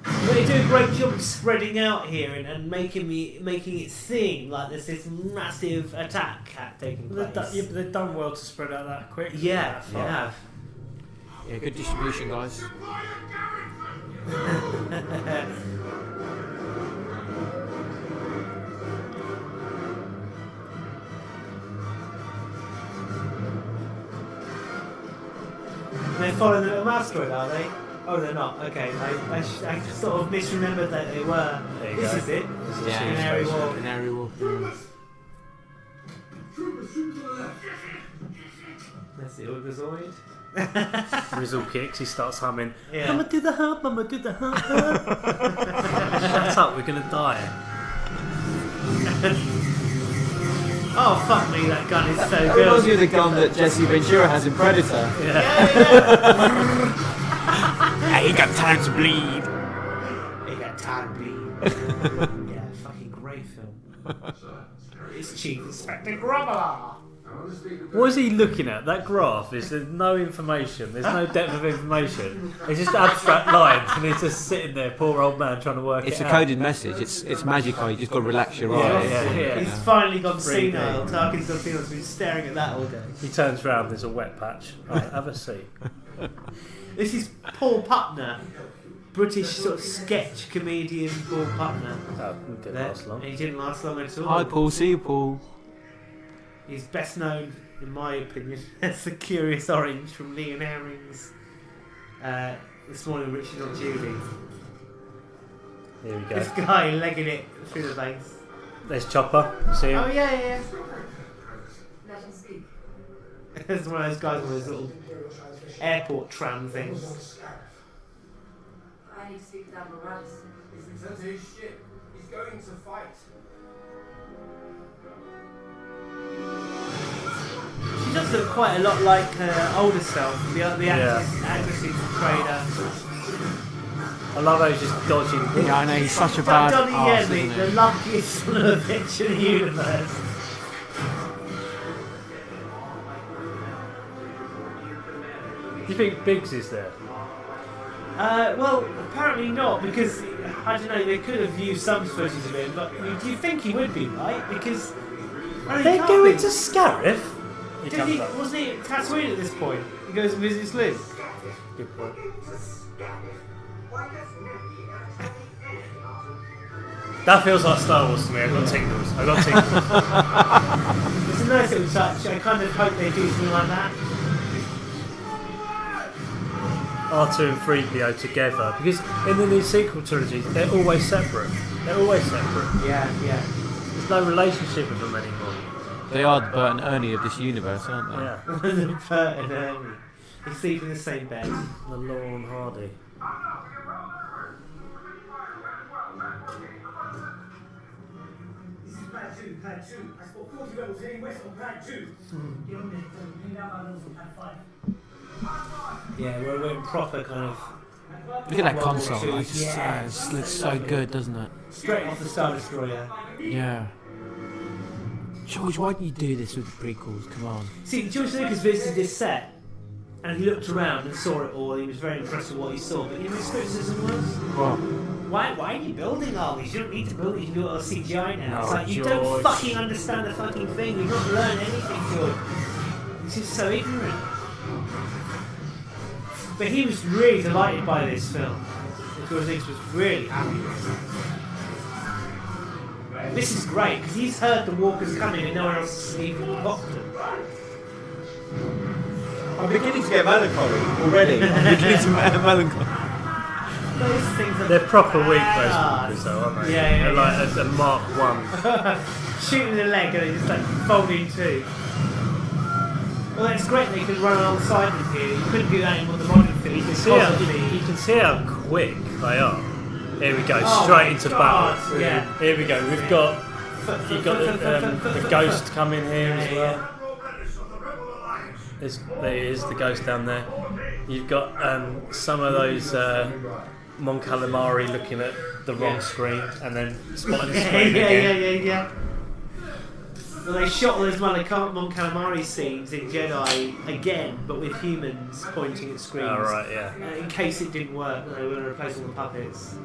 S5: But they do a great job of spreading out here and making it seem like there's this massive attack taking place.
S7: They've done well to spread out that quick.
S5: Yeah, they have.
S6: Yeah, good distribution, guys.
S5: They're following the little masquerade, are they? Oh, they're not. Okay, I sort of misremembered that they were. This is it. This is Canary Wharf.
S6: Canary Wharf.
S5: That's the Orgazoid.
S7: Rizzle kicks, he starts humming.
S5: Yeah.
S7: I'ma do the hump, I'ma do the hump. Shut up, we're gonna die.
S5: Oh, fuck me, that gun is so
S6: That
S5: good.
S6: reminds me of the gun that Jesse Ventura has in Predator.
S5: Yeah.
S6: He got time to bleed.
S5: He got time to bleed. Yeah, fucking great film. It's Chief Inspector Grubber.
S7: What is he looking at? That graph there's no information. There's no depth of information. It's just abstract lines, and he's just sitting there, poor old man, trying to work
S6: It's
S7: it
S6: a
S7: out.
S6: coded message. It's magical. You just got to relax your eyes.
S7: Yeah.
S5: He's finally gone senile. Tarkin's gone senile. He's been staring at that all day.
S7: He turns round. There's a wet patch. Right, have a seat.
S5: This is Paul Putner, British sort of sketch comedian Paul Putner.
S7: Oh, didn't last long.
S5: He didn't last long at all.
S6: Hi, Paul. See you, Paul.
S5: He's best known, in my opinion, as the Curious Orange from Leon Herring's This Morning Richard or Judy.
S7: Here we go.
S5: This guy legging it through the base.
S7: There's Chopper. See him?
S5: Oh yeah.
S9: Let him speak.
S5: It's one of those guys with those little airport tram things.
S9: I need to speak with Admiral Radisson.
S3: He's returned to his ship. He's going to fight.
S5: She does look quite a lot like her older self, the actress who portrayed her.
S7: I love how he's just dodging.
S6: Yeah, I know, he's such a bad
S5: Donnie
S6: arse,
S5: Yen,
S6: isn't
S5: the
S6: he?
S5: luckiest son of a bitch in the universe.
S7: Do you think Biggs is there?
S5: Well, apparently not, because I don't know. They could have used some footage of him, but do you think he would be right? Because
S7: They go into Scarif.
S5: Wasn't he Tatooine at this point? He goes and visits Luke.
S7: Good point. That feels like Star Wars to me. I got tingles.
S5: It's a nice little touch. I kind of hope they do something like that.
S7: R2 and 3PO together, because in the new sequel trilogies they're always separate.
S5: Yeah.
S7: There's no relationship with them anymore.
S6: They are the Bert and Ernie of this universe, aren't they?
S7: Yeah.
S5: The Bert and Ernie. They sleep in the same bed.
S7: The Laurel and Hardy.
S8: This is Pad 2. I spot 40 rebels heading west on Pad 2. You're on there, bring down my rebels on Pad 5.
S5: Yeah, we're in proper kind of.
S6: Look at that
S5: World War
S6: console.
S5: II.
S6: It just looks so good, doesn't it?
S5: Straight off the Star Destroyer.
S6: Yeah. George, why didn't you do this with the prequels? Come on.
S5: See, George Lucas visited this set, and he looked around and saw it all. He was very impressed with what he saw. But you know, his criticism was,
S6: What?
S5: why are you building all these? You don't need to build it. You can do it on CGI now. It's
S7: No,
S5: like you
S7: George.
S5: don't fucking understand the fucking thing. You've not learned anything, George. It's just so ignorant. But he was really delighted by this film. George Lucas was really happy with it. This is great because he's heard the walkers coming and no one else has even clocked them.
S4: I'm beginning to get melancholy already. I'm beginning to get melancholy.
S5: Those things are
S7: They're proper weak, those
S5: bad.
S7: walkers, though, aren't they?
S5: Yeah,
S7: They're like a Mark 1.
S5: Shooting the leg and it's like folding in two. Well, it's great they can run alongside them here. You couldn't do that in the modern film.
S7: You can see how quick they are. Here we go,
S5: Oh
S7: straight into
S5: God,
S7: battle.
S5: yeah.
S7: Here we go. You've got the ghost coming here as well. There is the ghost down there. You've got some of those Mon Calamari looking at the wrong screen and then spotting the screen again.
S5: Yeah. Well, they shot those Mon Calamari scenes in Jedi again, but with humans pointing at screens.
S7: Oh, right, yeah.
S5: In case it didn't work, they were going to replace all the puppets.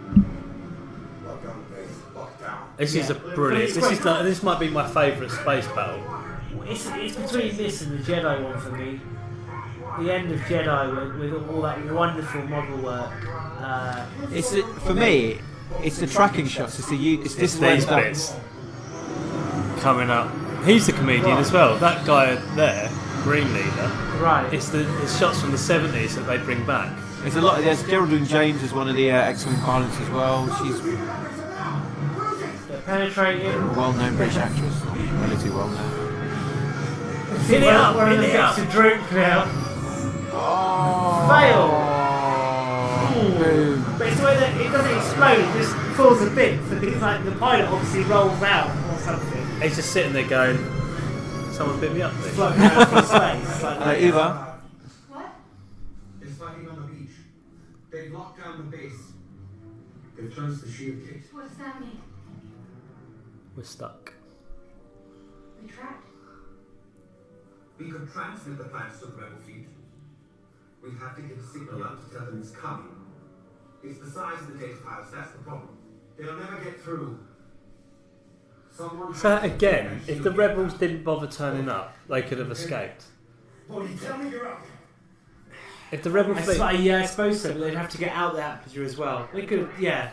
S7: This is a brilliant. This might be my favourite space battle.
S5: It's between this and the Jedi one for me. The end of Jedi with all that wonderful model work.
S6: For me, it's the tracking shots. It's
S7: It's
S6: this
S7: these bits coming up. He's the comedian as well. That guy there, Green Leader.
S5: Right.
S7: It's shots from the 70s that they bring back.
S6: There's a lot. There's Geraldine James as one of the X-Wing pilots as well. She's
S5: penetrating.
S6: a well-known British actress, relatively well-known.
S5: Hit it up! One of them gets to drink now. Fail!
S6: Boom.
S5: But it's the way that it doesn't explode, it just falls a bit. So it's like the pilot obviously rolls out or something.
S7: He's just sitting there going, someone pick me up, please.
S5: Floating out from space. Like
S6: Eva.
S10: What?
S2: They're fighting on the beach. They've locked down the base. They've closed the shield gate.
S10: What does that mean?
S7: We're stuck.
S10: We trapped?
S2: We could transmit the plans to the rebel fleet. We have to get a signal out to tell them it's coming. It's the size of the data files, that's the problem. They'll never get through. Someone
S7: So again, if the rebels didn't bother turning up, they could have escaped.
S8: Bonnie, tell me you're up.
S7: If the rebel fleet,
S5: I suppose so, but they'd have to get out the aperture as well. They could, yeah.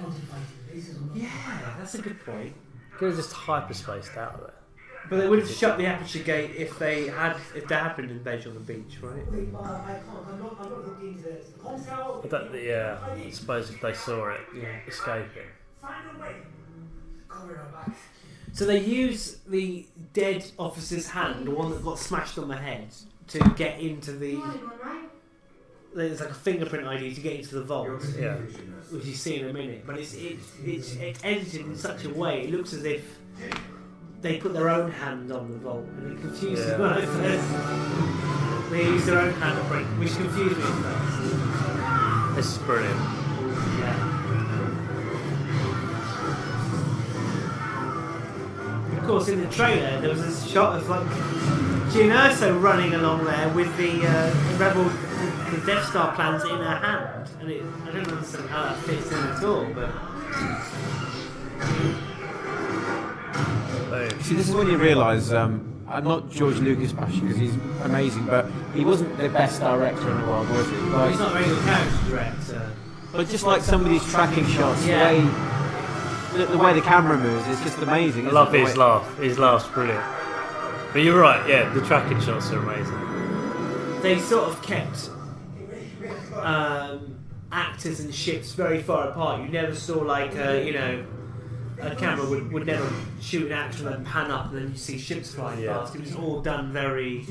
S5: Yeah, that's a good point.
S7: could have just hyperspaced out of it.
S5: But they would have shut the aperture gate if there had been an invasion on the beach, right?
S8: I can't. I'm not looking into this.
S7: I suppose if they saw it, escaping.
S8: Find a way. Cover our backs.
S5: So they use the dead officer's hand, the one that got smashed on the head, to get into the.
S10: You wanted one, right?
S5: There's like a fingerprint ID to get into the vault,
S7: Yeah.
S5: which you see in a minute. But it's edited in such a way it looks as if they put their own hand on the vault, and it confused me when I first. They use their own handprint, which confused me at first.
S7: This is brilliant.
S5: Yeah. Of course, in the trailer, there was a shot of like Gene Erso running along there with the rebel the Death Star plan's in her hand, and I don't understand how that fits in at all. But
S6: see, this is when you realise I'm not George Lucas bashing because he's amazing, but he wasn't the best director in the world, was he? Like,
S5: he's not a very good character director.
S6: But just like some of these tracking shots, the way the camera moves, it's just amazing.
S7: I love his laugh. His laugh's brilliant. But you're right, yeah, the tracking shots are amazing.
S5: They sort of kept actors and ships very far apart. You never saw like a camera would never shoot an actor and then pan up and then you see ships flying past. It was all done very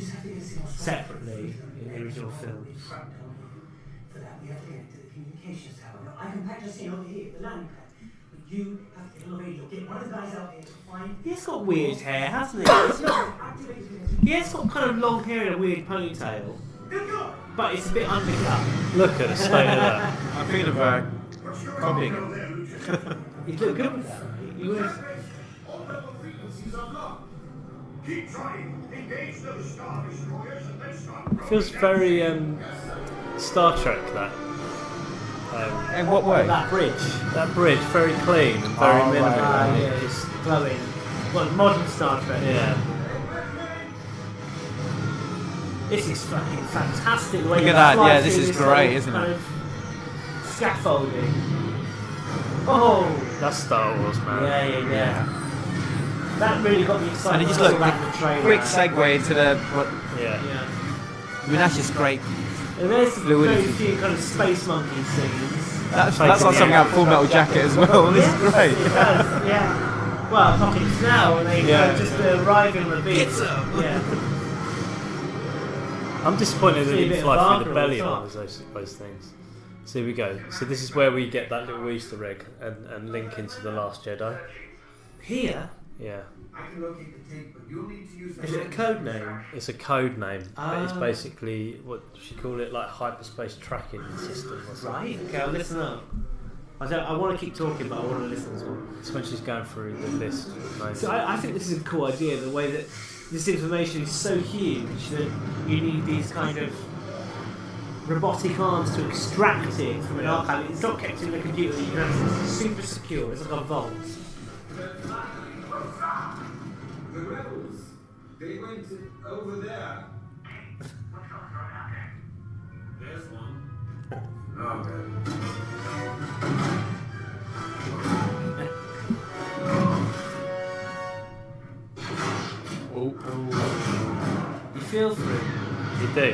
S5: separately in the original films.
S8: For that, we have to get to the communications tower. Now, I can patch us in over here, the landing pad. But you have to get an elevator. Get one of the guys out here to find.
S5: He's got weird hair, hasn't he? It's not, he's got kind of long hair and a weird ponytail. But it's a bit undercut.
S7: Look at the state of that.
S6: I'm thinking of copying him.
S5: He'd look good with that. He would.
S2: Keep trying. Engage those Star Destroyers and then start.
S7: Feels very Star Trek, that.
S6: In what way?
S5: That bridge.
S7: That bridge, very clean and very minimal.
S5: Yeah, just glowing. Well, modern Star Trek.
S7: Yeah.
S5: This is fucking fantastic. The way
S6: Look at that, yeah, this is great, isn't it?
S5: Scaffolding. Oh!
S7: That's Star Wars, man.
S5: Yeah. That really got me excited.
S6: And it just looked
S5: about the trailer.
S6: quick segue into the.
S7: Yeah.
S6: I mean, that's just great.
S5: And there's very few kind of space monkey scenes.
S6: That's like something out of Full Metal Jacket as well. This is great.
S5: It does, yeah. Well, Apocalypse Now, and they just arriving on the beach. Yeah.
S7: I'm disappointed that he fly through the belly of those things. So here we go. So this is where we get that little Easter egg and link into The Last Jedi.
S5: Here?
S7: Yeah.
S2: I can locate the tape, but you'll need to use
S5: Is it a code name?
S7: It's a code name. But it's basically, what she call it, like hyperspace tracking system or something.
S5: Right, okay, I'll listen up. I want to keep talking, but I want to listen as well.
S7: It's when she's going through the list.
S5: So I think this is a cool idea, the way that this information is so huge that you need these kind of robotic arms to extract it from an archive. It's not kept in a computer that you can access. It's super secure. It's like a vault.
S11: The rebels, they went over there.
S2: There's one. Okay.
S5: You feel for it.
S7: You do.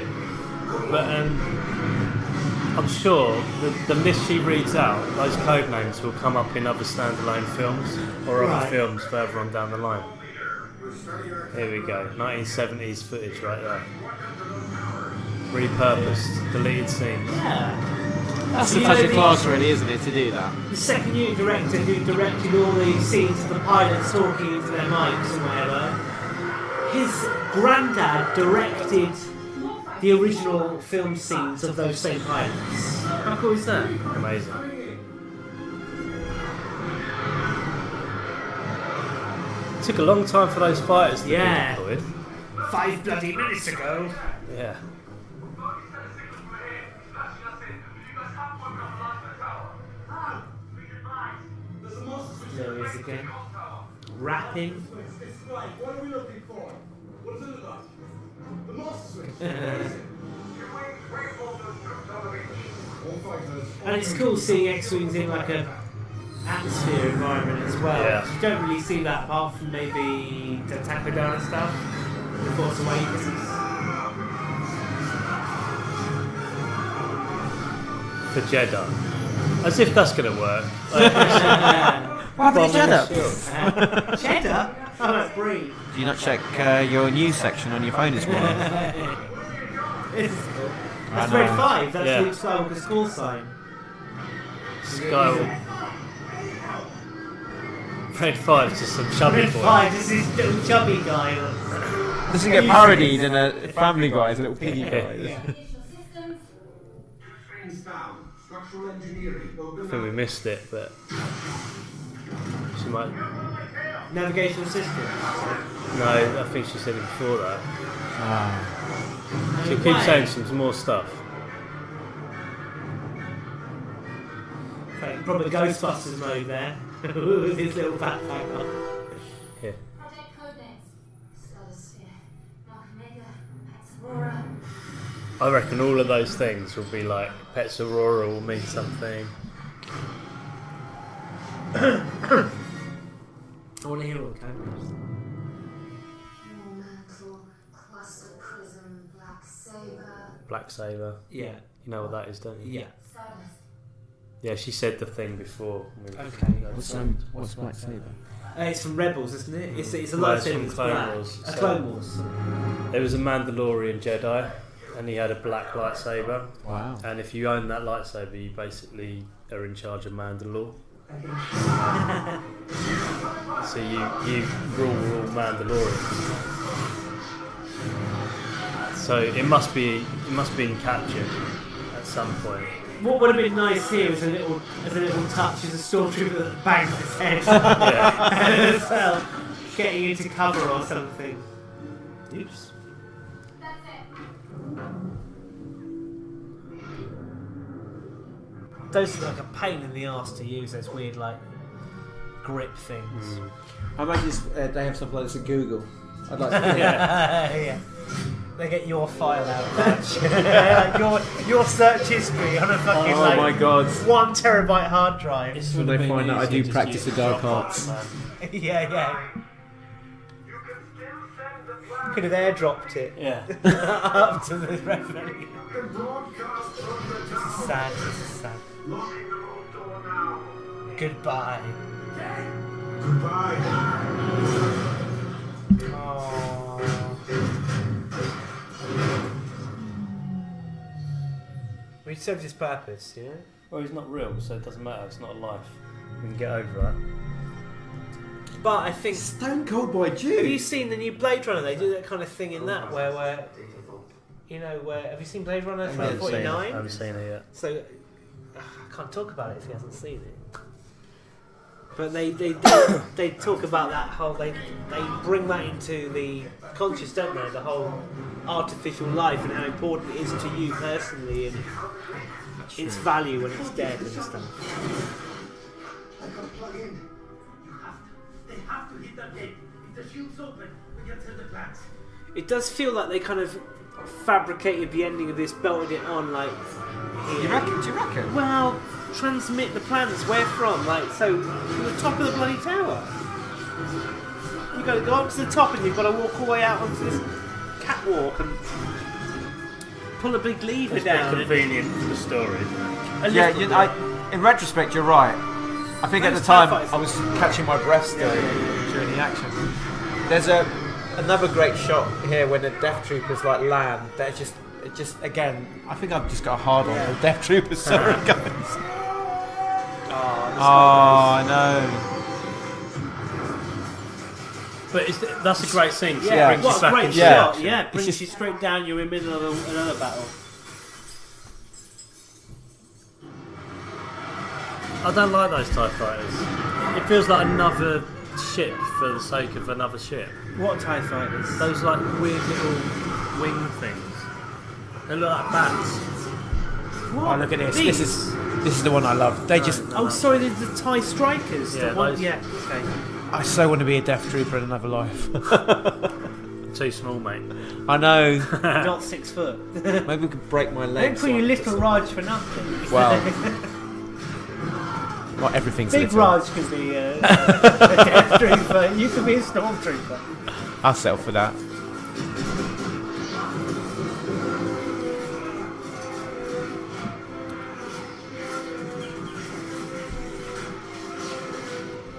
S7: But I'm sure the list she reads out, those code names will come up in other standalone films or other films further on down the line. Here we go, 1970s footage right there. Repurposed, deleted scenes.
S5: Yeah.
S6: That's the touch of class, really, isn't it, to do that?
S5: The second unit director who directed all the scenes of the pilots talking into their mics and whatever, his granddad directed the original film scenes of those same pilots. How cool is that?
S7: Amazing. It took a long time for those fighters to be deployed.
S5: 5 bloody minutes ago.
S7: Yeah.
S5: There he is again. Rapping.
S2: What are we looking for? What does it look like? The master switch.
S5: And it's cool seeing X-Wings in like a atmosphere environment as well.
S7: Yeah.
S5: You don't really see that apart from maybe the Takodana stuff, The Force Awakens.
S7: For Jeddah. As if that's going to work.
S6: What happened to Cheddar?
S5: Cheddar? Oh, that's brie.
S6: Do you not check your news section on your phone this morning?
S5: This is cool. That's Red 5, that's Luke Skywalker's call sign.
S7: Skywalker. Red 5's just some chubby
S5: Red
S7: boy.
S5: 5, this is little chubby guy.
S6: Doesn't get parodied in a Family Guy as a little piggy guy.
S2: Structural engineering.
S7: I think we missed it, but she might.
S5: Navigational system.
S7: No, I think she said it before that. She keeps saying some more stuff.
S5: Playing proper Ghostbusters mode there. With his little backpack on.
S7: Here.
S10: Project Codenames. Stratosphere. Mark Omega. Pax Aurora.
S7: I reckon all of those things will be like Pets Aurora will mean something.
S5: I want to hear all the cameras.
S10: Mantle. Cluster Prism. Black Saber.
S7: Black Saber.
S5: Yeah.
S7: You know what that is, don't you?
S5: Yeah.
S10: Stardust.
S7: Yeah, she said the thing before.
S5: Okay.
S6: What's Black Saber?
S5: It's from Rebels, isn't it? It's a
S7: Well, it's
S5: lightsaber
S7: from
S5: that's
S7: Clone
S5: black.
S7: Wars, so-
S5: Clone Wars.
S7: There was a Mandalorian Jedi, and he had a black lightsaber.
S6: Wow.
S7: And if you own that lightsaber, you basically are in charge of Mandalore. So you rule all Mandalorians. So it must be in capture at some point.
S5: What would have been nice here is a little touch is a stormtrooper that bangs his head.
S7: Yeah.
S5: As well, getting into cover or something. Oops.
S10: That's it.
S5: Those are like a pain in the arse to use. Those weird like grip things.
S6: I imagine they have something like this at Google. I'd like to.
S5: Yeah. They get your file out, like your search history on a fucking
S6: Oh my god.
S5: 1 terabyte hard drive.
S6: When they find out I do practice the dark arts.
S5: Yeah. Could have airdropped it.
S7: Yeah.
S5: Up to the referee.
S2: The broadcast from the
S5: This is
S2: tower.
S5: sad. This is sad.
S2: Locking the vault door now.
S5: Goodbye.
S2: Goodbye.
S5: Oh. We served his purpose, you know?
S7: Well, he's not real, so it doesn't matter. It's not a life. We can get over that.
S5: But I think.
S6: Stone Cold Boy
S5: Have you
S6: Jude.
S5: seen the new Blade Runner? They do that kind of thing in that where you know, where have you seen Blade Runner
S7: I haven't
S5: 2049?
S7: seen it yet.
S5: So I can't talk about it if he hasn't seen it. But they talk about that whole they bring that into the conscious, don't they? The whole artificial life and how important it is to you personally and its value when it's dead and stuff.
S8: I can plug in. They have to hit that gate. If the chutes open, we can tell the plants.
S5: It does feel like they kind of fabricated the ending of this, belted it on like here.
S6: Do you reckon?
S5: Well, transmit the plans. Where from? Like, so from the top of the bloody tower. You got to go up to the top and you've got to walk all the way out onto this catwalk and pull a big lever
S7: It's
S5: down.
S7: convenient for the story.
S6: Yeah, in retrospect, you're right. I think at the time I was catching my breath still during the action. There's another great shot here when the Death Troopers like land. They're just again. I think I've just got a hard on the Death Troopers. Sorry, guys. Oh, I know.
S7: But that's a great scene.
S5: Yeah,
S7: It brings
S5: what
S7: you
S5: a
S7: back
S5: great
S7: into
S5: shot.
S7: action.
S5: Yeah, brings
S6: just-
S5: you straight down. You're in the middle of another battle.
S7: I don't like those TIE fighters. It feels like another ship for the sake of another ship.
S5: What TIE fighters?
S7: Those like weird little wing things. They look like bats.
S6: Oh, look at this.
S5: These?
S6: This is the one I love. They just.
S5: Oh, sorry, the TIE Strikers.
S7: Yeah,
S5: the one,
S7: those-
S5: yeah. Okay.
S6: I so want to be a Death Trooper in another life.
S7: Too small, mate.
S6: I know.
S5: Not 6 foot.
S6: Maybe we could break my
S5: Don't
S6: legs.
S5: call you
S6: on
S5: Little
S6: just-
S5: Raj for nothing.
S6: Well, not everything's
S5: Big
S6: little.
S5: Raj could be a Death Trooper. You could be a Stormtrooper.
S6: I'll settle for that.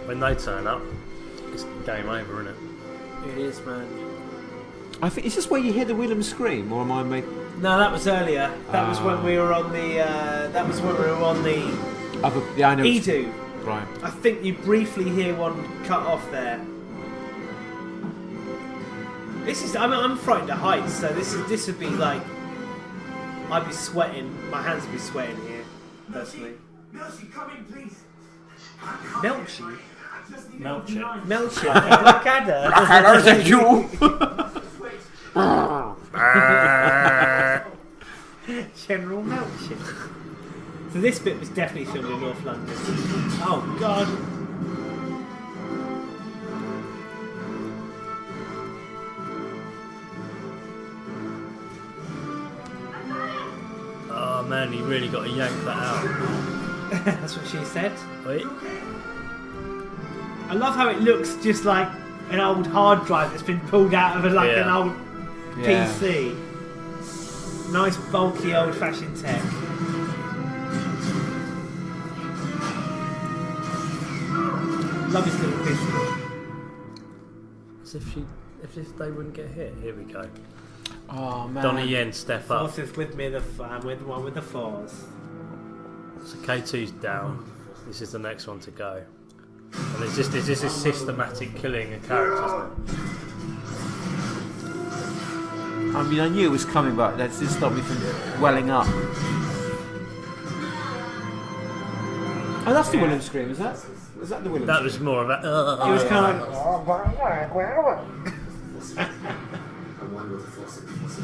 S7: When they turn up, it's game over, isn't it?
S5: It is, man.
S6: I think is this where you hear the Willem scream, or am I making?
S5: No, that was earlier. That was when we were on the. That was when we were on the
S6: Yeah, I know.
S5: Edu.
S6: Right.
S5: I think you briefly hear one cut off there. This is. I'm frightened of heights, so this would be like. I'd be sweating. My hands would be sweating here, personally.
S8: Melchi, come in, please.
S5: Melchi?
S7: Melchi.
S5: Melchi. Blackadder.
S6: Blackadder, thank you.
S5: General Melchi. So this bit was definitely filmed in North London. Oh God.
S7: Oh man, he really got to yank that out.
S5: That's what she said.
S7: Wait.
S5: I love how it looks just like an old hard drive that's been pulled out of an old PC. Nice bulky old-fashioned tech. Love his little pistol.
S7: As if they wouldn't get hit. Here we go.
S6: Oh man.
S7: Donnie Yen, step up.
S5: Force is with me, with the one with the force.
S7: So K2's down. This is the next one to go. And it's just this systematic killing of characters now.
S6: I mean, I knew it was coming, but that did stop me from welling up. Oh, that's the William scream, is that? Is that the William
S7: That
S6: scream?
S7: was more of a...
S5: It was kind of like...
S2: I'm one with the force of the force.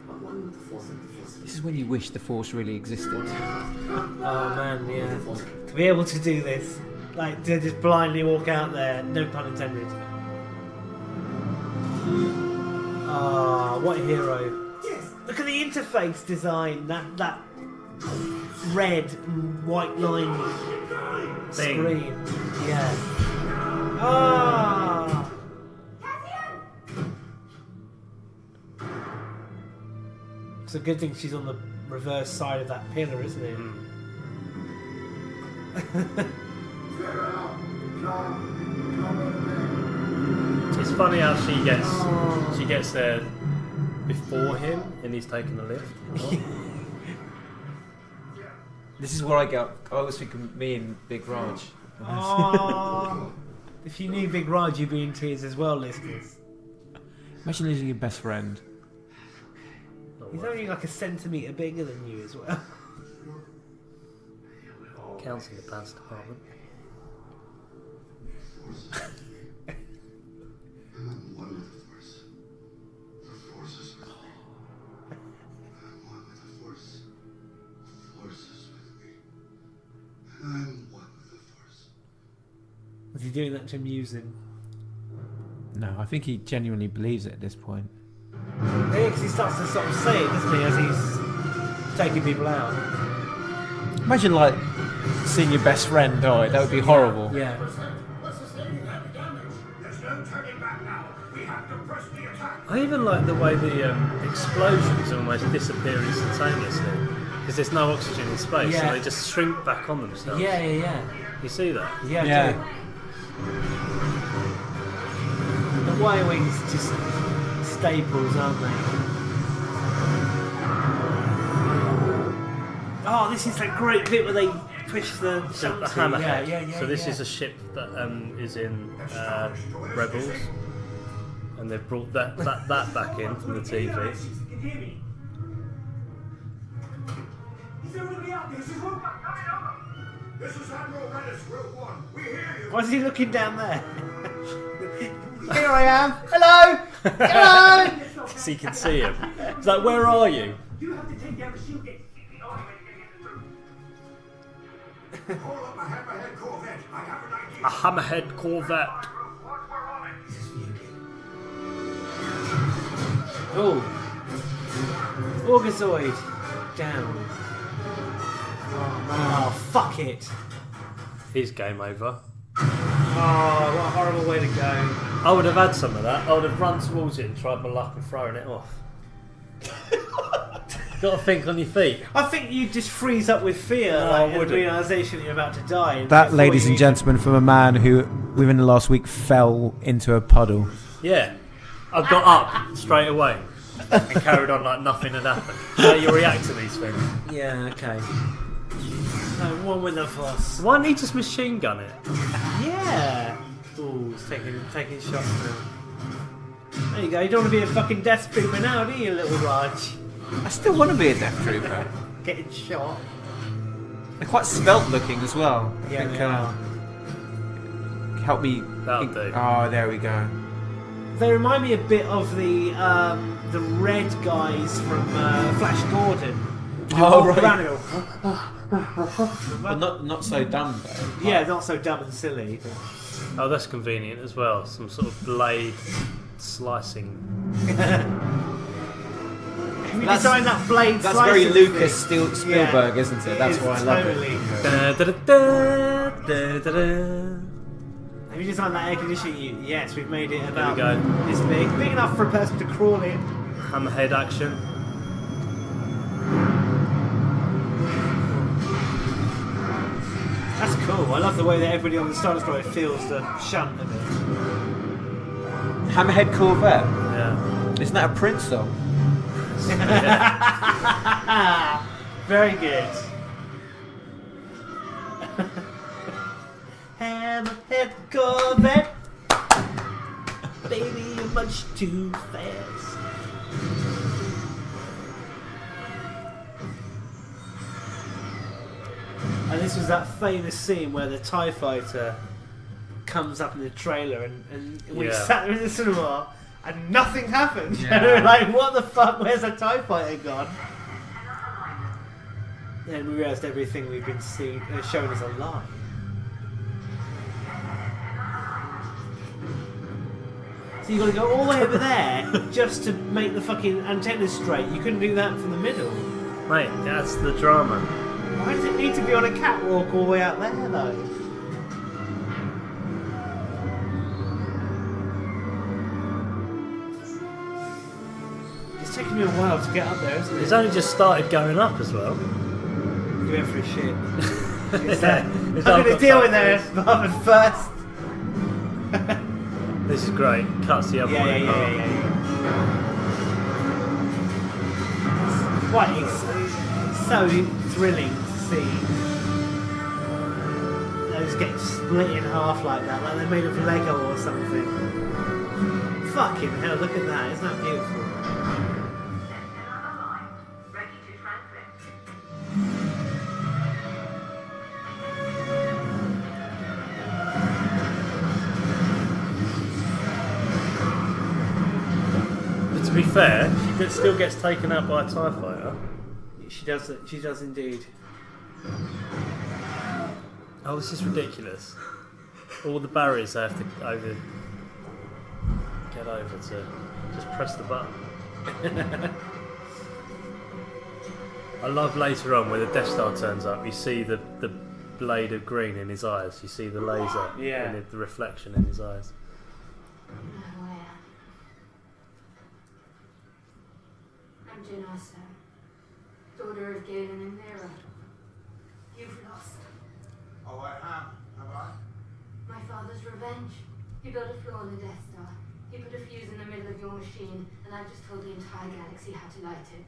S2: I'm one with the force of the force.
S6: This is when you wish the Force really existed.
S5: Oh man, yeah. To be able to do this, like to just blindly walk out there, no pun intended. Ah, what a hero! Look at the interface design. That red and white line screen. Yeah. Ah. It's a good thing she's on the reverse side of that pillar, isn't it?
S7: It's funny how she gets there before him and he's taking the lift.
S6: This is where I was thinking me and Big Raj.
S5: Oh, if you knew Big Raj, you'd be in tears as well, listeners.
S6: Imagine losing your best friend.
S5: He's only like a centimetre bigger than you as well.
S7: Counts in the pants department.
S2: I'm one with the force. The force is with me. I'm one with the force. The force is with me. And I'm one with the force.
S5: Was he doing that to amuse him?
S6: No, I think he genuinely believes it at this point.
S5: Yeah, because he starts to sort of say it, doesn't he, as he's taking people out.
S6: Imagine, like, seeing your best friend die. That would be horrible.
S5: Yeah.
S7: I even like the way the explosions almost disappear instantaneously because there's no oxygen in space,
S5: Yeah.
S7: so they just shrink back on themselves.
S5: Yeah.
S7: You see that?
S5: Yeah,
S6: Yeah.
S5: I do. The Y-Wings just staples, aren't they? Oh, this is that great bit where they push the
S7: So the
S5: shanty.
S7: hammerhead.
S5: Yeah,
S7: so this is a ship that is in Rebels, and they've brought that back in from the TV.
S8: You can hear me. Is everybody out there? This is Rogue One coming over.
S2: This is Admiral Redis, Rogue One. We hear you.
S5: Why is he looking down there? Here I am. Hello. Hello.
S7: So you can see him. It's like, where are you?
S8: You have to take down the shield gate. The only way to get in the truth.
S2: Call up a hammerhead corvette. I have an idea.
S7: A hammerhead corvette.
S5: Oh. Orgazoid. Down. Oh, fuck it.
S7: He's game over.
S5: Oh, what a horrible way to go.
S7: I would have had some of that. I would have run towards it and tried my luck and thrown it off. Got to think on your feet.
S5: I think you just freeze up with fear,
S7: No, I
S5: like, and
S7: wouldn't.
S5: realisation that you're about to die.
S6: That,
S5: before
S6: ladies
S5: you
S6: and gentlemen, from a man who, within the last week, fell into a puddle.
S7: Yeah. I got up straight away and carried on like nothing had happened. So you react to these things.
S5: Yeah, okay. No, one with the force.
S7: Why don't you just machine gun it?
S5: Yeah. Ooh, it's taking shots now. There you go. You don't want to be a fucking death trooper now, do you, Little Raj?
S6: I still want to be a Death Trooper.
S5: Getting shot.
S6: They're quite svelte looking as well. I
S5: Yeah,
S6: think,
S5: they are.
S7: That'll do.
S6: Oh, there we go.
S5: They remind me a bit of the the red guys from Flash Gordon.
S6: Oh, right.
S5: Around and go,
S6: Well, not so dumb though.
S5: yeah, not so dumb and silly.
S7: Oh, that's convenient as well. Some sort of blade slicing.
S5: Can we design that blade
S6: That's
S5: slicing
S6: very Lucas
S5: thing?
S6: Spielberg, isn't it? That's why I love
S5: totally.
S6: it.
S5: Have you designed that air conditioning unit? Yes, we've made it about
S7: go.
S5: this big. Big enough for a person to crawl in.
S7: Hammerhead action.
S5: That's cool. I love the way that everybody on the Star Destroyer feels the shunt of it.
S6: Hammerhead Corvette.
S7: Yeah.
S6: Isn't that a Prince song?
S5: Very good. Hammerhead Corvette. Baby, you're much too fast. And this was that famous scene where the TIE fighter comes up in the trailer and we sat there in the cinema and nothing happened.
S6: Yeah.
S5: And we were like, what the fuck, where's the TIE fighter gone? Then we realised everything we've been shown is a lie. So you got to go all the way over there just to make the fucking antennas straight. You couldn't do that from the middle.
S7: Mate, that's the drama.
S5: Why does it need to be on a catwalk all the way out there, though? It's taken me a while to get up there, isn't it?
S7: It's only just started going up as well.
S5: You went for a shit.
S7: It's
S5: I'm going to deal with that Barman first.
S7: This is great. Cuts the other one in half.
S5: It's so thrilling to see those get split in half like that, like they're made of Lego or something. Fucking hell, look at that, isn't that beautiful?
S7: But to be fair, she still gets taken out by a TIE fighter.
S5: She does indeed.
S7: Oh, this is ridiculous. All the barriers they have to get over to just press the button. I love later on when the Death Star turns up, you see the blade of green in his eyes, you see the laser and the reflection in his eyes.
S10: I'm June Arster, daughter of Galen and Mira. You've lost.
S11: Oh, I have I?
S10: My father's revenge. He built a flaw in the Death Star. He put a fuse in the middle of your machine, and I just told the entire galaxy how to light it.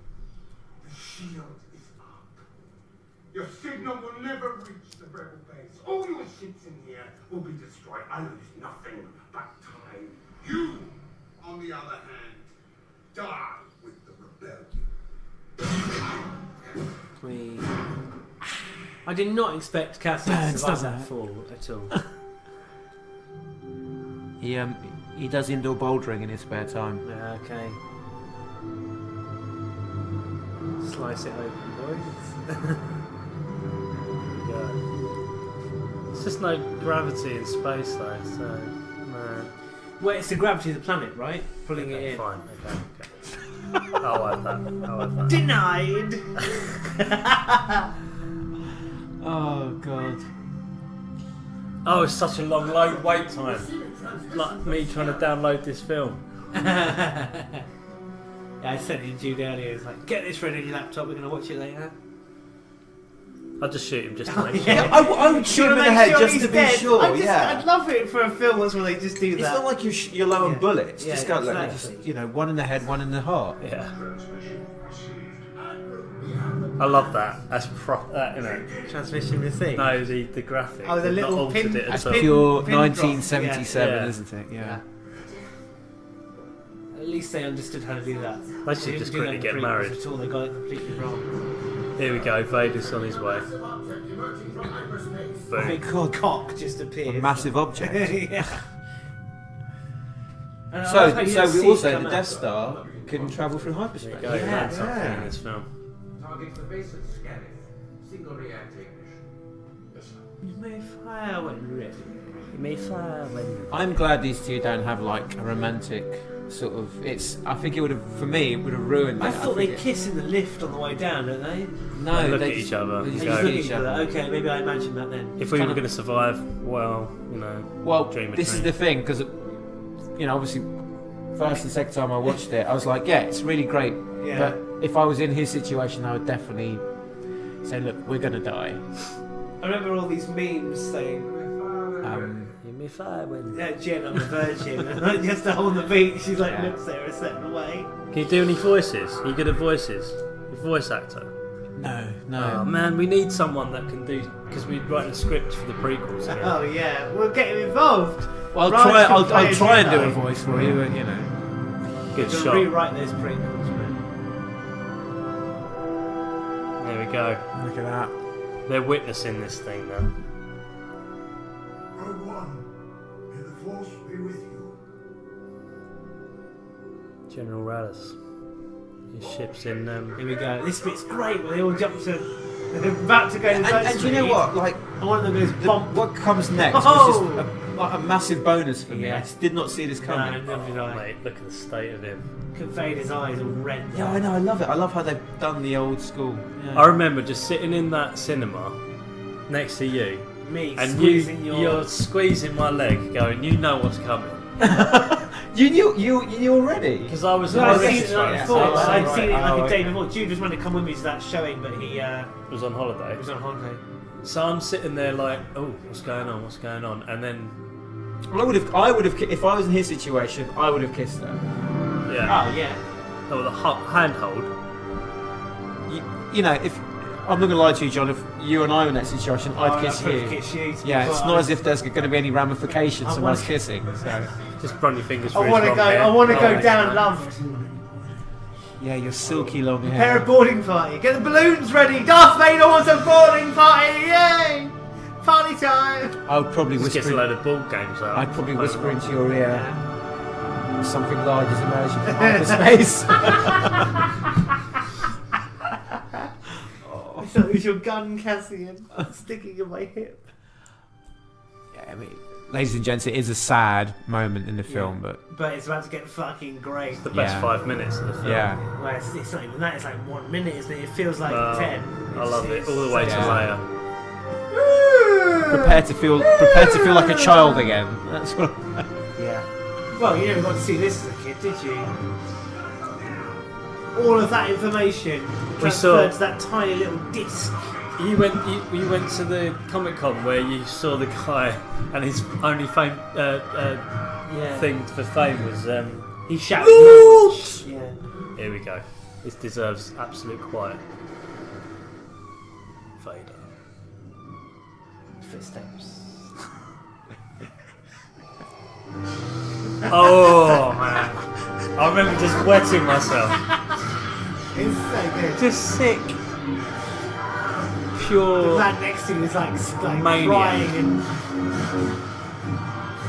S2: The shield is up. Your signal will never reach the rebel base. All your ships in here will be destroyed. I lose nothing but time. You, on the other hand, die with the rebellion.
S5: I did not expect Cassian to survive that fall at all.
S6: He does indoor bouldering in his spare time.
S5: Yeah, okay. Slice it open, boys.
S7: It's just no gravity in space though, so no.
S5: Well, it's the gravity of the planet, right? Pulling it in.
S7: Fine, okay. I'll have that.
S5: Denied!
S6: Oh god.
S7: Oh, it's such a long wait time. Like me trying to download this film.
S5: Yeah, I sent it to Jude earlier. It's like, get this ready on your laptop, we're going to watch it later.
S7: I'll just shoot him just to make sure.
S6: Yeah, I would shoot him in the head just to be sure.
S5: I'd love it for a film where they just do that.
S6: It's not like you're low on bullets.
S5: Yeah,
S6: just go
S5: exactly.
S6: one in the head, one in the heart.
S7: Yeah. I love that. That's
S5: Transmission receipt.
S7: No, the graphic.
S5: Oh, the little
S7: not altered
S5: pin.
S7: it at
S6: That's
S7: all.
S6: pure
S5: pin
S6: 1977,
S7: drop.
S6: isn't it? Yeah.
S5: At least they understood how to do that.
S7: They should just quickly get married.
S5: At all. They got it completely wrong.
S7: Here we go. Vader's on his way.
S5: A big cock just appeared.
S6: A massive object.
S5: Yeah. And I
S6: So
S5: love how you
S6: we
S5: see
S6: also
S5: it come
S6: the
S5: out.
S6: Death Star can travel through
S7: There
S6: hyperspace.
S7: you go, you learned something in this film.
S2: Target the base of Scarif. Single reactor ignition. Yes, sir.
S5: You may fire when ready.
S7: You may fire when...
S6: I'm glad these two don't have like a romantic sort of. It's. I think it would have. For me, it would have ruined.
S5: I
S6: it.
S5: thought they
S6: think
S5: kiss in the lift on the way down, don't they?
S6: No,
S7: They look
S6: they
S7: at each other.
S6: They
S5: They
S6: just
S5: just
S6: look
S5: look
S6: at
S5: at
S6: each
S5: each other.
S6: other.
S5: Okay, maybe I imagined that then.
S7: If we were
S6: Kind of-
S7: going to survive, well, you know,
S6: Well,
S7: dream a
S6: this is
S7: dream.
S6: the thing because, obviously, first and second time I watched it, I was like, yeah, it's really great.
S5: Yeah.
S6: But if I was in his situation, I would definitely say, look, we're gonna die.
S5: I remember all these memes saying,
S7: You may fire when...
S5: "Yeah, Jen, I'm a virgin," and just on the beach, she like
S6: Yeah.
S5: looks at her a certain way.
S7: Can you do any voices? Are you good at voices? You're a voice actor.
S6: No.
S7: Oh man, we need someone that can do... Because we're writing a script for the prequels here.
S5: Oh yeah, we'll get him involved.
S6: Well,
S5: Raj can
S6: I'll
S5: play
S6: try and do
S5: Jedi.
S6: a voice for you, but
S7: Good
S5: We'll
S7: shot.
S5: rewrite those prequels, man.
S7: There we go.
S6: Look at that.
S7: They're witnessing this thing now.
S12: Rogue One, may the Force be with you.
S7: General Rallis. His ship's in...
S5: Here we go. This bit's great when they all jump to. They're about to go to the
S6: And do you know what? Like,
S5: And one of them goes bump.
S6: what comes next was
S5: Oh!
S6: just a massive bonus for me.
S5: Yeah.
S6: I just did not see this
S5: No,
S6: coming.
S5: never did I.
S7: Mate, look at the state of him.
S5: Vader's eyes all red.
S6: Yeah, I know. I love it. I love how they've done the old school. Yeah.
S7: I remember just sitting in that cinema next to you,
S5: Me
S7: and
S5: squeezing
S7: you're squeezing my leg, going, you know what's coming.
S6: You knew already.
S7: Because I was
S5: No,
S7: on
S5: I'd seen it the
S7: holiday.
S5: night before.
S6: Oh,
S5: I'd
S6: right.
S5: seen it like
S6: Oh,
S5: a day
S6: okay.
S5: before. Jude was meant to come with me to that showing, but he
S7: Was on holiday.
S5: was on holiday.
S7: So I'm sitting there like, oh, what's going on? What's going on? And then,
S6: I would have. If I was in his situation, I would have kissed her.
S7: yeah,
S5: Oh yeah.
S7: oh, the handhold.
S6: You know, if I'm not gonna lie to you, John, if you and I were in that situation, I'd kiss you.
S5: Kiss you. to be
S6: Yeah, it's
S5: quite
S6: not as
S5: honest.
S6: if there's going to be any ramifications
S5: I
S6: from
S5: want-
S6: us kissing. So
S7: Just run your fingers
S5: I
S7: through his
S5: want to
S7: long
S5: go.
S7: hair.
S5: I want to
S7: Oh,
S5: go
S7: it's
S5: down
S7: nice.
S5: loved.
S6: yeah, your silky long
S5: Prepare a
S6: hair.
S5: boarding party. Get the balloons ready. Darth Vader wants a boarding party. Yay! Party time.
S6: I would probably
S7: Just gets a
S6: whisper.
S7: load of ball games out.
S6: I'd probably whisper into your ear. Something large is emerging from hyperspace.
S5: I thought it was your gun, Cassian, sticking in my hip.
S6: Yeah, I mean, ladies and gents, it is a sad moment in the film, but
S5: But it's about to get fucking great.
S7: It's the best
S6: Yeah.
S7: 5 minutes of the film.
S6: yeah.
S5: Well, it's not even that. It's like 1 minute, isn't it? It feels like
S7: Well,
S5: 10.
S7: I love it. All the way to
S6: Yeah.
S7: Leia.
S6: Prepare to feel like a child again. That's what.
S5: Yeah. Well, you never got to see this as a kid, did you? All of that information transferred to that tiny little disc.
S7: You went to the Comic Con where you saw the guy, and his only fame thing for fame was
S5: He shouted. "Launch!" Yeah.
S7: Here we go. This deserves absolute quiet. Vader.
S5: Footsteps.
S7: Oh man, I remember just wetting myself.
S5: It's so good.
S7: Just sick. Pure.
S5: The man next to you is like
S7: Maniac.
S5: crying and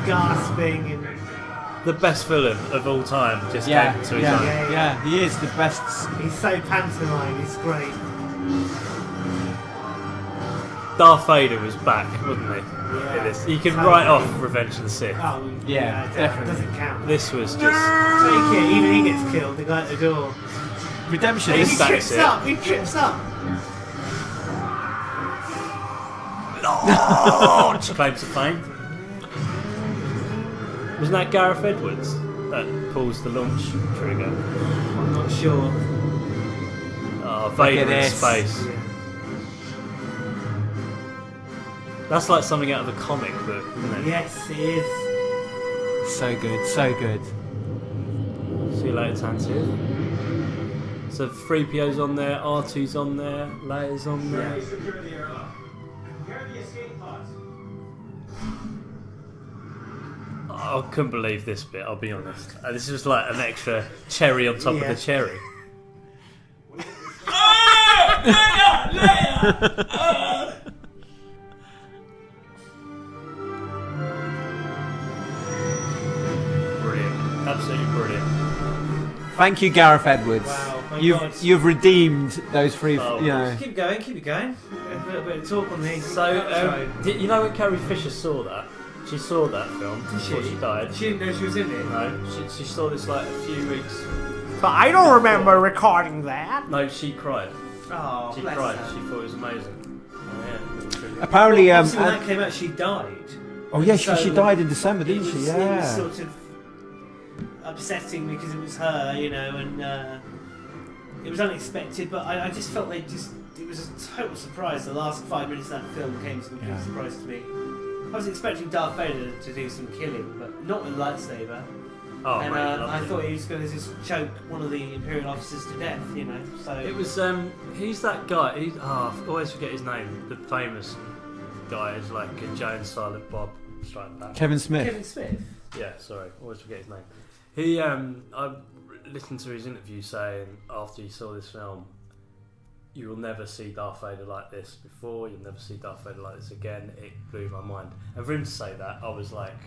S5: gasping and
S7: The best villain of all time just
S6: Yeah,
S7: came to his
S6: yeah,
S7: own.
S6: yeah. He is the best.
S5: he's so pantomime. It's great.
S7: Darth Vader was back, wasn't he?
S5: Yeah.
S7: In this. You can
S5: Totally.
S7: write off Revenge of the Sith.
S5: Oh
S6: Yeah,
S5: that
S6: definitely.
S5: doesn't count.
S7: This was just.
S5: Take it. Even he gets killed. The guy at the door.
S6: Redemption
S5: He
S6: is
S7: That's
S5: trips
S7: it.
S5: up. He trips up.
S7: Claim to fame. Wasn't that Gareth Edwards that pulls the launch trigger?
S5: I'm not sure.
S7: Oh, Vader in
S6: this.
S7: space. That's like something out of a comic book, isn't it?
S5: Yes, it is.
S6: so good, so good.
S7: See you later, Tantive. So 3PO's on there, R2's on there, Leia's on there.
S3: Secure the airlock. Prepare the escape pods.
S7: I couldn't believe this bit, I'll be honest. This was like an extra cherry on top of the cherry. Brilliant. Absolutely brilliant.
S6: Thank you, Gareth Edwards.
S5: Wow, thank God.
S6: You've redeemed those three.
S7: Oh,
S6: you know.
S5: Keep it going. A little bit of talk on these.
S7: So, you know when Carrie Fisher saw that? She saw that film before she died.
S5: She didn't know she was in it.
S7: No, she saw this like a few weeks.
S5: But I don't remember recording that.
S7: No, she cried.
S5: Oh,
S7: She
S5: bless
S7: cried.
S5: her.
S7: She thought it was amazing. Oh, yeah.
S6: Apparently,
S5: Well, obviously when that came out, she died.
S6: Oh yeah,
S5: So
S6: she died in December, didn't
S5: it
S6: she?
S5: was,
S6: Yeah.
S5: It was sort of upsetting because it was her, you know, and it was unexpected. But I just felt it was a total surprise. The last 5 minutes of that film came as a complete surprise to me. I was expecting Darth Vader to do some killing, but not with a lightsaber.
S7: Oh,
S5: and
S7: mate,
S5: I thought he was going to just choke one of the Imperial officers to death, you know. So
S7: it was he's that guy. I always forget his name. The famous guy is like a Joe and Silent Bob Strike Back.
S6: Kevin Smith.
S5: Kevin Smith.
S7: Yeah, sorry, always forget his name. He I listened to his interview saying after he saw this film, you will never see Darth Vader like this before. You'll never see Darth Vader like this again. It blew my mind. And for him to say that, I was like,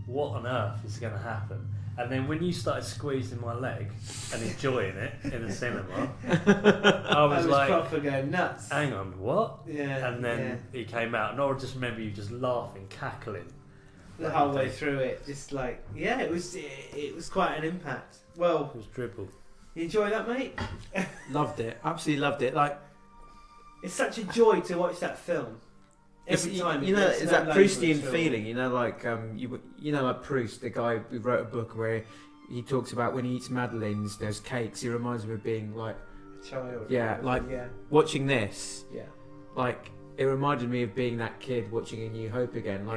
S7: what on earth is going to happen? And then when you started squeezing my leg and enjoying it in the cinema, I was like,
S5: proper going nuts.
S7: hang on, what?
S5: Yeah.
S7: And then he came out, and I just remember you just laughing, cackling.
S5: The whole way through it, just like, yeah, it was quite an impact. Well,
S7: it was dribble.
S5: You enjoy that, mate?
S6: Loved it, absolutely loved it. Like,
S5: it's such a joy to watch that film. Every time,
S6: you know, it's that Proustian
S5: film.
S6: feeling. You know, like you know, like Proust, the guy who wrote a book where he talks about when he eats madeleines, there's cakes. He reminds me of being like
S5: a child.
S6: Yeah, like watching this.
S5: Yeah,
S6: like it reminded me of being that kid watching A New Hope again.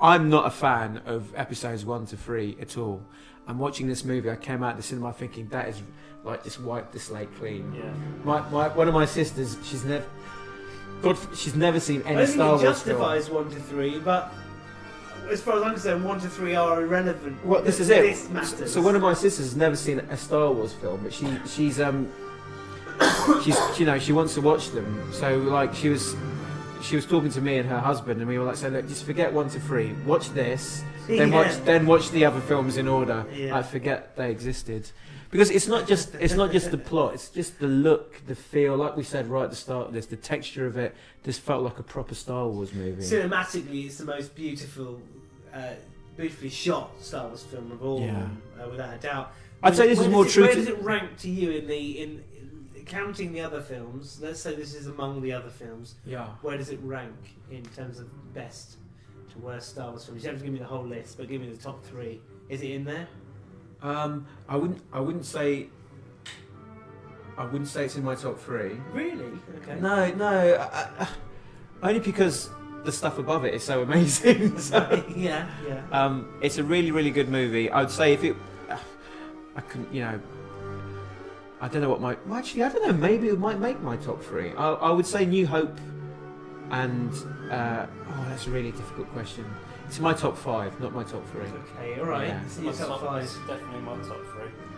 S6: I'm not a fan of episodes 1 to 3 at all. And watching this movie, I came out of the cinema thinking that is like just wipe the slate clean.
S7: Yeah.
S6: One of my sisters, she's never seen any Star Wars film.
S5: I think it justifies 1 to 3, but as far as I'm concerned, 1 to 3 are irrelevant.
S6: Well, this is it.
S5: This matters.
S6: So one of my sisters has never seen a Star Wars film, but she's you know, she wants to watch them. So like she was talking to me and her husband, and we were like, "So look, just forget 1 to 3. Watch this, then watch the other films in order. I forget they existed." Because it's not just the plot, it's just the look, the feel, like we said right at the start of this, the texture of it just felt like a proper Star Wars movie.
S5: Cinematically, it's the most beautifully shot Star Wars film of all, without a doubt.
S6: I'd say this is more true.
S5: Where does it rank to you in counting the other films? Let's say this is among the other films.
S6: Yeah.
S5: Where does it rank in terms of best to worst Star Wars films? You don't have to give me the whole list, but give me the top 3. Is it in there?
S6: I wouldn't say it's in my top 3.
S5: Really? Okay.
S6: No. Only because the stuff above it is so amazing. So,
S5: yeah.
S6: It's a really, really good movie. I would say if it, I couldn't, you know, I don't know what actually I don't know. Maybe it might make my top 3. I would say New Hope, and that's a really difficult question. It's my top 5, not my top 3.
S5: Okay, all right.
S6: Yeah.
S5: It's your top 5.
S7: It's definitely my top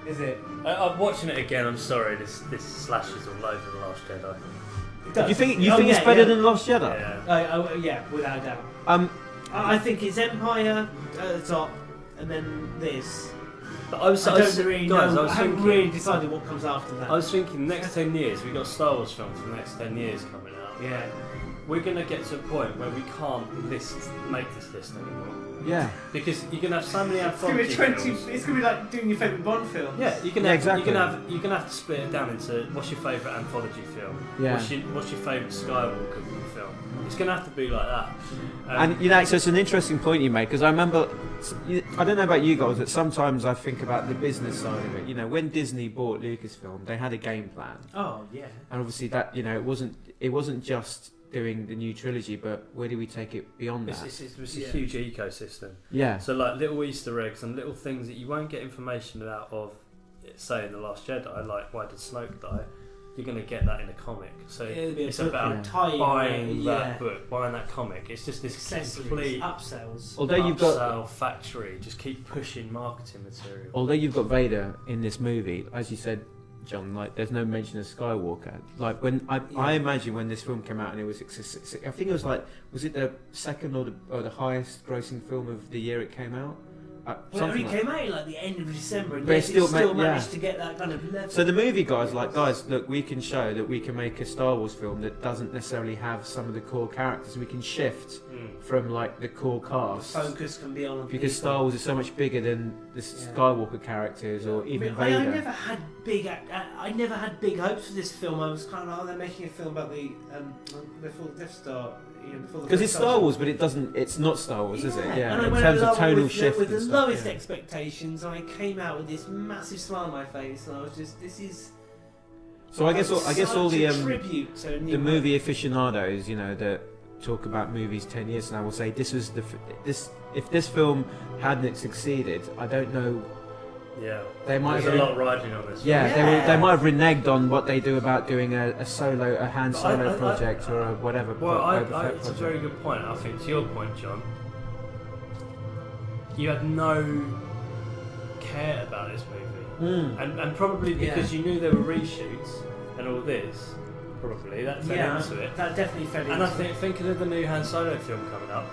S7: 3.
S5: Is it?
S7: I'm watching it again. I'm sorry. This slashes all over The Last Jedi.
S6: Do you think it's better than Lost Jedi?
S7: Yeah.
S5: Yeah, without a doubt. I think it's Empire at the top, and then this.
S7: But I
S5: haven't really decided what comes after that.
S7: I was thinking, next 10 years, we've got Star Wars films for the next 10 years coming out.
S5: Yeah.
S7: We're going to get to a point where we can't make this list anymore.
S6: Yeah.
S7: Because you're going to have so many anthology films.
S5: It's going to be like doing your favourite Bond film.
S7: Yeah, you're going
S6: exactly.
S7: to have to split it down into what's your favourite anthology film?
S6: Yeah.
S7: What's your favourite Skywalker film? It's going to have to be like that.
S6: And you know, so it's an interesting point you made, because I remember, I don't know about you guys, but sometimes I think about the business side of it. You know, when Disney bought Lucasfilm, they had a game plan.
S5: Oh yeah.
S6: And obviously that, you know, it wasn't just doing the new trilogy, but where do we take it beyond that?
S7: It's a huge ecosystem.
S6: Yeah.
S7: So like little Easter eggs and little things that you won't get information out of, say in The Last Jedi, like why did Snoke die? You're going to get that in a comic. So it's about buying that book, buying that comic. It's just this complete
S5: upsells.
S6: Although you've got
S7: factory, just keep pushing marketing material.
S6: Although you've got Vader in this movie, as you said, John, like there's no mention of Skywalker. Like when I imagine when this film came out and it was, I think it was like, was it the second or the highest grossing film of the year it came out?
S5: Well, it came out like the end of December, and
S6: But
S5: yet
S6: it
S5: it
S6: still
S5: managed to get that kind of level.
S6: So the movie guys like, guys, look, we can show that we can make a Star Wars film that doesn't necessarily have some of the core characters. We can shift from like the core cast.
S5: Focus can be on
S6: because Star Wars is so much bigger than the Skywalker characters or even Vader.
S5: I never had big hopes for this film. I was kind of like, they're making a film about the before the Death Star.
S6: Because it's Star Wars, but it doesn't. It's not Star Wars, is it? Yeah.
S5: And I
S6: In
S5: went
S6: terms of
S5: along
S6: tonal
S5: with
S6: shift,
S5: with the
S6: and stuff,
S5: lowest
S6: yeah.
S5: expectations, and I came out with this massive smile on my face, and I was just, this is.
S6: So I guess all the
S5: tribute to
S6: the movie aficionados, you know, that talk about movies 10 years from now will say this was if this film hadn't succeeded, I don't know.
S7: Yeah,
S6: they might
S7: there's
S6: have
S7: a lot riding on this.
S6: Yeah, they might have reneged on what they do about doing a hand solo project or a whatever.
S7: It's a very good point. I think to your point, John, you had no care about this movie, and probably because you knew there were reshoots and all this. Probably that fell into it.
S5: That definitely fell into it.
S7: And I think thinking of the new Han Solo film coming up,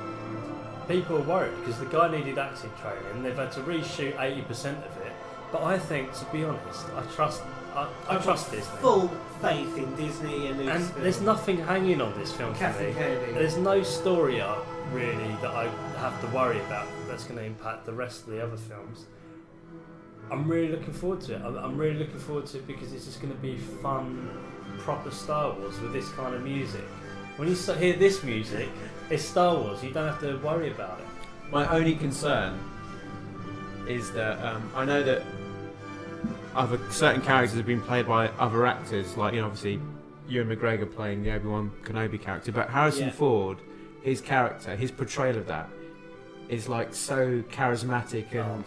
S7: people are worried because the guy needed acting training. They've had to reshoot 80% of it. But I think, to be honest, I trust Disney.
S5: Full faith in Disney and
S7: there's nothing hanging on this film for me. There's no story arc really that I have to worry about that's going to impact the rest of the other films. I'm really looking forward to it. I'm really looking forward to it because it's just going to be fun, proper Star Wars with this kind of music. When you hear this music, it's Star Wars. You don't have to worry about it.
S6: My only concern is that I know that certain characters have been played by other actors, like, you know, obviously Ewan McGregor playing the Obi-Wan Kenobi character, but Harrison Ford, his character, his portrayal of that is like so charismatic and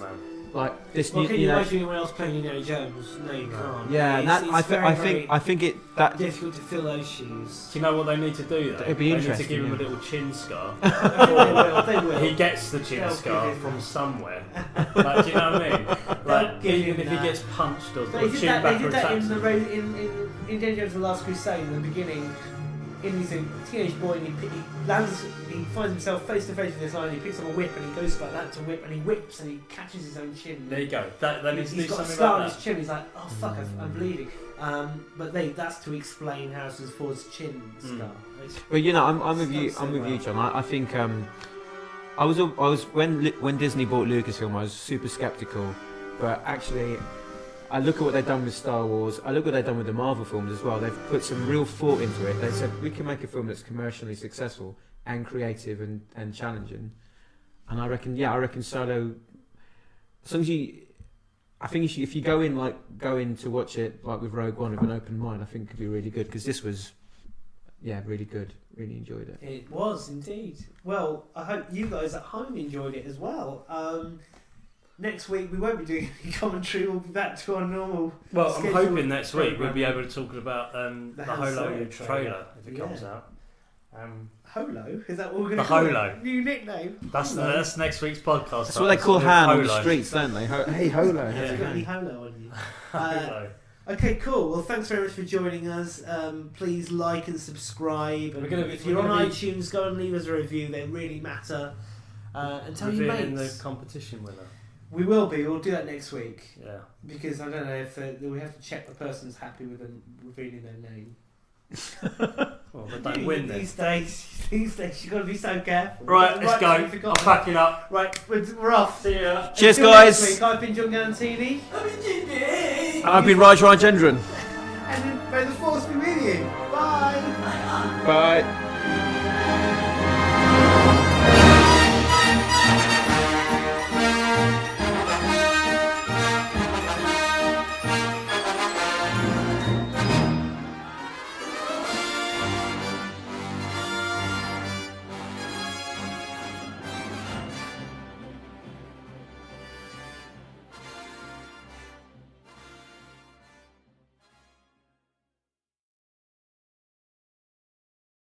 S6: like this.
S5: Well, can you imagine anyone else playing Indiana Jones? No, you can't.
S6: Yeah, and I think that
S5: difficult to fill those shoes.
S7: Do you know what they need to do though?
S6: It'd be interesting.
S7: They need to give him a little chin scar.
S5: They will.
S7: He gets the chin scar from somewhere. Like, do you know what I mean? Like, even if he gets punched or
S5: They did
S7: chin
S5: that
S7: back or
S5: in Indiana Jones: The Last Crusade. In the beginning, he's a teenage boy and he finds himself face to face with this lion. He picks up a whip and he goes like that to whip and he whips and he catches his own chin.
S7: There you go. That needs to do
S5: he's got a
S7: something
S5: scar
S7: like
S5: on
S7: that.
S5: his chin. He's like, oh fuck, I'm bleeding. But that's to explain Harrison Ford's chin scar.
S6: But you know, I'm with you. I'm with you, John. I think I was when Disney bought Lucasfilm, I was super skeptical, but actually, I look at what they've done with Star Wars. I look at what they've done with the Marvel films as well. They've put some real thought into it. They said we can make a film that's commercially successful and creative and challenging. And I reckon Solo. As long as I think if you go in to watch it like with Rogue One with an open mind, I think it could be really good because this was, really good. Really enjoyed it.
S5: It was indeed. Well, I hope you guys at home enjoyed it as well. Next week we won't be doing any commentary. We'll be back to our normal.
S7: Well, I'm hoping next week we'll be able to talk about the Holo trailer if it comes out.
S5: Holo? Is that what we're going
S7: to
S5: call
S7: Holo.
S5: it? New nickname?
S7: That's next week's podcast.
S6: That's what they call Han on the streets, don't they? Hey, Holo.
S5: Has it got any Holo on you? Okay, cool. Well, thanks very much for joining us. Please like and subscribe. And if you're on iTunes, go and leave us a review. They really matter. And tell your mates.
S7: The competition winner.
S5: We will be. We'll do that next week.
S7: Yeah.
S5: Because I don't know if we have to check the person's happy with them revealing their name.
S7: Well, they don't win then.
S5: These days, you've got to be so careful.
S7: Right, let's go. I'm packing up.
S5: Right, we're off.
S7: See ya.
S6: Cheers, guys.
S5: Next week. I've been John Gantini.
S6: And I've been Raj Rajendran.
S5: And may the force be with you. Bye.
S6: Bye.